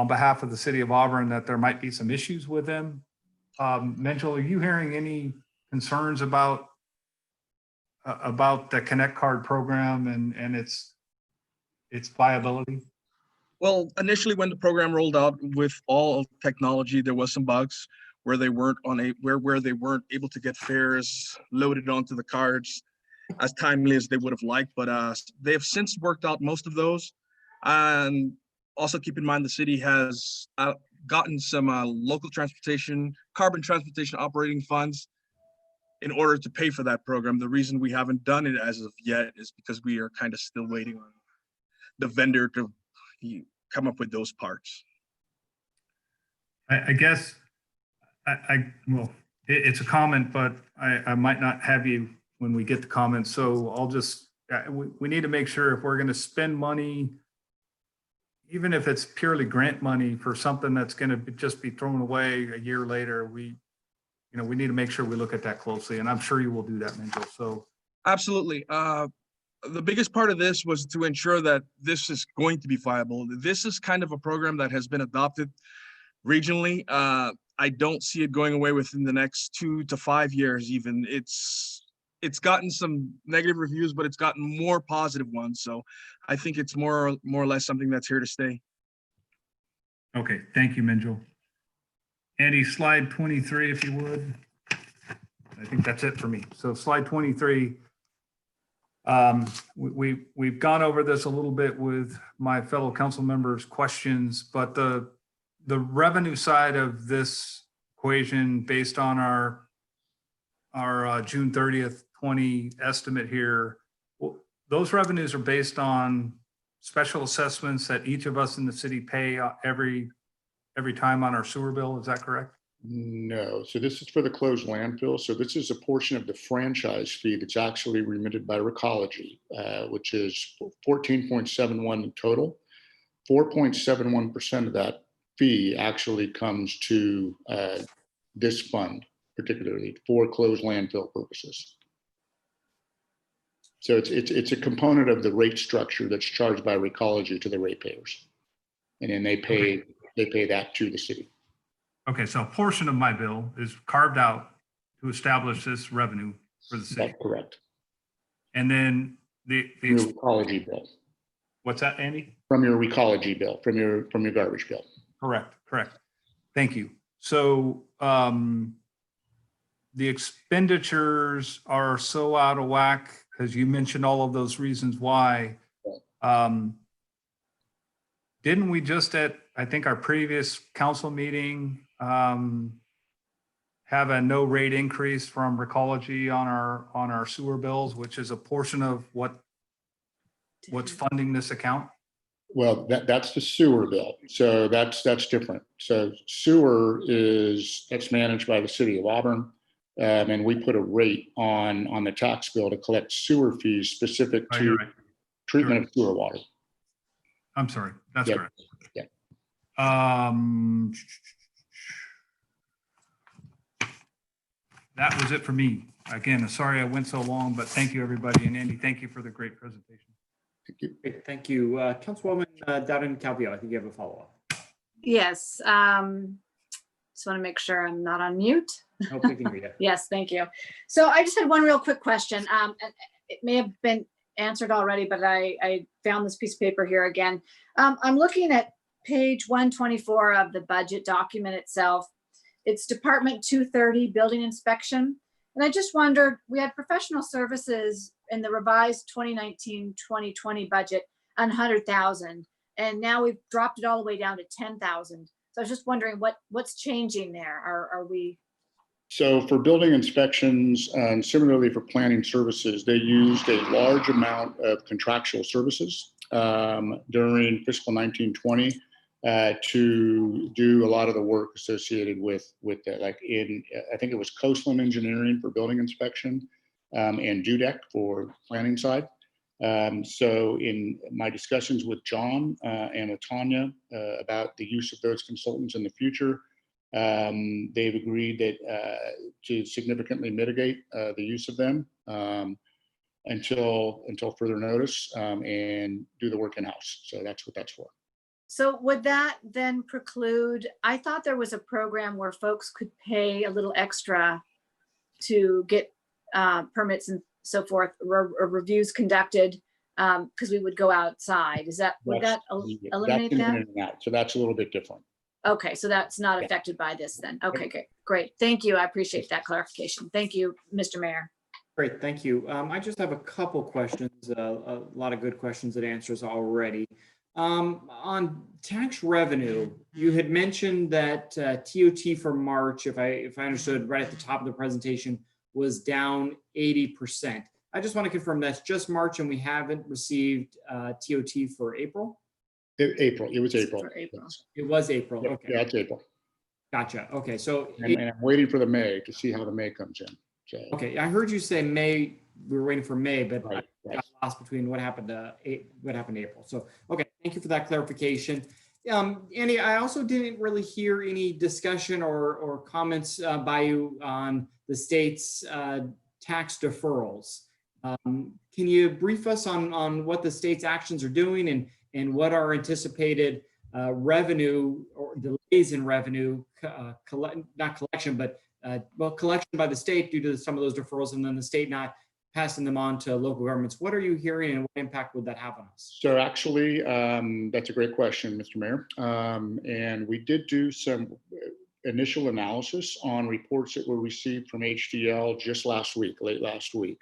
behalf of the city of Auburn that there might be some issues with them. Menjo, are you hearing any concerns about the Connect Card program and its viability? Well, initially when the program rolled out with all technology, there was some bugs where they weren't where they weren't able to get fares loaded onto the cards as timely as they would have liked. But they have since worked out most of those. And also keep in mind the city has gotten some local transportation, carbon transportation operating funds in order to pay for that program. The reason we haven't done it as of yet is because we are kind of still waiting on the vendor to come up with those parts. I guess well, it's a comment, but I might not have you when we get the comments. So I'll just, we need to make sure if we're going to spend money, even if it's purely grant money for something that's going to just be thrown away a year later, we need to make sure we look at that closely. And I'm sure you will do that, Menjo. So absolutely. The biggest part of this was to ensure that this is going to be viable. This is kind of a program that has been adopted regionally. I don't see it going away within the next 2 to 5 years even. It's gotten some negative reviews, but it's gotten more positive ones. So I think it's more or less something that's here to stay. Okay, thank you, Menjo. Andy, slide 23, if you would. I think that's it for me. So slide 23. We've gone over this a little bit with my fellow council members' questions, but the revenue side of this equation based on our June 30th, 20 estimate here, those revenues are based on special assessments that each of us in the city pay every time on our sewer bill. Is that correct? No, so this is for the closed landfill. So this is a portion of the franchise fee that's actually remitted by Recology, which is 14.71 in total. 4.71% of that fee actually comes to this fund, particularly for closed landfill purposes. So it's a component of the rate structure that's charged by Recology to the ratepayers, and then they pay that to the city. Okay, so a portion of my bill is carved out to establish this revenue for the city. That's correct. And then the Your Recology bill. What's that, Andy? From your Recology bill, from your garbage bill. Correct. Thank you. So the expenditures are so out of whack, because you mentioned all of those reasons why. Didn't we just at, I think, our previous council meeting have a no rate increase from Recology on our sewer bills, which is a portion of what's funding this account? Well, that's the sewer bill. So that's different. So sewer that's managed by the city of Auburn. And we put a rate on the tax bill to collect sewer fees specific to treatment of sewer water. I'm sorry, that's correct. Yeah. That was it for me. Again, sorry I went so long, but thank you, everybody. And Andy, thank you for the great presentation. Thank you. Great, thank you. Councilwoman Dowden-Calvillo, I think you have a follow-up. Yes. Just want to make sure I'm not on mute. Hope we can read it. Yes, thank you. So I just had one real quick question. And it may have been answered already, but I found this piece of paper here again. I'm looking at page 124 of the budget document itself. It's Department 230, Building Inspection. And I just wondered, we had professional services in the revised 2019-2020 budget on 100,000. And now we've dropped it all the way down to 10,000. So I was just wondering what's changing there? Are we? So for building inspections and similarly for planning services, they used a large amount of contractual services during fiscal 1920 to do a lot of the work associated with that, like I think it was Coastland Engineering for building inspection and DUDEC for planning side. So in my discussions with John and with Tanya about the use of those consultants in the future, they've agreed that to significantly mitigate the use of them until further notice and do the work in-house. So that's what that's for. So would that then preclude, I thought there was a program where folks could pay a little extra to get permits and so forth, or reviews conducted, because we would go outside. Would that eliminate that? So that's a little bit different. Okay, so that's not affected by this then. Okay, great. Thank you. I appreciate that clarification. Thank you, Mr. Mayor. Great, thank you. I just have a couple questions, a lot of good questions and answers already. On tax revenue, you had mentioned that TOT for March, if I understood right at the top of the presentation, was down 80%. I just want to confirm that's just March and we haven't received TOT for April? April. It was April. It was April. Yep, Okay. yeah, it's April. Gotcha. Okay. So and I'm waiting for the May to see how the May comes in. So, okay. I heard you say May. We were waiting for May, but right, I got lost between what happened to April. So, okay. Thank you for that clarification. Andy, I also didn't really hear any discussion or comments by you on the state's tax deferrals. Can you brief us on what the state's actions are doing and what are anticipated revenue or delays in revenue, not collection, but collection by the state due to some of those deferrals, and then the state not passing them on to local governments? What are you hearing and what impact would that have on us? So actually, that's a great question, Mr. Mayor. And we did do initial analysis on reports that were received from HDL just last week, late last week.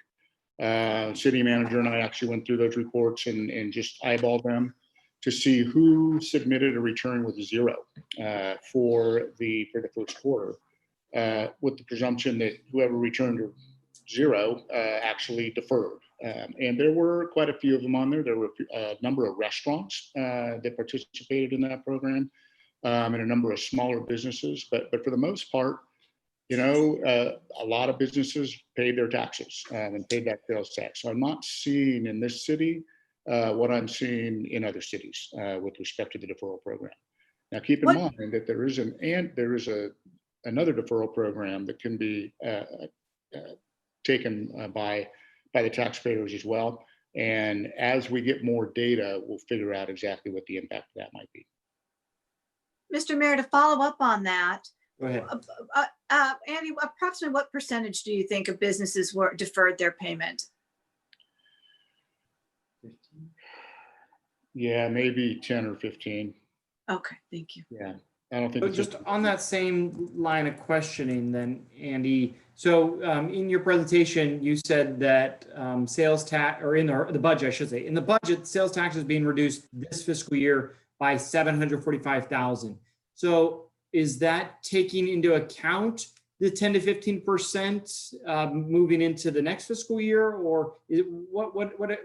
City manager and I actually went through those reports and just eyeballed them to see who submitted a return with 0 for the first quarter, with the presumption that whoever returned to 0 actually deferred. And there were quite a few of them on there. There were a number of restaurants that participated in that program, and a number of smaller businesses. But for the most part, you know, a lot of businesses paid their taxes and paid that sales tax. So I'm not seeing in this city what I'm seeing in other cities with respect to the deferral program. Now, keep in mind that there is another deferral program that can be taken by the taxpayers as well. And as we get more data, we'll figure out exactly what the impact of that might be. Mr. Mayor, to follow up on that, Go ahead. Andy, approximately what percentage do you think of businesses were deferred their payment? Yeah, maybe 10 or 15. Okay, thank you. Yeah, I don't think. So just on that same line of questioning then, Andy, so in your presentation, you said that sales tax, or in the budget, I should say, in the budget, sales tax is being reduced this fiscal year by $745,000. So is that taking into account the 10 to 15% moving into the next fiscal year, or is it,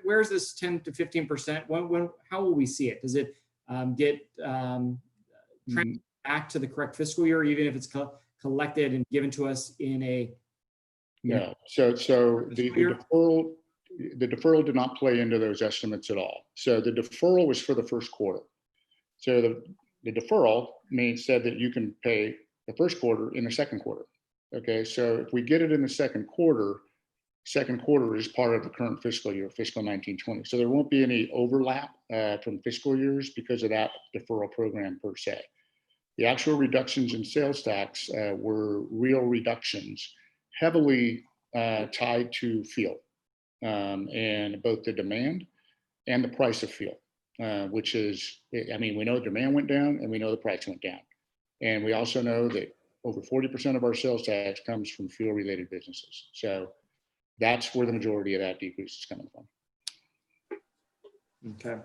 where's this 10 to 15%? How will we see it? Does it get transferred back to the correct fiscal year, even if it's collected and given to us in a? No. So the deferral did not play into those estimates at all. So the deferral was for the first quarter. So the deferral said that you can pay the first quarter in the second quarter. Okay, so if we get it in the second quarter is part of the current fiscal year, fiscal 19-20. So there won't be any overlap from fiscal years because of that deferral program per se. The actual reductions in sales tax were real reductions, heavily tied to fuel and both the demand and the price of fuel, which is, I mean, we know demand went down and we know the price went down. And we also know that over 40% of our sales tax comes from fuel related businesses. So that's where the majority of that decrease is coming from. Okay.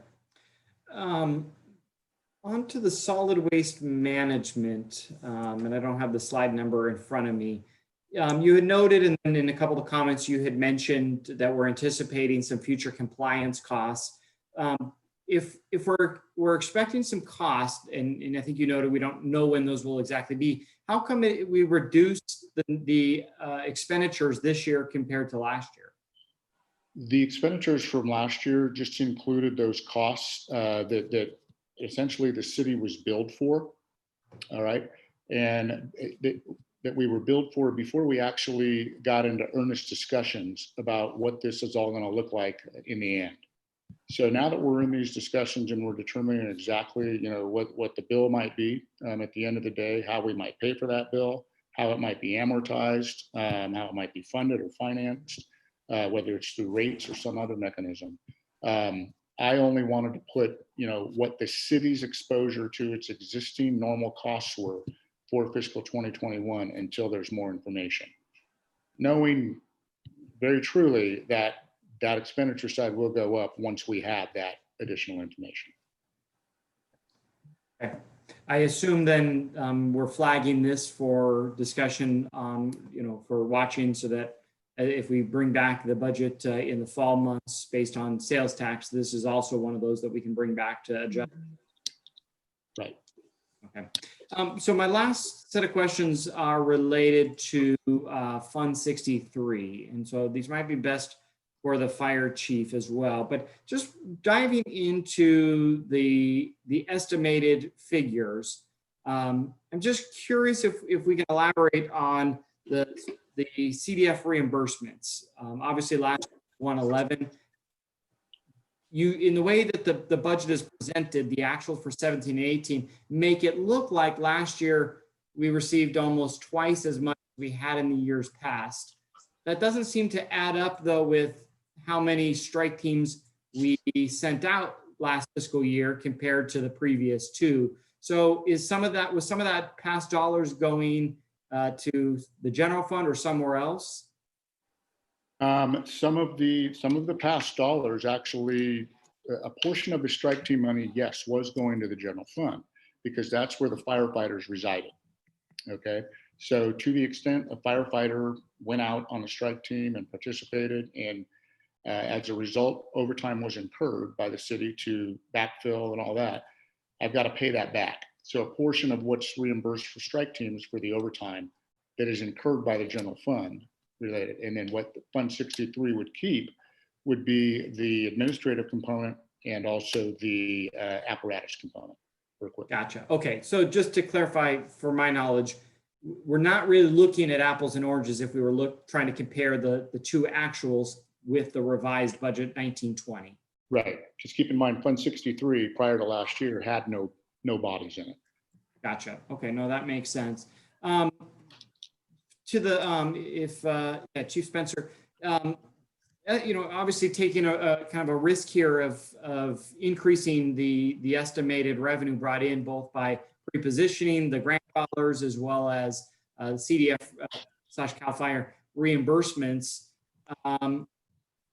On to the solid waste management, and I don't have the slide number in front of me. You had noted in a couple of comments, you had mentioned that we're anticipating some future compliance costs. If we're expecting some costs, and I think you noted we don't know when those will exactly be, how come we reduced the expenditures this year compared to last year? The expenditures from last year just included those costs that essentially the city was billed for, all right? And that we were billed for before we actually got into earnest discussions about what this is all gonna look like in the end. So now that we're in these discussions and we're determining exactly, you know, what the bill might be at the end of the day, how we might pay for that bill, how it might be amortized, how it might be funded or financed, whether it's through rates or some other mechanism. I only wanted to put, you know, what the city's exposure to its existing normal costs were for fiscal 2021 until there's more information. Knowing very truly that expenditure side will go up once we have that additional information. Okay. I assume then we're flagging this for discussion, you know, for watching, so that if we bring back the budget in the fall months based on sales tax, this is also one of those that we can bring back to adjust. Right. Okay. So my last set of questions are related to Fund 63. And so these might be best for the fire chief as well, but just diving into the estimated figures, I'm just curious if we can elaborate on the CDF reimbursements. Obviously last 111, in the way that the budget is presented, the actual for 17 and 18 make it look like last year we received almost twice as much as we had in the years past. That doesn't seem to add up though with how many strike teams we sent out last fiscal year compared to the previous two. So was some of that past dollars going to the general fund or somewhere else? Some of the past dollars, actually, a portion of the strike team money, yes, was going to the general fund because that's where the firefighters resided. Okay. So to the extent a firefighter went out on the strike team and participated, and as a result, overtime was incurred by the city to backfill and all that, I've got to pay that back. So a portion of what's reimbursed for strike teams for the overtime that is incurred by the general fund related. And then what the Fund 63 would keep would be the administrative component and also the apparatus component for equipment. Gotcha. Okay. So just to clarify, for my knowledge, we're not really looking at apples and oranges if we were trying to compare the two actuals with the revised budget 1920. Right. Just keep in mind, Fund 63 prior to last year had no bodies in it. Gotcha. Okay. No, that makes sense. To the, Chief Spencer, obviously taking a kind of a risk here of increasing the estimated revenue brought in both by repositioning the grant dollars as well as CDF / CAL FIRE reimbursements.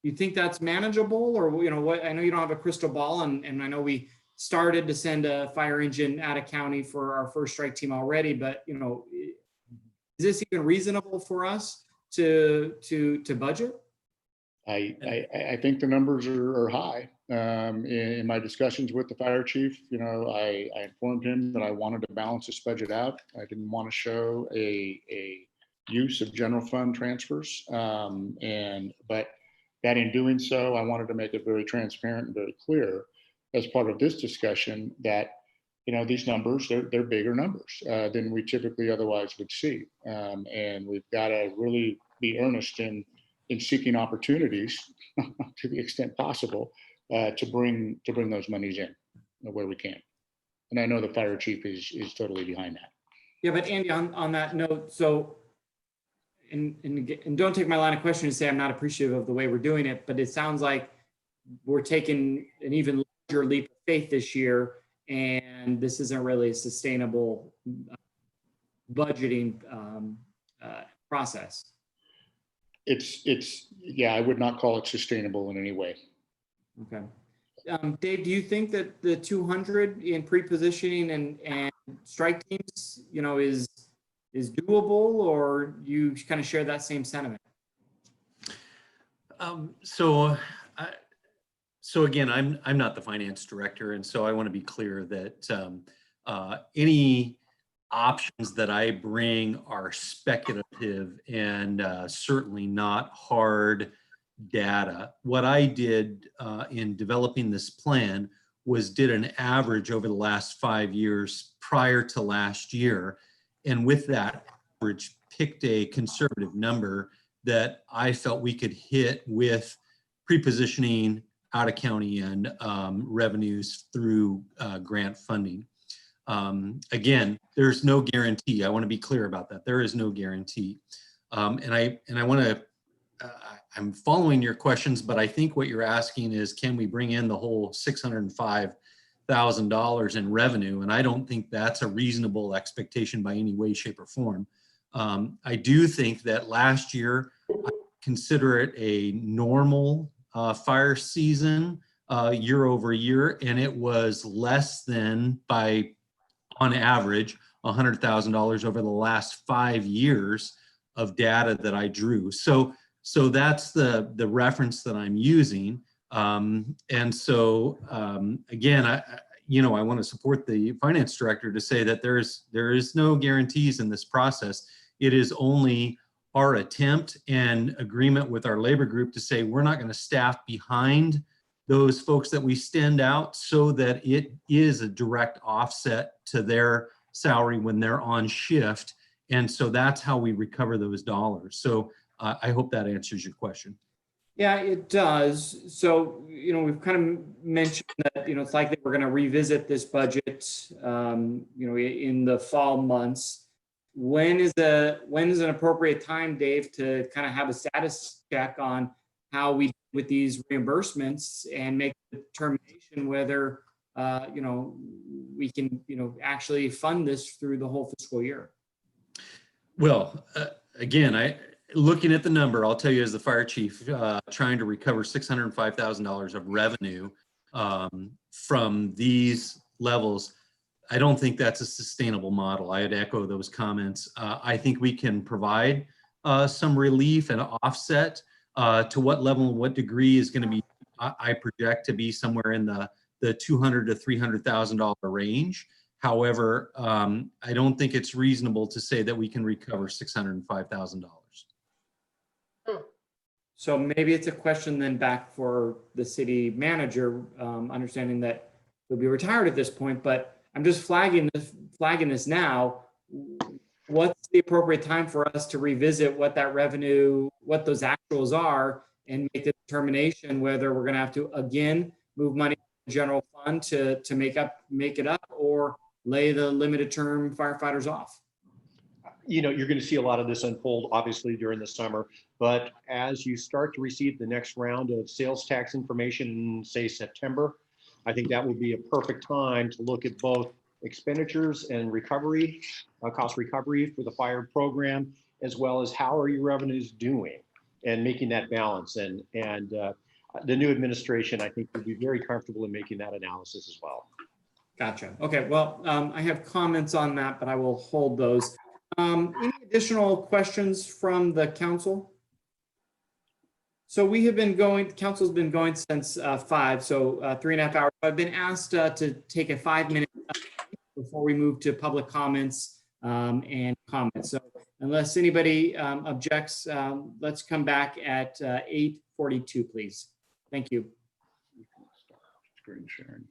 You think that's manageable, or what? I know you don't have a crystal ball, and I know we started to send a fire engine out of county for our first strike team already, but is this even reasonable for us to budget? I think the numbers are high. In my discussions with the fire chief, I informed him that I wanted to balance this budget out. I didn't want to show a use of general fund transfers, but that in doing so, I wanted to make it very transparent and very clear as part of this discussion that these numbers, they're bigger numbers than we typically otherwise would see. And we've got to really be earnest in seeking opportunities to the extent possible to bring those monies in where we can. And I know the fire chief is totally behind that. Yeah, but Andy, on that note, so, and don't take my line of questioning to say I'm not appreciative of the way we're doing it, but it sounds like we're taking an even larger leap of faith this year, and this isn't really a sustainable budgeting process. Yeah, I would not call it sustainable in any way. Okay. Dave, do you think that the 200 in pre-positioning and strike teams, is doable, or you kind of share that same sentiment? So again, I'm not the finance director, and so I want to be clear that any options that I bring are speculative and certainly not hard data. What I did in developing this plan was did an average over the last 5 years prior to last year, and with that average picked a conservative number that I felt we could hit with pre-positioning out of county and revenues through grant funding. Again, there's no guarantee. I want to be clear about that. There is no guarantee. And I want to, I'm following your questions, but I think what you're asking is, can we bring in the whole $605,000 in revenue? And I don't think that's a reasonable expectation by any way, shape, or form. I do think that last year, I consider it a normal fire season year over year, and it was less than on average, $100,000 over the last 5 years of data that I drew. So that's the reference that I'm using. And so again, I want to support the finance director to say that there is no guarantees in this process. It is only our attempt and agreement with our labor group to say we're not going to staff behind those folks that we stand out so that it is a direct offset to their salary when they're on shift. And so that's how we recover those dollars. So I hope that answers your question. Yeah, it does. So, we've kind of mentioned that, it's likely we're going to revisit this budget, in the fall months. When is an appropriate time, Dave, to kind of have a status check on how we with these reimbursements and make the determination whether we can, actually fund this through the whole fiscal year? Well, again, looking at the number, I'll tell you as the fire chief, trying to recover $605,000 of revenue from these levels, I don't think that's a sustainable model. I'd echo those comments. I think we can provide some relief and offset. To what level and what degree is going to be, I project to be somewhere in the $200,000 to $300,000 range. However, I don't think it's reasonable to say that we can recover $605,000. So maybe it's a question then back for the city manager, understanding that he'll be retired at this point, but I'm just flagging this now. What's the appropriate time for us to revisit what that revenue, what those actuals are, and make the determination whether we're going to have to again move money to the general fund to make it up, or lay the limited term firefighters off? You're going to see a lot of this unfold, obviously, during the summer. But as you start to receive the next round of sales tax information in, say, September, I think that would be a perfect time to look at both expenditures and recovery, cost recovery for the fire program, as well as how are your revenues doing, and making that balance. And the new administration, I think, would be very comfortable in making that analysis as well. Gotcha. Okay. Well, I have comments on that, but I will hold those. Any additional questions from the council? So we have been going, council's been going since 5, so 3.5 hours. I've been asked to take a 5-minute before we move to public comments and comments. So unless anybody objects, let's come back at 8:42, please. Thank you. Screen sharing.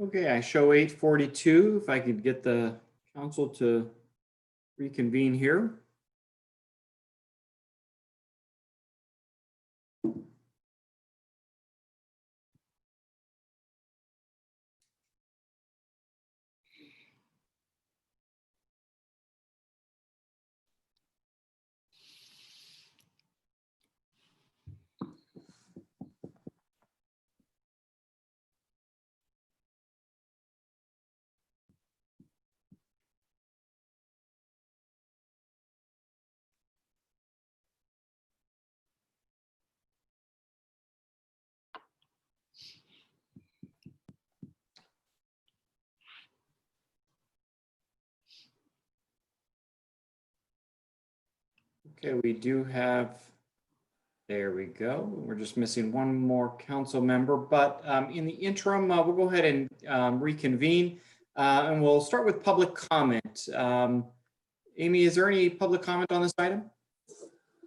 Okay, I show 8:42. If I could get the council to reconvene here. Okay, we do have, there we go. We're just missing one more council member, but in the interim, we'll go ahead and reconvene and we'll start with public comment. Amy, is there any public comment on this item?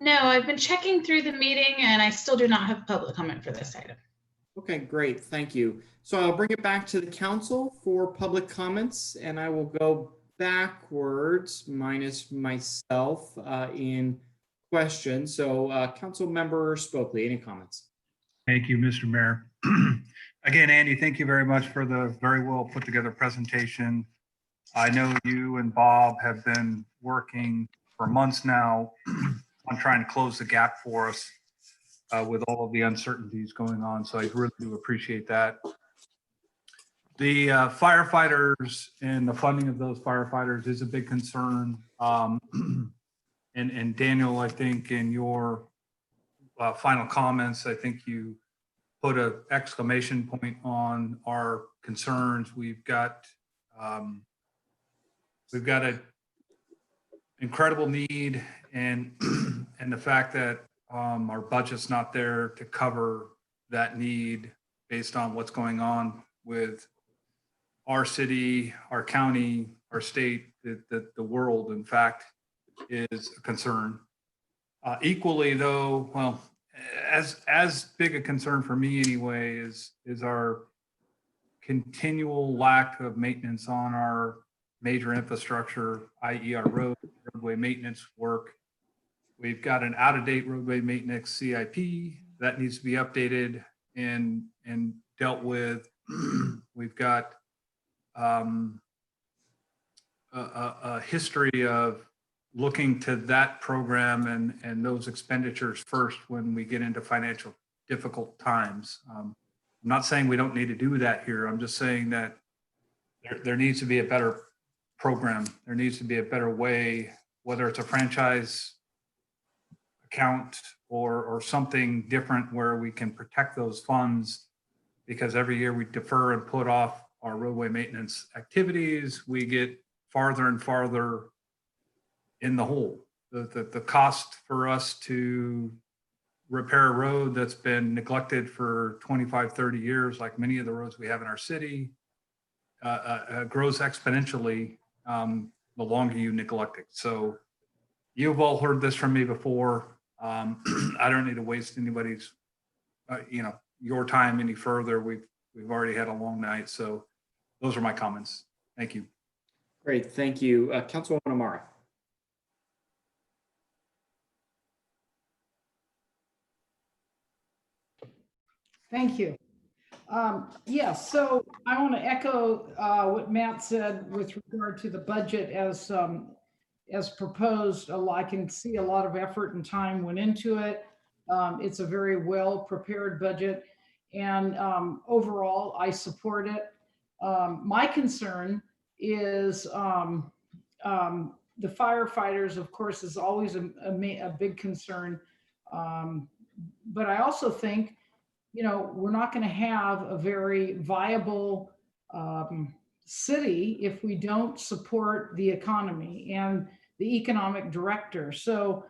No, I've been checking through the meeting and I still do not have public comment for this item. Okay, great, thank you. So I'll bring it back to the council for public comments and I will go backwards minus myself in questions. So Council Member Spokley, any comments? Thank you, Mr. Mayor. Again, Andy, thank you very much for the very well put together presentation. I know you and Bob have been working for months now on trying to close the gap for us with all of the uncertainties going on. So I really do appreciate that. The firefighters and the funding of those firefighters is a big concern. And Daniel, I think in your final comments, I think you put an exclamation point on our concerns. We've got an incredible need, and the fact that our budget's not there to cover that need based on what's going on with our city, our county, our state, the world, in fact, is a concern. Equally, though, well, as big a concern for me anyway is our continual lack of maintenance on our major infrastructure, i.e. our roadway maintenance work. We've got an out-of-date roadway maintenance CIP that needs to be updated and dealt with. We've got a history of looking to that program and those expenditures first when we get into financial difficult times. I'm not saying we don't need to do that here. I'm just saying that there needs to be a better program. There needs to be a better way, whether it's a franchise account or something different where we can protect those funds, because every year we defer and put off our roadway maintenance activities, we get farther and farther in the hole. The cost for us to repair a road that's been neglected for 25, 30 years, like many of the roads we have in our city, grows exponentially the longer you neglect it. So you've all heard this from me before. I don't need to waste anybody's, your time any further. We've already had a long night. So those are my comments. Thank you. Great, thank you. Councilwoman Amara. Thank you. Yes, so I want to echo what Matt said with regard to the budget as proposed. I can see a lot of effort and time went into it. It's a very well prepared budget, and overall I support it. My concern is the firefighters, of course, is always a big concern. But I also think, we're not going to have a very viable city if we don't support the economy and the economic director. So,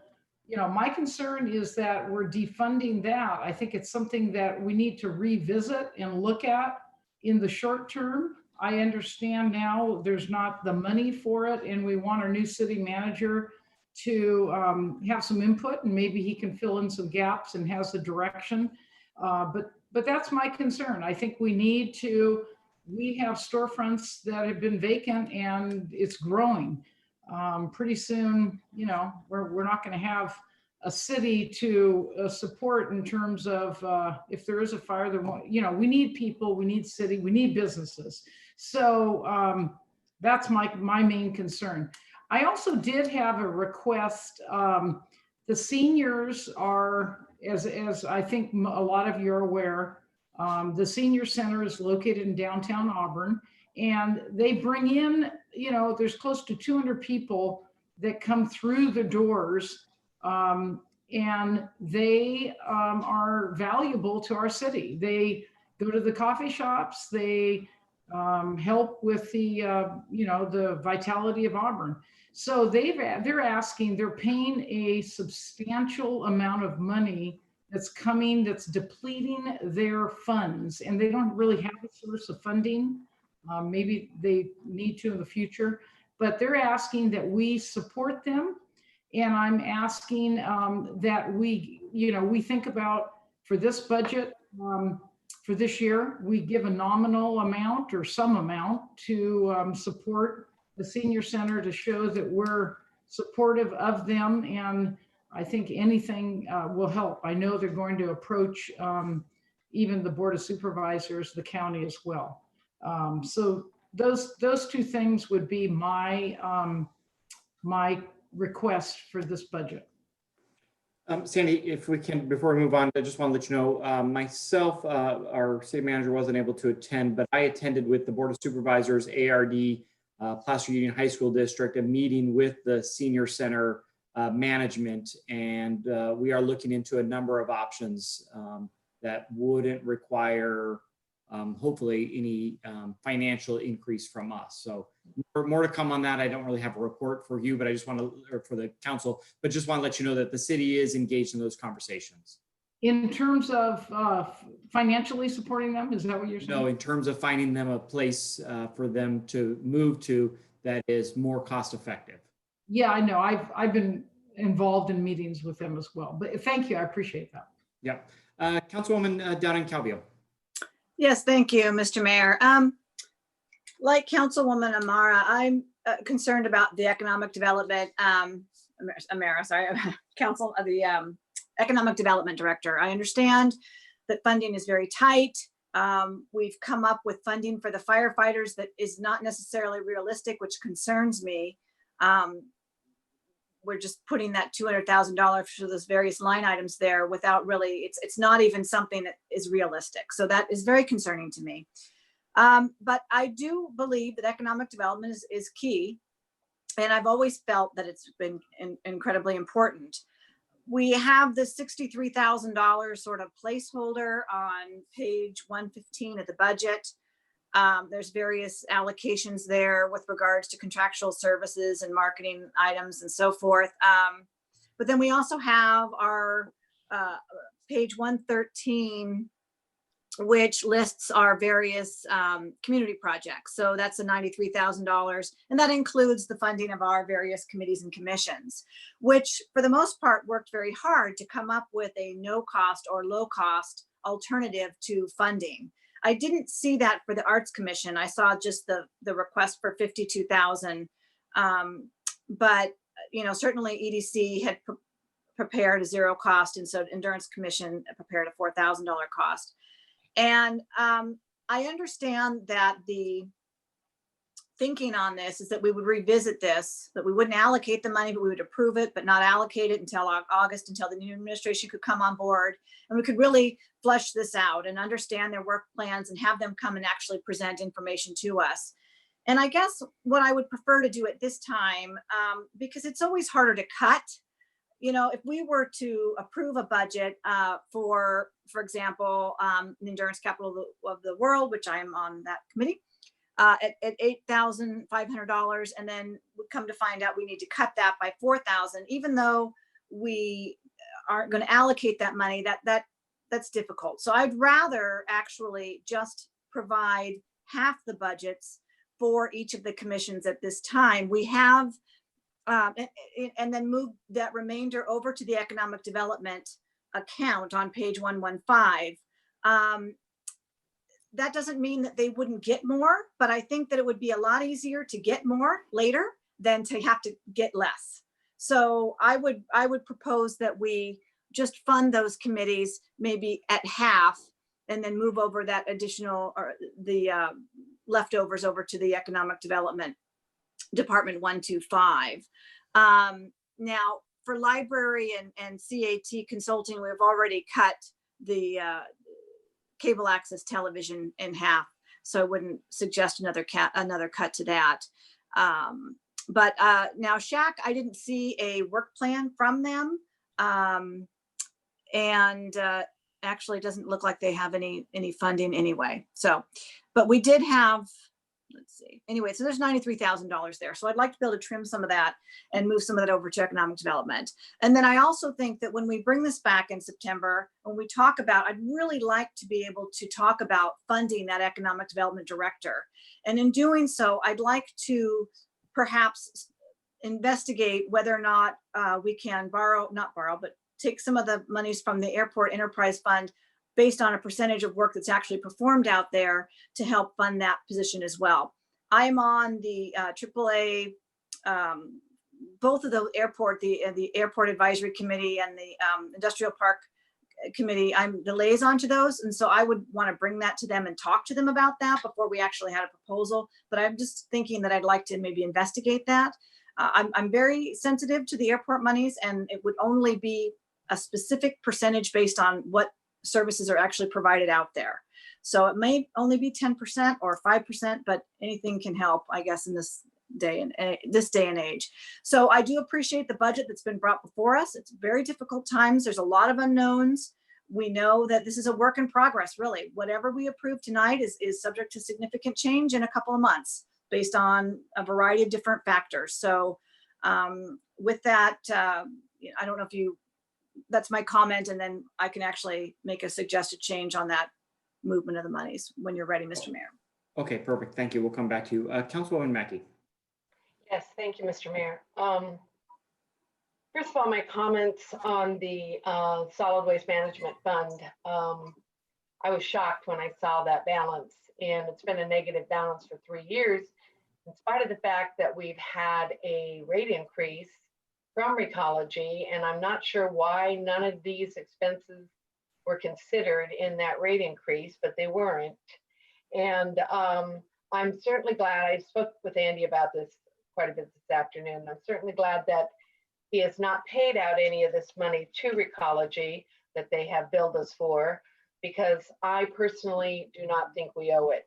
my concern is that we're defunding that. I think it's something that we need to revisit and look at in the short term. I understand now there's not the money for it, and we want our new city manager to have some input, and maybe he can fill in some gaps and has the direction. But that's my concern. I think we need to we have storefronts that have been vacant and it's growing. Pretty soon, you know, we're not going to have a city to support in terms of if there is a fire, you know, we need people, we need city, we need businesses. So that's my main concern. I also did have a request. The seniors are, as I think a lot of you are aware, the senior center is located in downtown Auburn, and they bring in, you know, there's close to 200 people that come through the doors, and they are valuable to our city. They go to the coffee shops, they help with the, you know, the vitality of Auburn. So they're paying a substantial amount of money that's coming, that's depleting their funds, and they don't really have a source of funding. Maybe they need to in the future, but they're asking that we support them. And I'm asking that we, you know, we think about for this budget, for this year, we give a nominal amount or some amount to support the senior center to show that we're supportive of them. And I think anything will help. I know they're going to approach even the Board of Supervisors, the county as well. So those two things would be my request for this budget. Sandy, if we can, before we move on, I just want to let you know, myself, our city manager wasn't able to attend, but I attended with the Board of Supervisors, ARD, Placer Union High School District, a meeting with the senior center management, and we are looking into a number of options that wouldn't require, hopefully, any financial increase from us. So more to come on that. I don't really have a report for you, but I just want to, or for the council, but just want to let you know that the city is engaged in those conversations. In terms of financially supporting them, is that what you're saying? No, in terms of finding them a place for them to move to that is more cost effective. Yeah, I know. I've been involved in meetings with them as well, but thank you. I appreciate that. Yeah. Councilwoman down in Calvillo. Yes, thank you, Mr. Mayor. Like Councilwoman Amara, I'm concerned about the economic development, Council of the Economic Development Director. I understand that funding is very tight. We've come up with funding for the firefighters that is not necessarily realistic, which concerns me. We're just putting that $200,000 for those various line items there without really, it's not even something that is realistic. So that is very concerning to me. But I do believe that economic development is key. And I've always felt that it's been incredibly important. We have the $63,000 sort of placeholder on page 115 of the budget. There's various allocations there with regards to contractual services and marketing items and so forth. But then we also have our page 113, which lists our various community projects. So that's a $93,000, and that includes the funding of our various committees and commissions, which for the most part worked very hard to come up with a no cost or low cost alternative to funding. I didn't see that for the Arts Commission. I saw just the request for $52,000. But you know, certainly EDC had prepared a zero cost, and so Endurance Commission prepared a $4,000 cost. And I understand that the thinking on this is that we would revisit this, that we wouldn't allocate the money, but we would approve it, but not allocate it until August, until the new administration could come on board. And we could really flesh this out and understand their work plans and have them come and actually present information to us. And I guess what I would prefer to do at this time, because it's always harder to cut. You know, if we were to approve a budget for example, the Endurance Capital of the World, which I am on that committee, at $8,500, and then we come to find out we need to cut that by $4,000, even though we aren't going to allocate that money, that's difficult. So I'd rather actually just provide half the budgets for each of the commissions at this time. We have and then move that remainder over to the economic development account on page 115. that doesn't mean that they wouldn't get more, but I think that it would be a lot easier to get more later than to have to get less. So I would propose that we just fund those committees maybe at half and then move over that additional or the leftovers over to the Economic Development Department 125. Now for library and CAT consulting, we've already cut the cable access television in half. So I wouldn't suggest another cut to that. But now SHAC, I didn't see a work plan from them. Actually it doesn't look like they have any funding anyway. So, but we did have, let's see. Anyway, so there's $93,000 there. So I'd like to be able to trim some of that and move some of that over to economic development. And then I also think that when we bring this back in September, when we talk about, I'd really like to be able to talk about funding that economic development director. And in doing so, I'd like to perhaps investigate whether or not we can but take some of the monies from the Airport Enterprise Fund based on a percentage of work that's actually performed out there to help fund that position as well. I'm on the AAA, both of the airport, the Airport Advisory Committee and the Industrial Park Committee. I'm the liaison to those. And so I would want to bring that to them and talk to them about that before we actually had a proposal. But I'm just thinking that I'd like to maybe investigate that. I'm very sensitive to the airport monies, and it would only be a specific percentage based on what services are actually provided out there. So it may only be 10% or 5%, but anything can help, I guess, in this day and age. So I do appreciate the budget that's been brought before us. It's very difficult times. There's a lot of unknowns. We know that this is a work in progress, really. Whatever we approve tonight is subject to significant change in a couple of months based on a variety of different factors. So with that, I don't know if that's my comment, and then I can actually make a suggested change on that movement of the monies when you're ready, Mr. Mayor. Okay, perfect. Thank you. We'll come back to you. Councilwoman Mackey. Yes, thank you, Mr. Mayor. First of all, my comments on the Solid Waste Management Fund. I was shocked when I saw that balance, and it's been a negative balance for 3 years, in spite of the fact that we've had a rate increase from Recology, and I'm not sure why none of these expenses were considered in that rate increase, but they weren't. And I'm certainly glad, I spoke with Andy about this quite a bit this afternoon. I'm certainly glad that he has not paid out any of this money to Recology that they have billed us for, because I personally do not think we owe it.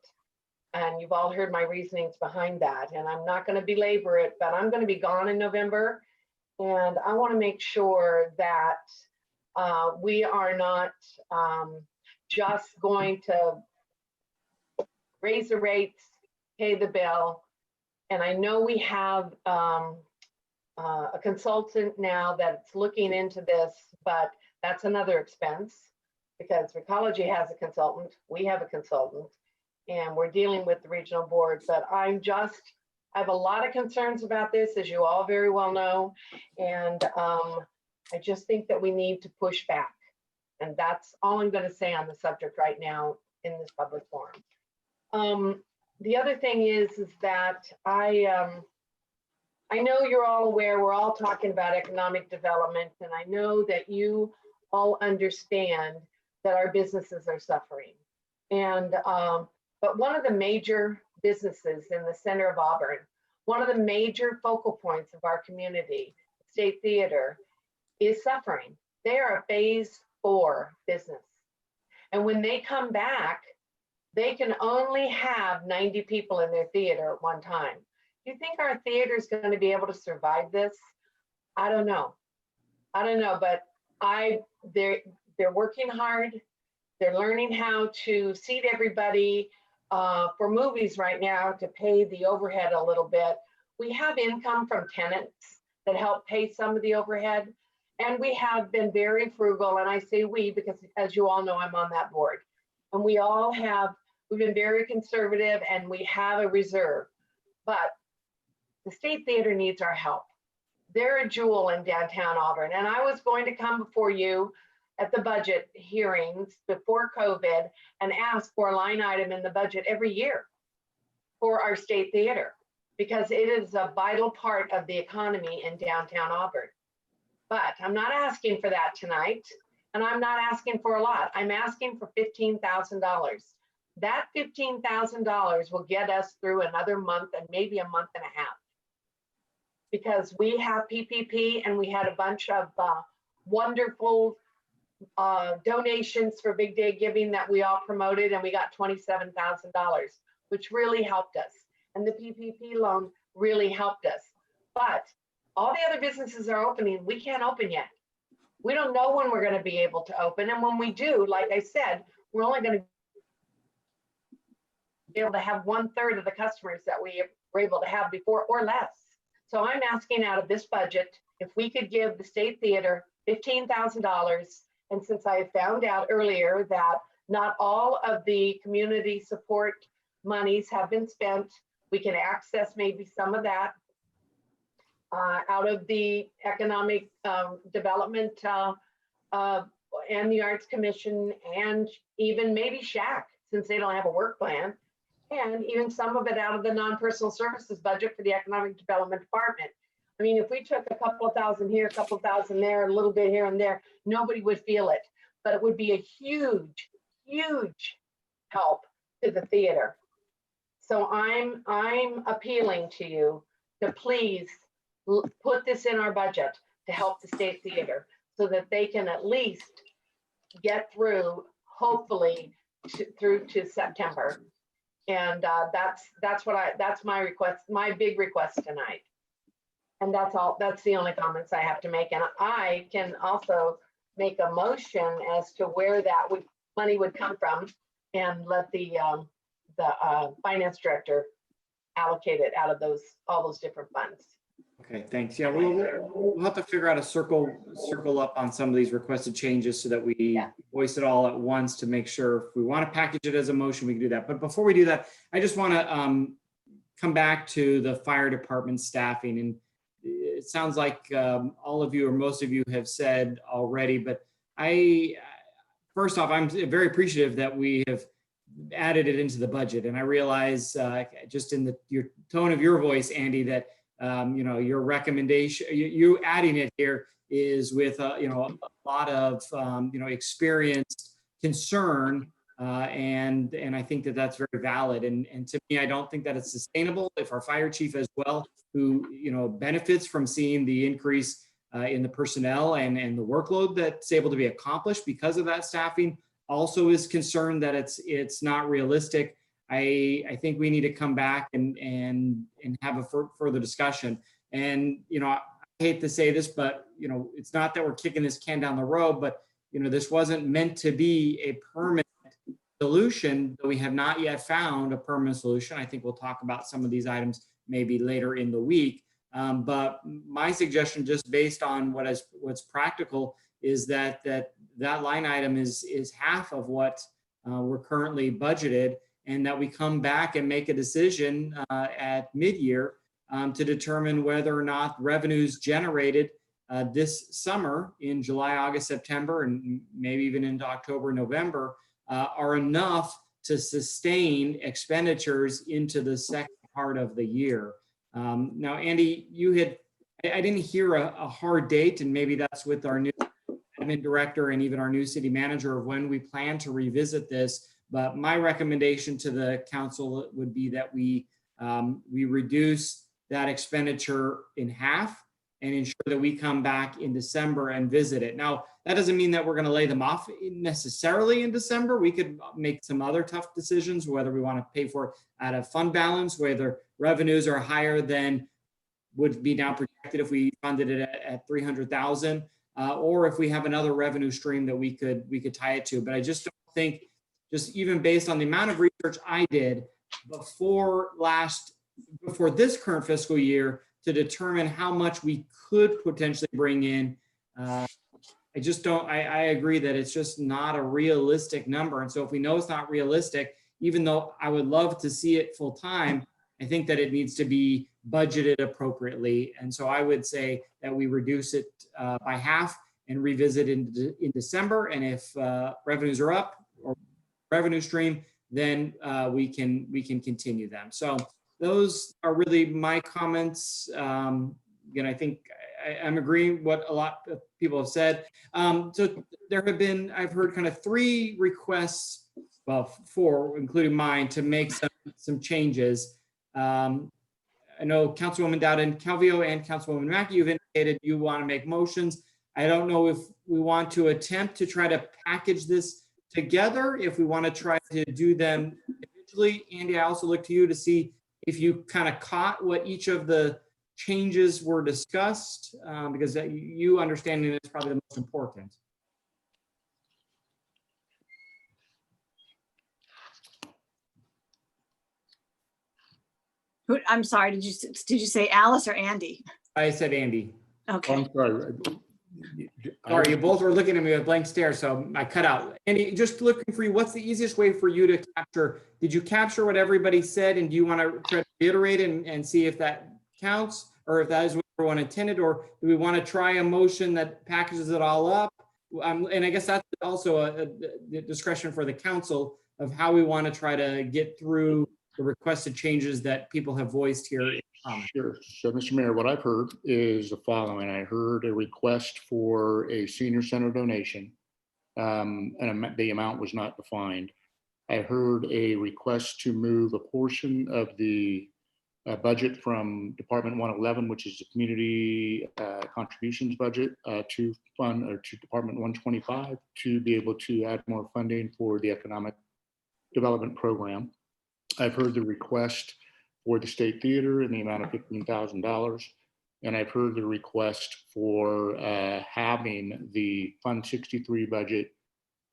And you've all heard my reasonings behind that, and I'm not going to belabor it, but I'm going to be gone in November. And I want to make sure that we are not just going to raise the rates, pay the bill. And I know we have a consultant now that's looking into this, but that's another expense because Recology has a consultant, we have a consultant, and we're dealing with the regional board. But I have a lot of concerns about this, as you all very well know. And I just think that we need to push back. And that's all I'm going to say on the subject right now in this public forum. The other thing is that I know you're all aware, we're all talking about economic development, and I know that you all understand that our businesses are suffering. And but one of the major businesses in the center of Auburn, one of the major focal points of our community, State Theater, is suffering. They are a phase 4 business. And when they come back, they can only have 90 people in their theater at one time. Do you think our theater is going to be able to survive this? I don't know. But they're working hard. They're learning how to seat everybody for movies right now to pay the overhead a little bit. We have income from tenants that help pay some of the overhead. And we have been very frugal. And I say we, because as you all know, I'm on that board. And we've been very conservative, and we have a reserve. But the State Theater needs our help. They're a jewel in downtown Auburn. And I was going to come before you at the budget hearings before COVID and asked for a line item in the budget every year for our state theater, because it is a vital part of the economy in downtown Auburn. But I'm not asking for that tonight, and I'm not asking for a lot. I'm asking for $15,000. That $15,000 will get us through another month and maybe a month and a half. Because we have PPP and we had a bunch of wonderful donations for Big Day Giving that we all promoted, and we got $27,000, which really helped us. And the PPP loan really helped us. But all the other businesses are opening. We can't open yet. We don't know when we're going to be able to open. And when we do, like I said, we're only going to be able to have 1/3 of the customers that we were able to have before or less. So I'm asking out of this budget, if we could give the State Theater $15,000. And since I found out earlier that not all of the community support monies have been spent, we can access maybe some of that out of the Economic Development and the Arts Commission, and even maybe SHAC, since they don't have a work plan, and even some of it out of the non-personal services budget for the Economic Development Department. I mean, if we took a couple of thousand here, a couple of thousand there, a little bit here and there, nobody would feel it, but it would be a huge, huge help to the theater. So I'm appealing to you to please put this in our budget to help the State Theater so that they can at least get through, hopefully, through to September. And that's my request, my big request tonight. And that's all, that's the only comments I have to make. And I can also make a motion as to where that money would come from, and let the finance director allocate it out of all those different funds. Okay, thanks. Yeah, we'll have to figure out a circle up on some of these requested changes so that we voice it all at once to make sure if we want to package it as a motion, we can do that. But before we do that, I just want to come back to the fire department staffing. And it sounds like all of you or most of you have said already, but first off, I'm very appreciative that we have added it into the budget. And I realize just in your tone of your voice, Andy, that your recommendation, you adding it here is with a lot of experienced concern, and I think that that's very valid. And to me, I don't think that it's sustainable if our fire chief as well, who benefits from seeing the increase in the personnel and the workload that's able to be accomplished because of that staffing, also is concerned that it's not realistic. I think we need to come back and have a further discussion. And, I hate to say this, but, it's not that we're kicking this can down the road, but, this wasn't meant to be a permanent solution, but we have not yet found a permanent solution. I think we'll talk about some of these items maybe later in the week. But my suggestion, just based on what's practical, is that line item is half of what we're currently budgeted, and that we come back and make a decision at mid-year to determine whether or not revenues generated this summer in July, August, September, and maybe even into October, November, are enough to sustain expenditures into the second part of the year. Now, Andy, I didn't hear a hard date, and maybe that's with our new admin director and even our new city manager of when we plan to revisit this. But my recommendation to the council would be that we reduce that expenditure in half and ensure that we come back in December and visit it. Now, that doesn't mean that we're going to lay them off necessarily in December. We could make some other tough decisions, whether we want to pay for it out of fund balance, whether revenues are higher than would be now projected if we funded it at 300,000, or if we have another revenue stream that we could tie it to. But I just don't think, just even based on the amount of research I did before this current fiscal year to determine how much we could potentially bring in, I agree that it's just not a realistic number. And so if we know it's not realistic, even though I would love to see it full time, I think that it needs to be budgeted appropriately. And so I would say that we reduce it by half and revisit in December. And if revenues are up or revenue stream, then we can continue them. So those are really my comments. Again, I think I'm agreeing what a lot of people have said. So there have been, I've heard kind of 3 requests, well, 4, including mine, to make some changes. I know Councilwoman Dowden Calvillo and Councilwoman Mackey, you've indicated you want to make motions. I don't know if we want to attempt to try to package this together, if we want to try to do them individually. Andy, I also look to you to see if you kind of caught what each of the changes were discussed, because you understanding it is probably the most important. I'm sorry, did you say Alice or Andy? I said Andy. Okay. I'm sorry. Sorry, you both were looking at me with blank stare, so I cut out. Andy, just looking for you, what's the easiest way for you to capture? Did you capture what everybody said, and do you want to try to reiterate and see if that counts, or if that is what everyone intended, or do we want to try a motion that packages it all up? And I guess that's also a discretion for the council of how we want to try to get through the requested changes that people have voiced here. Sure. So, Mr. Mayor, what I've heard is the following. I heard a request for a senior center donation, and the amount was not defined. I heard a request to move a portion of the budget from Department 111, which is the community contributions budget, to Department 125 to be able to add more funding for the economic development program. I've heard the request for the State Theater in the amount of $15,000. And I've heard the request for having the Fund 63 budget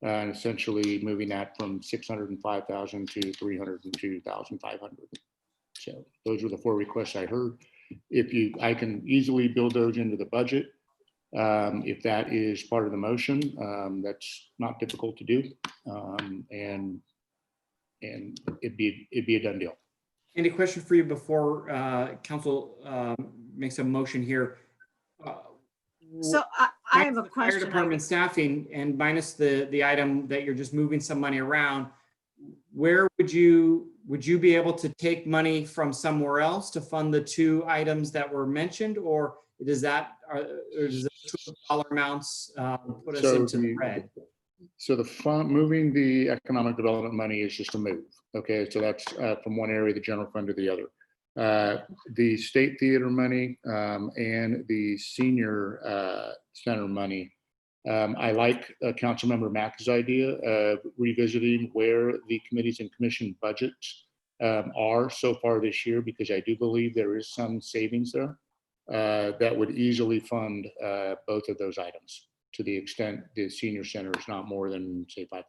and essentially moving that from $605,000 to $302,500. So those were the 4 requests I heard. I can easily build those into the budget. If that is part of the motion, that's not difficult to do. And it'd be a done deal. Andy, question for you before council makes a motion here. So I have a question. Fire department staffing, and minus the item that you're just moving some money around, where would you be able to take money from somewhere else to fund the 2 items that were mentioned, or does that dollar amounts put us into the red? So the fund, moving the economic development money is just a move. Okay, so that's from one area of the general fund to the other. The State Theater money and the senior center money, I like Councilmember Mack's idea of revisiting where the committees and commission budgets are so far this year, because I do believe there is some savings there that would easily fund both of those items, to the extent the senior center is not more than, say, $5,000.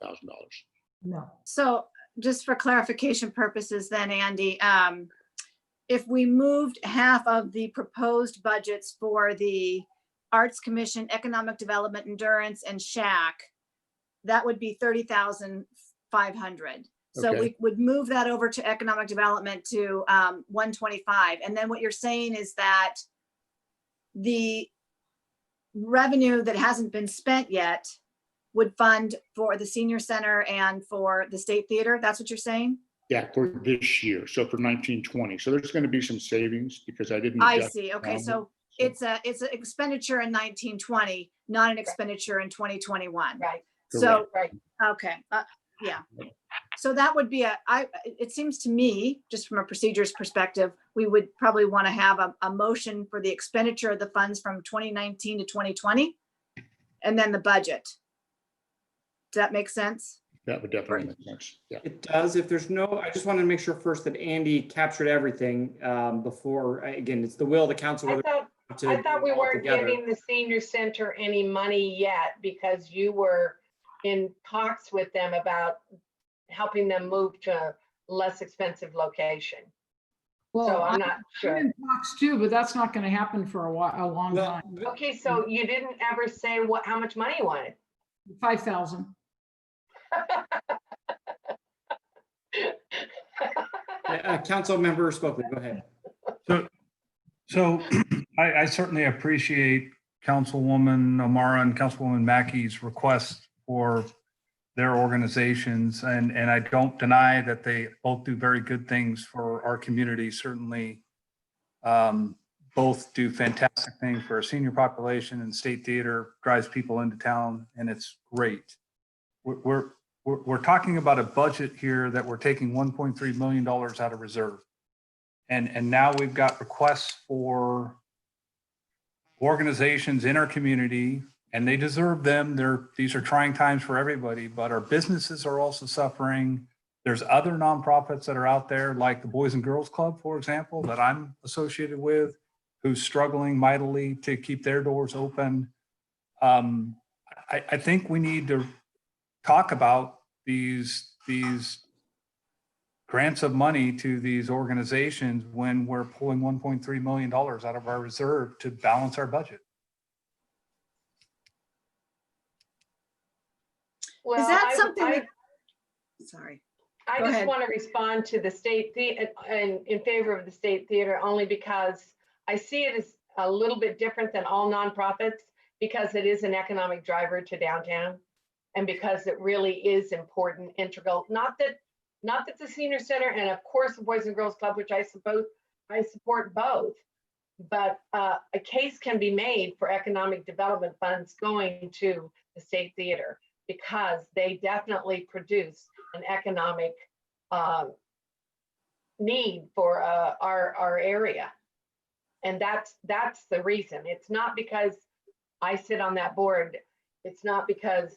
No. So just for clarification purposes then, Andy, if we moved half of the proposed budgets for the Arts Commission, Economic Development, Endurance, and SHAC, that would be $30,500. So Okay. we would move that over to Economic Development to 125. And then what you're saying is that the revenue that hasn't been spent yet would fund for the senior center and for the State Theater. That's what you're saying? Yeah, for this year. So for 1920. So there's going to be some savings because I didn't. I adjust see. Okay, down. so it's an expenditure in 1920, not an expenditure in 2021. Right, So, right. okay, yeah. So that would be it seems to me, just from a procedures perspective, we would probably want to have a motion for the expenditure of the funds from 2019 to 2020, and then the budget. Does that make sense? That would definitely make sense. Yeah. It does. If there's no, I just wanted to make sure first that Andy captured everything before, again, it's the will of the council. I whether thought we all weren't together. giving the senior center any money yet because you were in talks with them about helping them move to a less expensive location. Well, So I'm not sure. I'm in talks too, but that's not going to happen for a long Well, time. Okay, so you didn't ever say how much money you wanted? 5,000. Council member Spokley, go ahead. So I certainly appreciate Councilwoman O'Mara and Councilwoman Mackey's request for their organizations. And I don't deny that they both do very good things for our community. Certainly, both do fantastic things for our senior population, and State Theater drives people into town, and it's great. We're talking about a budget here that we're taking $1.3 million out of reserve. And now we've got requests for organizations in our community, and they deserve them. These are trying times for everybody, but our businesses are also suffering. There's other nonprofits that are out there, like the Boys and Girls Club, for example, that I'm associated with, who's struggling mightily to keep their doors open. I think we need to talk about these grants of money to these organizations when we're pulling $1.3 million out of our reserve to balance our budget. Well, Is that something? Sorry. I Go just ahead. want to respond to the State Theater in favor of the State Theater, only because I see it as a little bit different than all nonprofits, because it is an economic driver to downtown, and because it really is important, integral. Not that the senior center, and of course the Boys and Girls Club, which I support both, but a case can be made for economic development funds going to the State Theater, because they definitely produce an economic need for our area. And that's the reason. It's not because I sit on that board. It's not because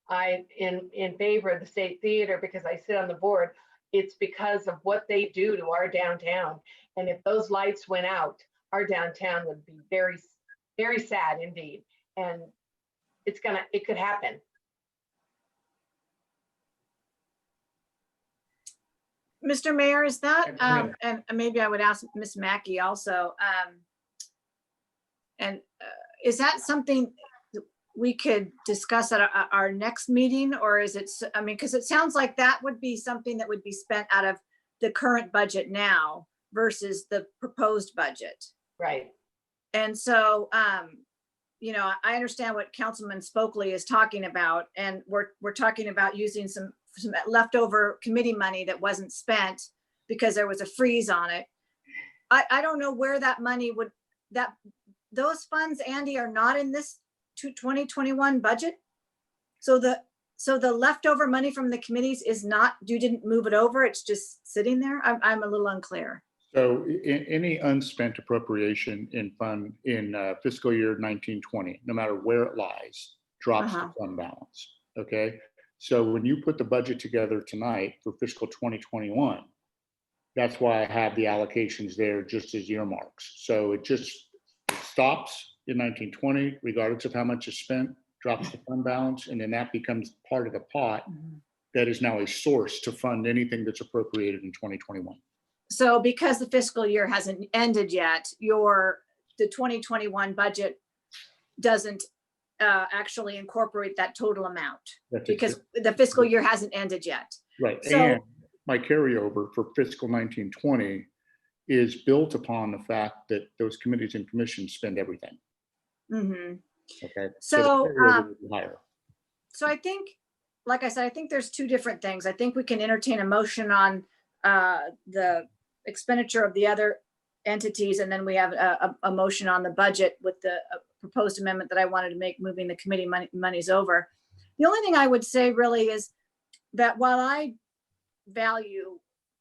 I'm in favor of the State Theater because I sit on the board. It's because of what they do to our downtown. And if those lights went out, our downtown would be very, very sad indeed. And it could happen. Mr. Mayor, is that, and maybe I would ask Ms. Mackey also, is that something we could discuss at our next meeting, or is it, I mean, because it sounds like that would be something that would be spent out of the current budget now versus the proposed budget. Right. And so, you know, I understand what Councilman Spokley is talking about, and we're talking about using some leftover committee money that wasn't spent because there was a freeze on it. I don't know where that money would, those funds, Andy, are not in this 2021 budget. So the leftover money from the committees is not, you didn't move it over, it's just sitting there? I'm a little unclear. So any unspent appropriation in fiscal year 1920, no matter where it lies, drops to fund balance, okay? So when you put the budget together tonight for fiscal 2021, that's why I have the allocations there just as earmarks. So it stops in 1920, regardless of how much is spent, drops to fund balance, and then that becomes part of the pot that is now a source to fund anything that's appropriated in 2021. So because the fiscal year hasn't ended yet, the 2021 budget doesn't actually incorporate that total amount because the fiscal year hasn't ended yet. Right. So, and my carryover for fiscal 1920 is built upon the fact that those committees and commissions spend everything. Okay. So higher. So I think, like I said, I think there's two different things. I think we can entertain a motion on the expenditure of the other entities, and then we have a motion on the budget with the proposed amendment that I wanted to make, moving the committee monies over. The only thing I would say really is that while I value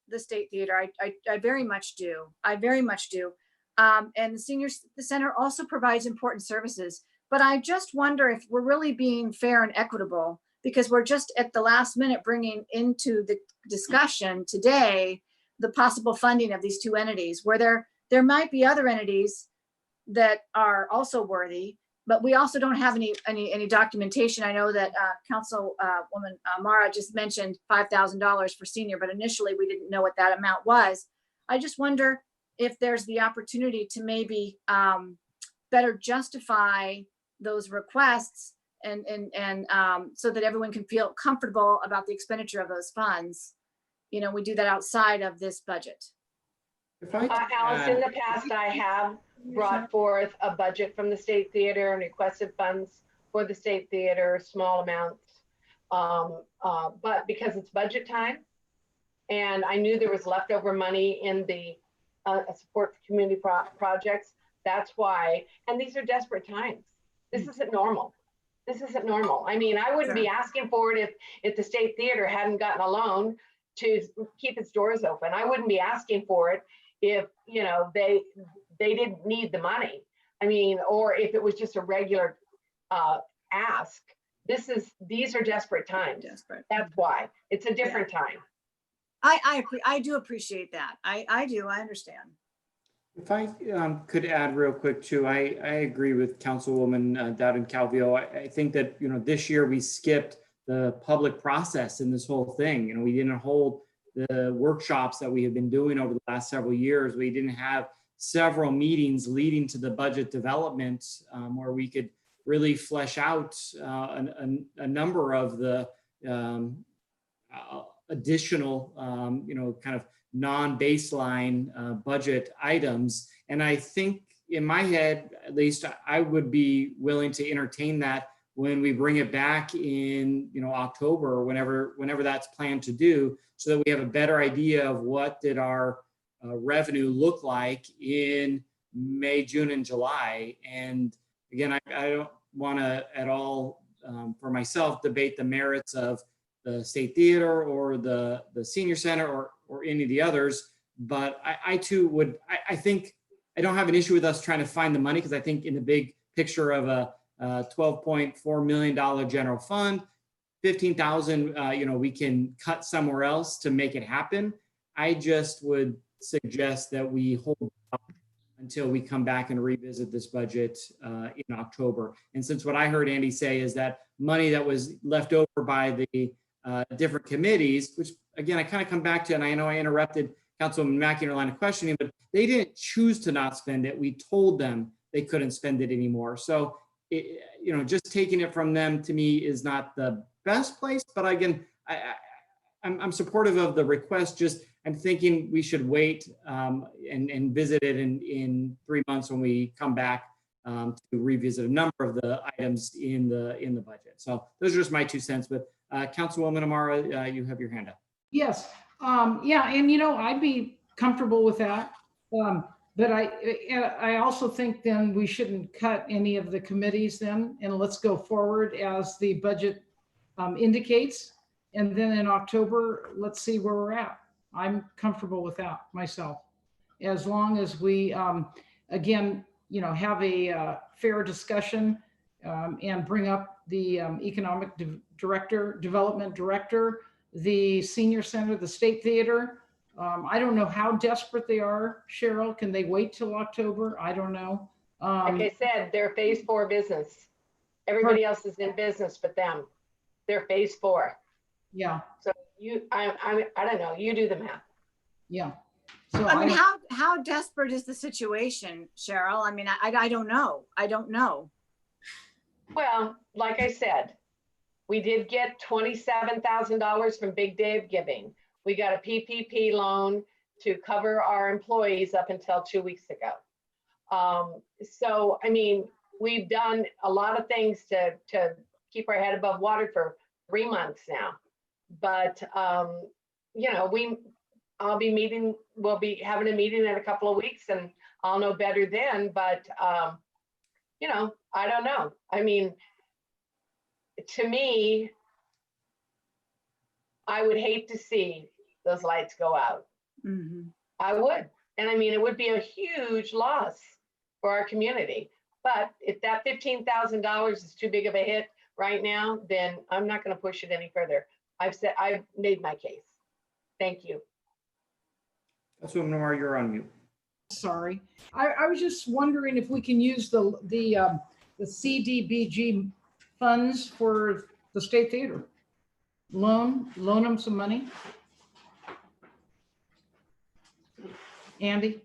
the State Theater, I very much do. I very much do. And the center also provides important services, but I just wonder if we're really being fair and equitable, because we're just at the last minute bringing into the discussion today the possible funding of these two entities, where there might be other entities that are also worthy, but we also don't have any documentation. I know that Councilwoman Mara just mentioned $5,000 for senior, but initially we didn't know what that amount was. I just wonder if there's the opportunity to maybe better justify those requests and so that everyone can feel comfortable about the expenditure of those funds. You know, we do that outside of this budget. If I could Alice, in add- the past, I have brought forth a budget from the State Theater and requested funds for the State Theater, small amounts. But because it's budget time, and I knew there was leftover money in the support for community projects, that's why. And these are desperate times. This isn't normal. This isn't normal. I mean, I wouldn't be asking for it if the State Theater hadn't gotten a loan to keep its doors open. I wouldn't be asking for it if, you know, they didn't need the money. I mean, or if it was just a regular ask. These are desperate times. Desperate. That's why. It's a different time. I do appreciate that. I do. I understand. If I could add real quick too, I agree with Councilwoman Dowden Calvillo. I think that, you know, this year we skipped the public process in this whole thing. You know, we didn't hold the workshops that we have been doing over the last several years. We didn't have several meetings leading to the budget development where we could really flesh out a number of the additional, you know, kind of non-baseline budget items. And I think in my head, at least, I would be willing to entertain that when we bring it back in, you know, October or whenever that's planned to do, so that we have a better idea of what did our revenue look like in May, June, and July. And again, I don't want to at all, for myself, debate the merits of the State Theater or the Senior Center or any of the others, but I too would, I think, I don't have an issue with us trying to find the money, because I think in the big picture of a $12.4 million general fund, 15,000, you know, we can cut somewhere else to make it happen. I just would suggest that we hold up until we come back and revisit this budget in October. And since what I heard Andy say is that money that was left over by the different committees, which again, I kind of come back to, and I know I interrupted Councilwoman Mackey in her line of questioning, but they didn't choose to not spend it. We told them they couldn't spend it anymore. So, you know, just taking it from them to me is not the best place. But again, I'm supportive of the request. Just I'm thinking we should wait and visit it in 3 months when we come back to revisit a number of the items in the budget. So those are just my 2 cents. But Councilwoman Amara, you have your hand up. Yes. Yeah. And, you know, I'd be comfortable with that. But I also think then we shouldn't cut any of the committees then, and let's go forward as the budget indicates. And then in October, let's see where we're at. I'm comfortable with that myself, as long as we, again, you know, have a fair discussion and bring up the economic development director, the Senior Center, the State Theater. I don't know how desperate they are, Cheryl. Can they wait till October? I don't know. Like I said, they're phase 4 business. Everybody else is in business but them. They're phase 4. Yeah. So I don't know. You do the math. Yeah. So I mean, how desperate is the situation, Cheryl? I mean, I don't know. I don't know. Well, like I said, we did get $27,000 from Big Dave Giving. We got a PPP loan to cover our employees up until 2 weeks ago. So, I mean, we've done a lot of things to keep our head above water for 3 months now. But, you know, we'll be having a meeting in a couple of weeks and I'll know better then. But, you know, I don't know. I mean, to me, I would hate to see those lights go out. Mm-hmm. I would. And I mean, it would be a huge loss for our community. But if that $15,000 is too big of a hit right now, then I'm not going to push it any further. I've made my case. Thank you. Councilwoman Amara, you're on mute. sorry. I was just wondering if we can use the CDBG funds for the State Theater. Loan them some money. Andy?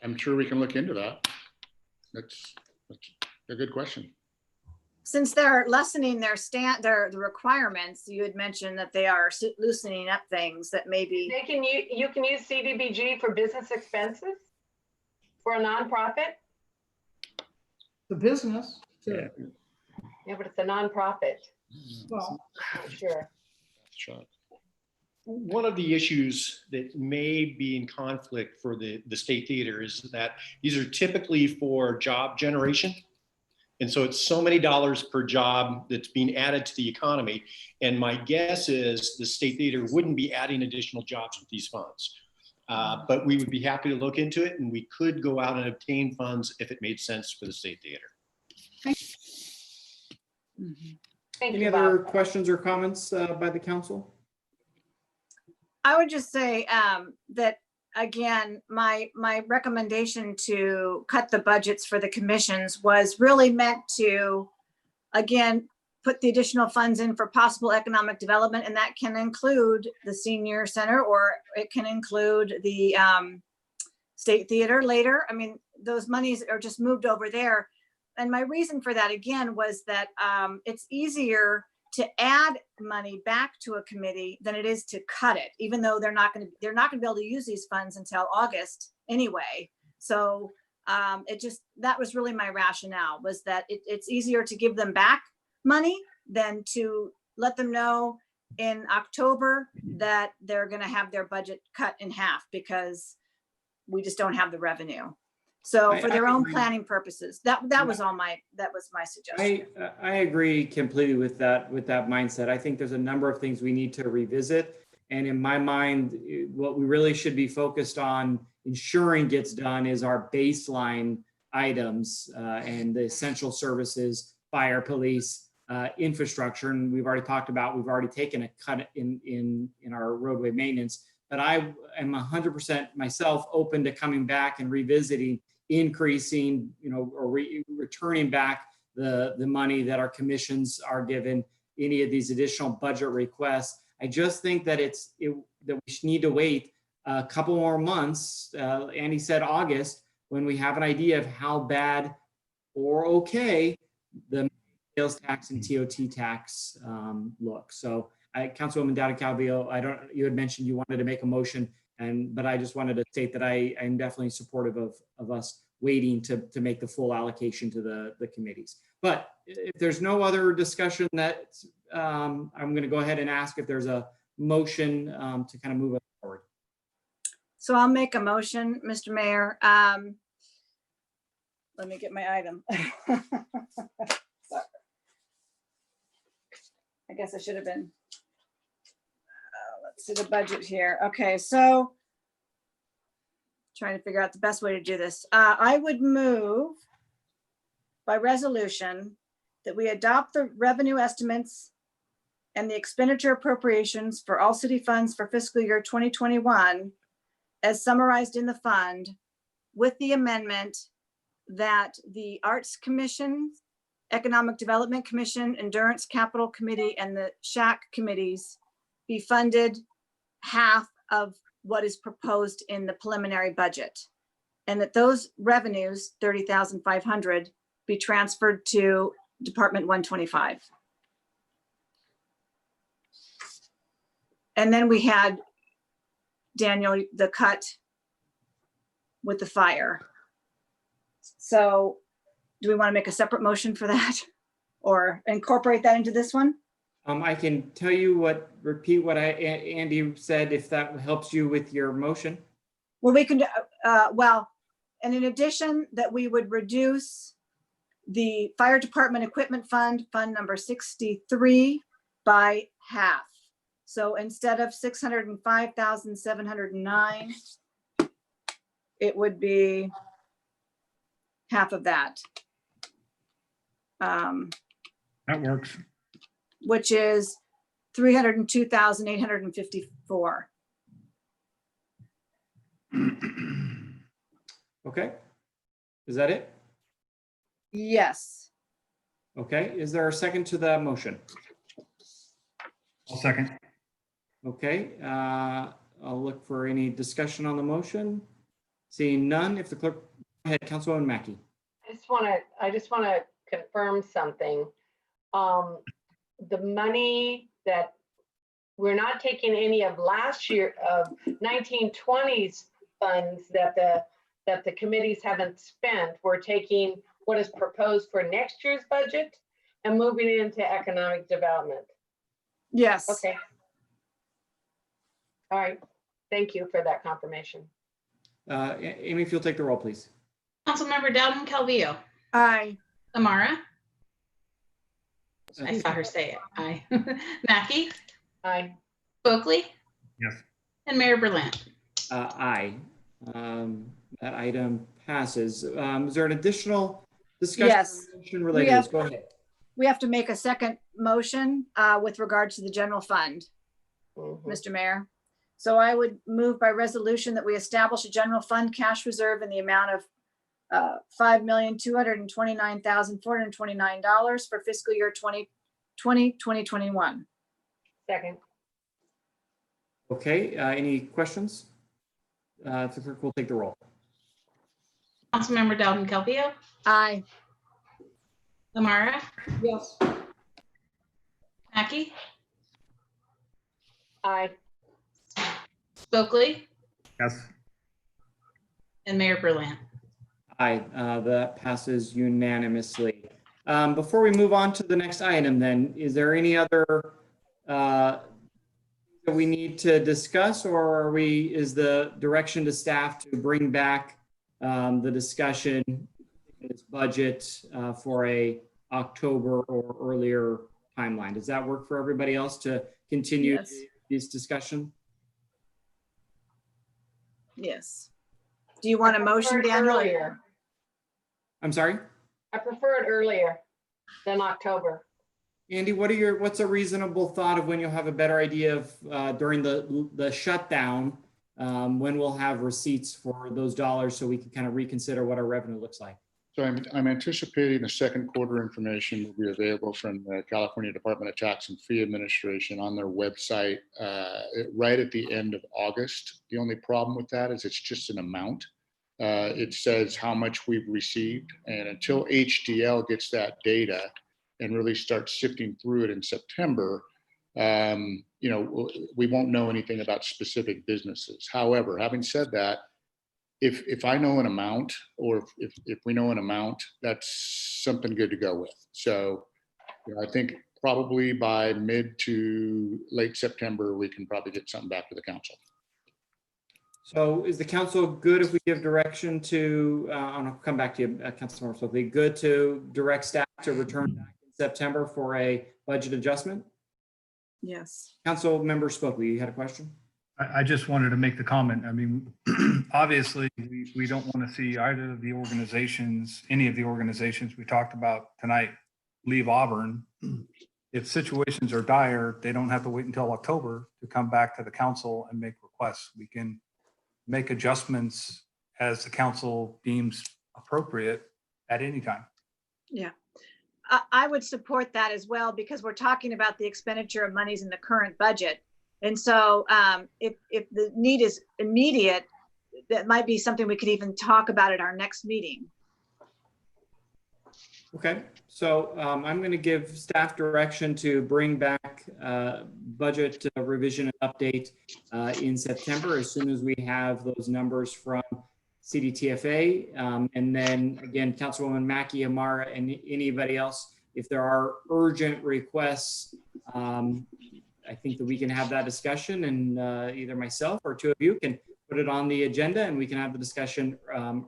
I'm sure we can look into that. That's a good question. Since they're lessening the requirements, you had mentioned that they are loosening up things that maybe you can use CDBG for business expenses. For a nonprofit? The business. Yeah. Yeah, but it's a nonprofit. Well, Sure. One of the issues that may be in conflict for the State Theater is that these are typically for job generation. And so it's so many dollars per job that's being added to the economy. And my guess is the State Theater wouldn't be adding additional jobs with these funds. But we would be happy to look into it, and we could go out and obtain funds if it made sense for the State Theater. Thank Any you, other Bob. questions or comments by the council? I would just say that, again, my recommendation to cut the budgets for the commissions was really meant to, again, put the additional funds in for possible economic development, and that can include the senior center, or it can include the State Theater later. I mean, those monies are just moved over there. And my reason for that, again, was that it's easier to add money back to a committee than it is to cut it, even though they're not going to be able to use these funds until August anyway. So that was really my rationale, was that it's easier to give them back money than to let them know in October that they're going to have their budget cut in half because we just don't have the revenue. So for their own planning purposes, that was my suggestion. I agree completely with that mindset. I think there's a number of things we need to revisit. And in my mind, what we really should be focused on ensuring gets done is our baseline items and the essential services, fire, police, infrastructure. And we've already talked about, we've already taken a cut in our roadway maintenance, but I am 100% myself open to coming back and revisiting, increasing, or returning back the money that our commissions are given, any of these additional budget requests. I just think that that we need to wait a couple more months. Andy said August, when we have an idea of how bad or okay the sales tax and TOT tax look. So Councilwoman Dowdy-Calvillo, you had mentioned you wanted to make a motion, but I just wanted to state that I am definitely supportive of us waiting to make the full allocation to the committees. But if there's no other discussion, that I'm going to go ahead and ask if there's a motion to kind of move it forward. So I'll make a motion, Mr. Mayor. Let me get my item. I guess I should have been. Let's see the budget here. Okay, so trying to figure out the best way to do this. I would move by resolution that we adopt the revenue estimates and the expenditure appropriations for all city funds for fiscal year 2021 as summarized in the fund, with the amendment that the Arts Commission, Economic Development Commission, Endurance Capital Committee, and the SHAC committees be funded half of what is proposed in the preliminary budget, and that those revenues, $30,500, be transferred to Department 125. And then we had, Daniel, the cut with the fire. So do we want to make a separate motion for that or incorporate that into this one? I can tell you repeat what Andy said, if that helps you with your motion. Well, we can, and in addition, that we would reduce the fire department equipment fund number 63 by half. So instead of 605,709, it would be half of that. That works. Which is 302,854. Okay. Is that it? Yes. Okay. Is there a second to the motion? I'll second. Okay. I'll look for any discussion on the motion. Seeing none, if the clerk, go ahead, Councilwoman Mackey. I just want to confirm something. The money that we're not taking any of last year of 1920's funds that the that the committees haven't spent, we're taking what is proposed for next year's budget and moving it into economic development. Yes. Okay. All right. Thank you for that confirmation. Amy, if you'll take the roll, please. Councilmember Dowden Calvillo, Aye. Amara. I saw her say it. Aye. Mackey, Aye. Stokely, Yes. and Mayor Berlant. Aye. That item passes. Is there an additional discussion? Yes. or motion related to this? Go ahead. We have to make a second motion with regard to the general fund, Mhm. Mr. Mayor. So I would move by resolution that we establish a general fund cash reserve in the amount of $5,229,429 for fiscal year 2021. Second. Okay, any questions? If the clerk will take the roll. Councilmember Dowden Calvillo, Aye. Amara, Yes. Mackey, Aye. Stokely, Yes. and Mayor Berlant. Aye, that passes unanimously. Before we move on to the next item then, is there any other that we need to discuss, or is the direction to staff to bring back the discussion this budget for a October or earlier timeline? Does that work for everybody else to continue Yes. this discussion? Yes. Do you want a motion, Prefer it Daniel? earlier. I'm sorry? I prefer it earlier than October. Andy, what's a reasonable thought of when you'll have a better idea of during the shutdown, when we'll have receipts for those dollars so we can kind of reconsider what our revenue looks like? So I'm anticipating the second quarter information will be available from the California Department of Tax and Fee Administration on their website right at the end of August. The only problem with that is it's just an amount. It says how much we've received, and until HDL gets that data and really starts sifting through it in September, we won't know anything about specific businesses. However, having said that, if I know an amount, or if we know an amount, that's something good to go with. So I think probably by mid to late September, we can probably get something back to the council. So is the council good if we give direction to, and I'll come back to you, Councilmember Stokely, good to direct staff to return back in September for a budget adjustment? Yes. Councilmember Stokely, you had a question? I just wanted to make the comment. I mean, obviously, we don't want to see either of the organizations, any of the organizations we talked about tonight, leave Auburn. If situations are dire, they don't have to wait until October to come back to the council and make requests. We can make adjustments as the council deems appropriate at any time. Yeah. I would support that as well, because we're talking about the expenditure of monies in the current budget. And so if the need is immediate, that might be something we could even talk about at our next meeting. Okay, so I'm going to give staff direction to bring back budget revision and update in September as soon as we have those numbers from CDTFA. And then again, Councilwoman Mackey, Amara, and anybody else, if there are urgent requests, I think that we can have that discussion, and either myself or two of you can put it on the agenda, and we can have the discussion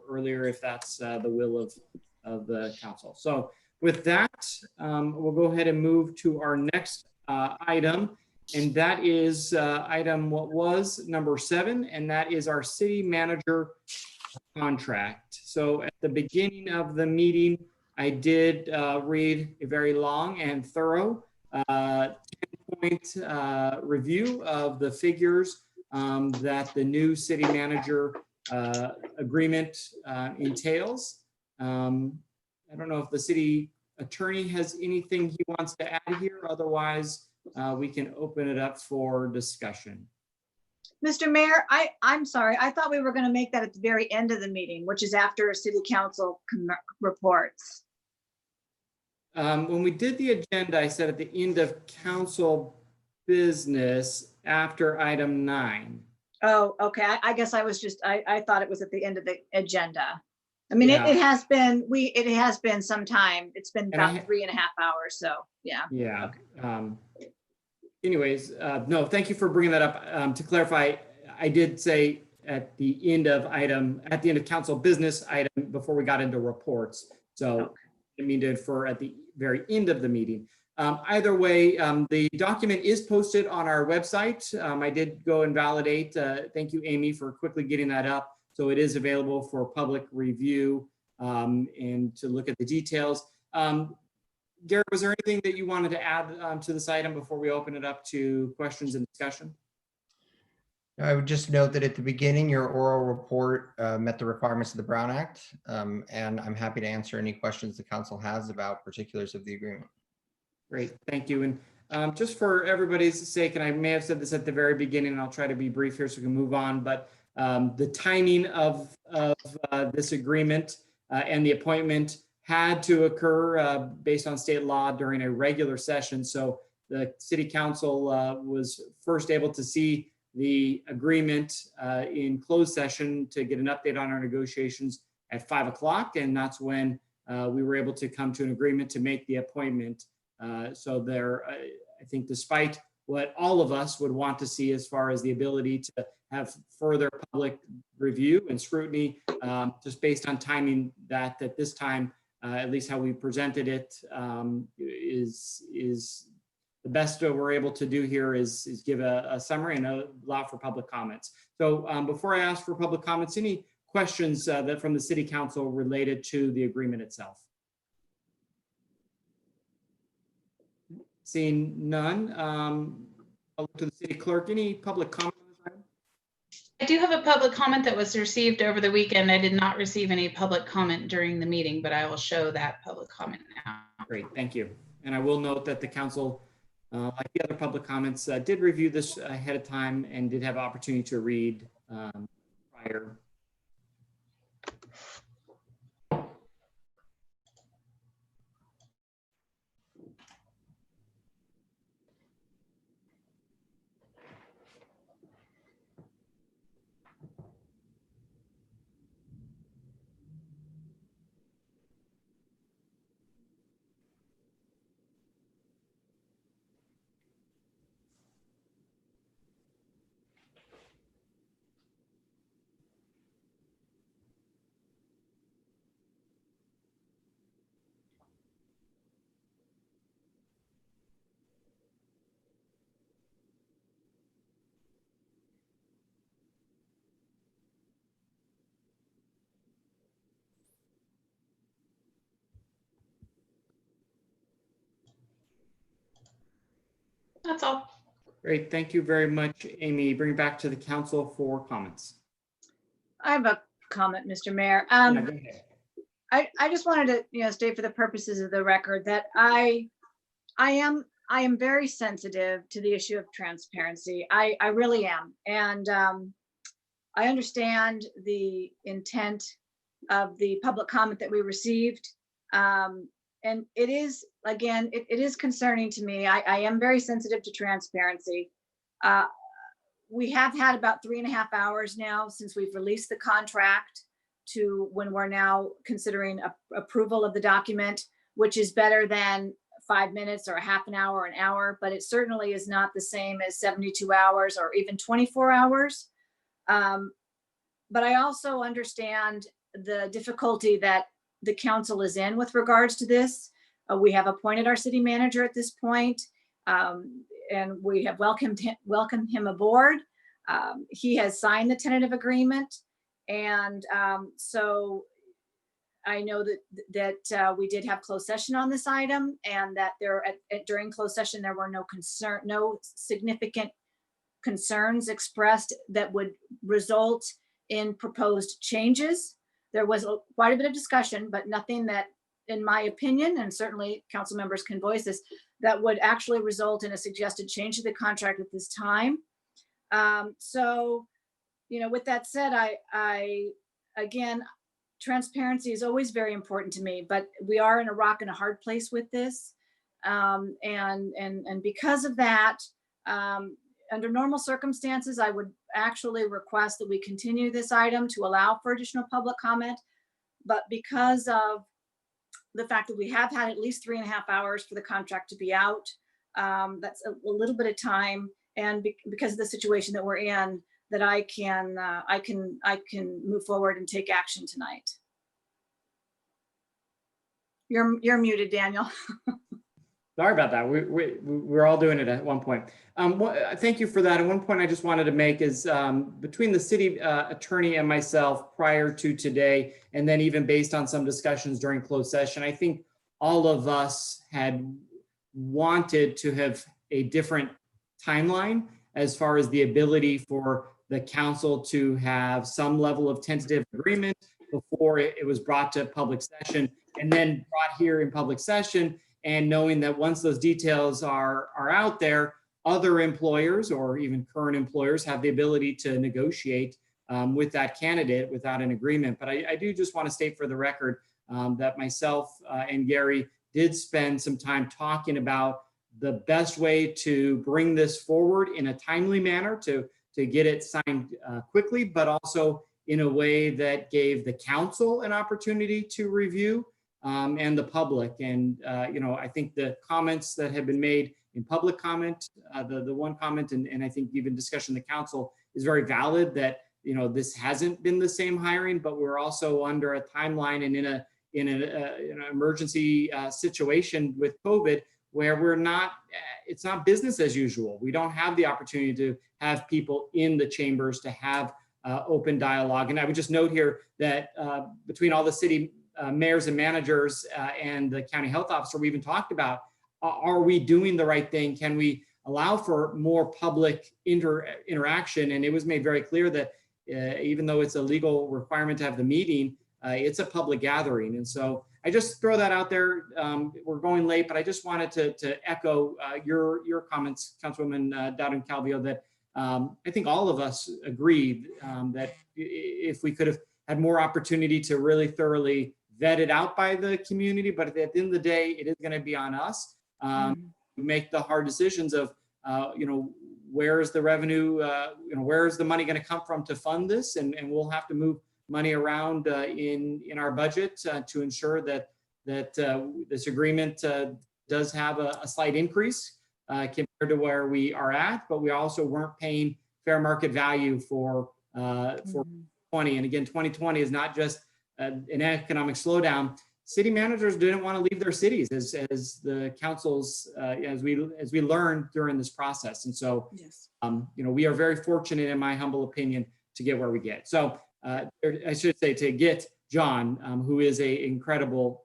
earlier if that's the will of the council. So with that, we'll go ahead and move to our next item, and that is item what was number 7, and that is our city manager contract. So at the beginning of the meeting, I did read a very long and thorough 10-point review of the figures that the new city manager agreement entails. I don't know if the city attorney has anything he wants to add here. Otherwise, we can open it up for discussion. Mr. Mayor, I'm sorry. I thought we were going to make that at the very end of the meeting, which is after city council reports. When we did the agenda, I said at the end of council business after item 9. Oh, okay. I guess I was just, I thought it was at the end of the agenda. I mean, Yeah. it has been, it has been some time. It's been And I about 3.5 hours. So yeah. Yeah. Anyways, no, thank you for bringing that up. To clarify, I did say at the end of council business item before we got into reports. So I didn't mean to infer at the very end of the meeting. Either way, the document is posted on our website. I did go and validate. Thank you, Amy, for quickly getting that up. So it is available for public review and to look at the details. Gary, was there anything that you wanted to add to this item before we open it up to questions and discussion? I would just note that at the beginning, your oral report met the requirements of the Brown Act, and I'm happy to answer any questions the council has about particulars of the agreement. Great, thank you. And just for everybody's sake, and I may have said this at the very beginning, and I'll try to be brief here so we can move on, but the timing of this agreement and the appointment had to occur based on state law during a regular session. So the city council was first able to see the agreement in closed session to get an update on our negotiations at 5 o'clock. And that's when we were able to come to an agreement to make the appointment. So there, I think despite what all of us would want to see as far as the ability to have further public review and scrutiny, just based on timing, that at this time, at least how we presented it, is the best we're able to do here is give a summary and allow for public comments. So before I ask for public comments, any questions that from the city council related to the agreement itself? Seeing none, I'll look to the city clerk. Any public comment on this item? I do have a public comment that was received over the weekend. I did not receive any public comment during the meeting, but I will show that public comment now. Great, thank you. And I will note that the council, like the other public comments, did review this ahead of time and did have opportunity to read prior. That's all. Great, thank you very much, Amy. Bring it back to the council for comments. I have a comment, Mr. Mayor. Yeah, go ahead. I just wanted to, state for the purposes of the record that I am very sensitive to the issue of transparency. I really am. And I understand the intent of the public comment that we received. And it is, again, it is concerning to me. I am very sensitive to transparency. We have had about 3.5 hours now since we've released the contract to when we're now considering approval of the document, which is better than 5 minutes or a half an hour or an hour, but it certainly is not the same as 72 hours or even 24 hours. But I also understand the difficulty that the council is in with regards to this. We have appointed our city manager at this point, and we have welcomed him aboard. He has signed the tentative agreement. And so I know that we did have closed session on this item, and that during closed session, there were no significant concerns expressed that would result in proposed changes. There was quite a bit of discussion, but nothing that, in my opinion, and certainly council members can voice this, that would actually result in a suggested change to the contract at this time. So, with that said, again, transparency is always very important to me, but we are in a rock and a hard place with this. And because of that, under normal circumstances, I would actually request that we continue this item to allow for additional public comment. But because of the fact that we have had at least 3.5 hours for the contract to be out, that's a little bit of time. And because of the situation that we're in, that I can move forward and take action tonight. You're muted, Daniel. Sorry about that. We're all doing it at one point. Thank you for that. And one point I just wanted to make is between the city attorney and myself prior to today, and then even based on some discussions during closed session, I think all of us had wanted to have a different timeline as far as the ability for the council to have some level of tentative agreement before it was brought to public session and then brought here in public session. And knowing that once those details are out there, other employers or even current employers have the ability to negotiate with that candidate without an agreement. But I do just want to state for the record that myself and Gary did spend some time talking about the best way to bring this forward in a timely manner to get it signed quickly, but also in a way that gave the council an opportunity to review and the public. And, I think the comments that have been made in public comment, the one comment, and I think even discussion in the council is very valid that, this hasn't been the same hiring, but we're also under a timeline and in an emergency situation with COVID where it's not business as usual. We don't have the opportunity to have people in the chambers to have open dialogue. And I would just note here that between all the city mayors and managers and the county health officer, we even talked about, are we doing the right thing? Can we allow for more public interaction? And it was made very clear that even though it's a legal requirement to have the meeting, it's a public gathering. And so I just throw that out there. We're going late, but I just wanted to echo your comments, Councilwoman Dowden-Calvillo, that I think all of us agreed that if we could have had more opportunity to really thoroughly vet it out by the community, but at the end of the day, it is going to be on us to make the hard decisions of, where is the revenue, where is the money going to come from to fund this? And we'll have to move money around in our budget to ensure that this agreement does have a slight increase compared to where we are at, but we also weren't paying fair market value for 2020. And again, 2020 is not just an economic slowdown. City managers didn't want to leave their cities as the councils, as we learned during this process. And so, Yes. We are very fortunate, in my humble opinion, to get where we get. So I should say to get John, who is an incredible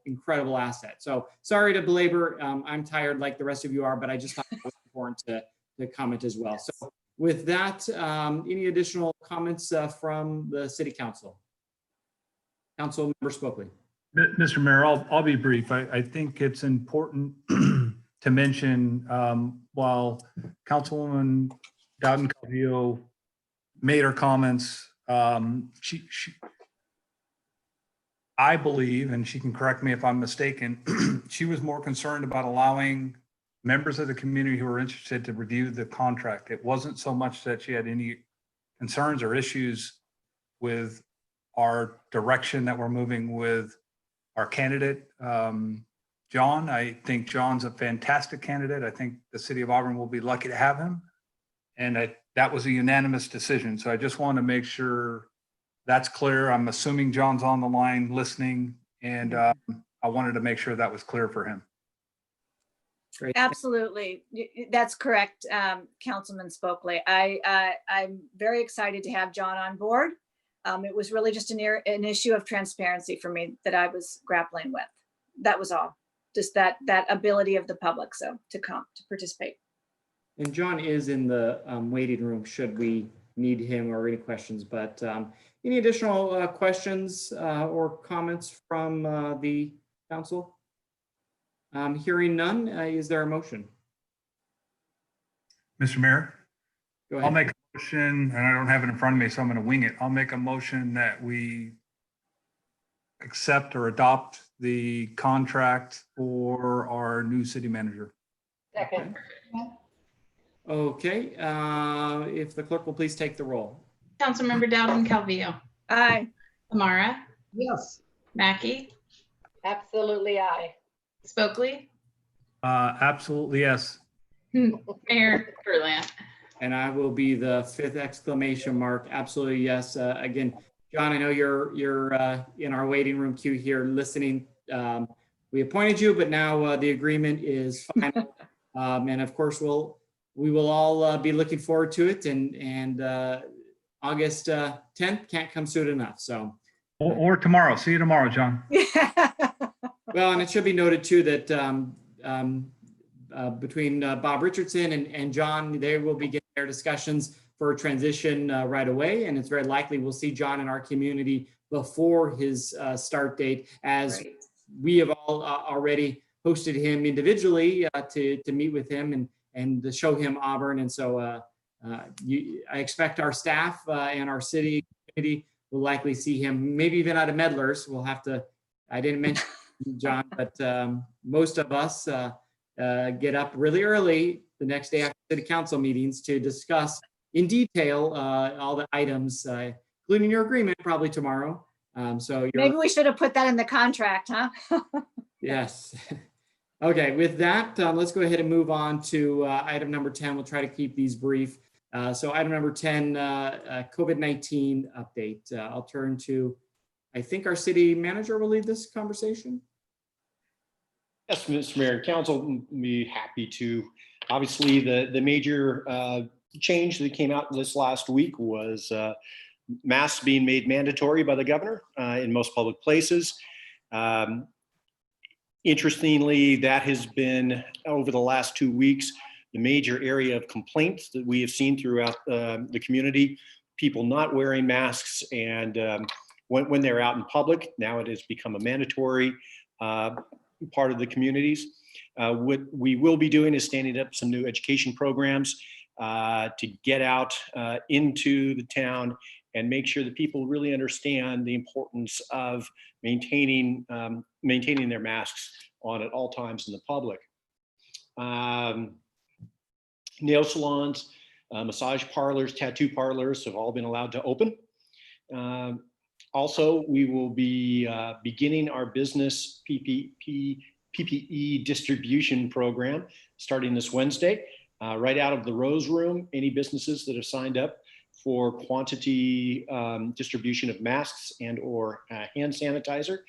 asset. So sorry to belabor. I'm tired like the rest of you are, but I just thought it was important to comment as well. So with that, any additional comments from the City Council? Councilmember Spokley. Mr. Mayor, I'll be brief. I think it's important to mention while Councilwoman Dowden-Calvillo made her comments, I believe, and she can correct me if I'm mistaken, she was more concerned about allowing members of the community who were interested to review the contract. It wasn't so much that she had any concerns or issues with our direction that we're moving with our candidate, John. I think John's a fantastic candidate. I think the city of Auburn will be lucky to have him. And that was a unanimous decision. So I just want to make sure that's clear. I'm assuming John's on the line listening, and I wanted to make sure that was clear for him. Great. Absolutely. That's correct, Councilman Spokley. I'm very excited to have John on board. It was really just an issue of transparency for me that I was grappling with. That was all. Just that ability of the public to participate. And John is in the waiting room should we need him or any questions, but any additional questions or comments from the council? Hearing none, is there a motion? Mr. Mayor, Go ahead. I'll make a motion, and I don't have it in front of me, so I'm going to wing it. I'll make a motion that we accept or adopt the contract for our new city manager. Second. Okay, if the clerk will please take the roll. Councilmember Dowden Calvillo, Aye. Amara, Yes. Mackey, Absolutely aye. Spokely, Absolutely, yes. Mayor Kurland. And I will be the fifth exclamation mark. Absolutely, yes. Again, John, I know you're in our waiting room queue here listening. We appointed you, but now the agreement is final. And of course, we will all be looking forward to it. And August 10th can't come soon enough. So, Or tomorrow. See you tomorrow, John. well, and it should be noted too that between Bob Richardson and John, they will be getting their discussions for a transition right away. And it's very likely we'll see John in our community before his start date, as we have all already hosted him individually to meet with him and to show him Auburn. And so I expect our staff and our city committee will likely see him, maybe even out of Meddlers. We'll have to, I didn't mention John, but most of us get up really early the next day after city council meetings to discuss in detail all the items, including your agreement, probably tomorrow. Maybe we should have put that in the contract, huh? Yes. Okay, with that, let's go ahead and move on to item number 10. We'll try to keep these brief. So item number 10, COVID-19 update. I'll turn to, I think our city manager will lead this conversation. Yes, Mr. Mayor and Council, be happy to. Obviously, the major change that came out this last week was masks being made mandatory by the governor in most public places. Interestingly, that has been, over the last 2 weeks, the major area of complaints that we have seen throughout the community. People not wearing masks, and when they're out in public, now it has become a mandatory part of the communities. What we will be doing is standing up some new education programs to get out into the town and make sure that people really understand the importance of maintaining their masks on at all times in the public. Nail salons, massage parlors, tattoo parlors have all been allowed to open. Also, we will be beginning our business PPE distribution program starting this Wednesday. Right out of the Rose Room, any businesses that have signed up for quantity distribution of masks and or hand sanitizer,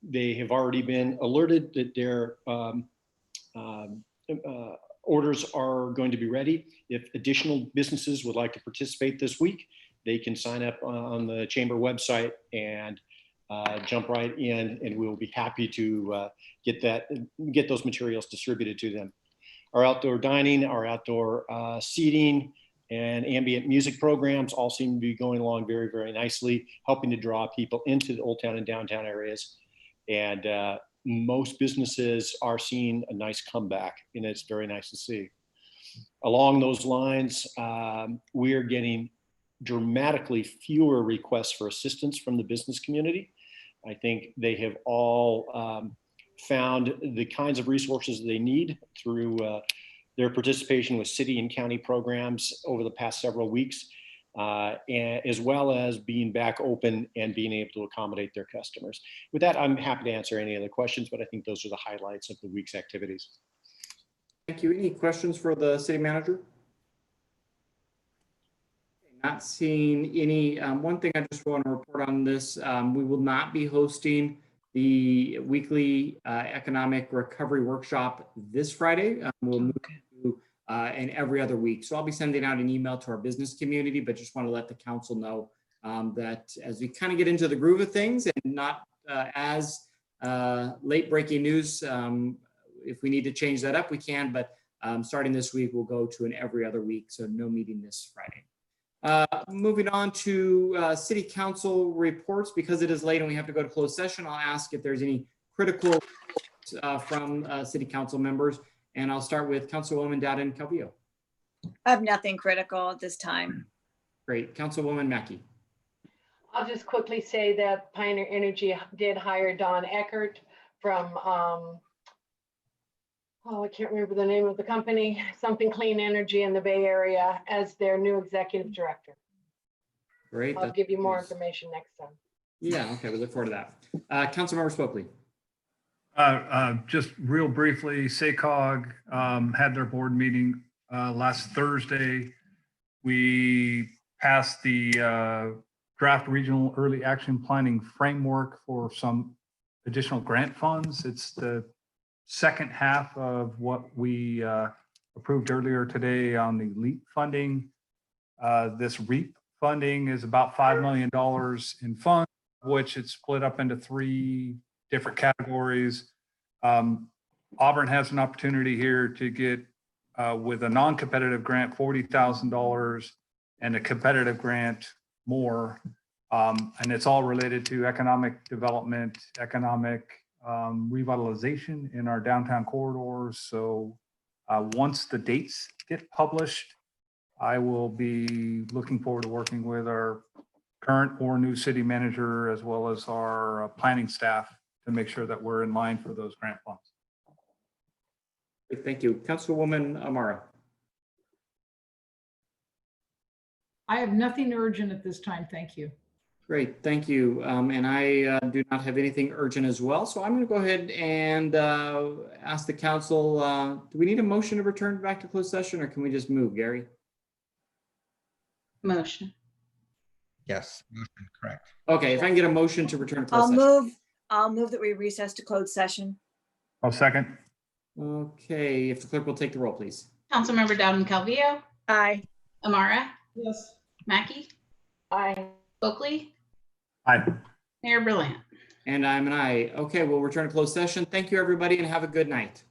they have already been alerted that their orders are going to be ready. If additional businesses would like to participate this week, they can sign up on the chamber website and jump right in, and we'll be happy to get those materials distributed to them. Our outdoor dining, our outdoor seating, and ambient music programs all seem to be going along very, very nicely, helping to draw people into the Old Town and downtown areas. And most businesses are seeing a nice comeback, and it's very nice to see. Along those lines, we are getting dramatically fewer requests for assistance from the business community. I think they have all found the kinds of resources they need through their participation with city and county programs over the past several weeks, and as well as being back open and being able to accommodate their customers. With that, I'm happy to answer any other questions, but I think those are the highlights of the week's activities. Thank you. Any questions for the city manager? Not seeing any. One thing I just want to report on this, we will not be hosting the weekly economic recovery workshop this Friday. We'll move to and every other week. So I'll be sending out an email to our business community, but just want to let the council know that as we kind of get into the groove of things and not as late breaking news, if we need to change that up, we can, but starting this week, we'll go to an every other week. So no meeting this Friday. Moving on to city council reports, because it is late and we have to go to closed session. I'll ask if there's any critical from city council members, and I'll start with Councilwoman Dowden Calvillo. I have nothing critical at this time. Great. Councilwoman Mackey. I'll just quickly say that Pioneer Energy did hire Don Eckert from oh, I can't remember the name of the company, something clean energy in the Bay Area as their new executive director. Great. I'll That's give you more nice. information next time. Yeah, okay, we look forward to that. Councilmember Swopely. Just real briefly, SACOG had their board meeting last Thursday. We passed the draft regional early action planning framework for some additional grant funds. It's the second half of what we approved earlier today on the LEAP funding. This REAP funding is about $5 million in funds, which it's split up into 3 different categories. Auburn has an opportunity here to get with a non-competitive grant $40,000 and a competitive grant more. And it's all related to economic development, economic revitalization in our downtown corridors. So once the dates get published, I will be looking forward to working with our current or new city manager, as well as our planning staff, to make sure that we're in line for those grant funds. Thank you. Councilwoman Amara. I have nothing urgent at this time. Thank you. Great, thank you. And I do not have anything urgent as well. So I'm going to go ahead and ask the council, do we need a motion to return back to closed session, or can we just move, Gary? Motion. Yes, motion, correct. Okay, if I can get a motion to return to closed I'll move that we recess to closed session. I'll second. session. Okay, if the clerk will take the roll, please. Councilmember Dowden Calvillo, Aye. Amara, Yes. Mackey, Aye. Oakley, Aye. Mayor Berlant. And I'm an aye. Okay, we'll return to closed session. Thank you, everybody, and have a good night.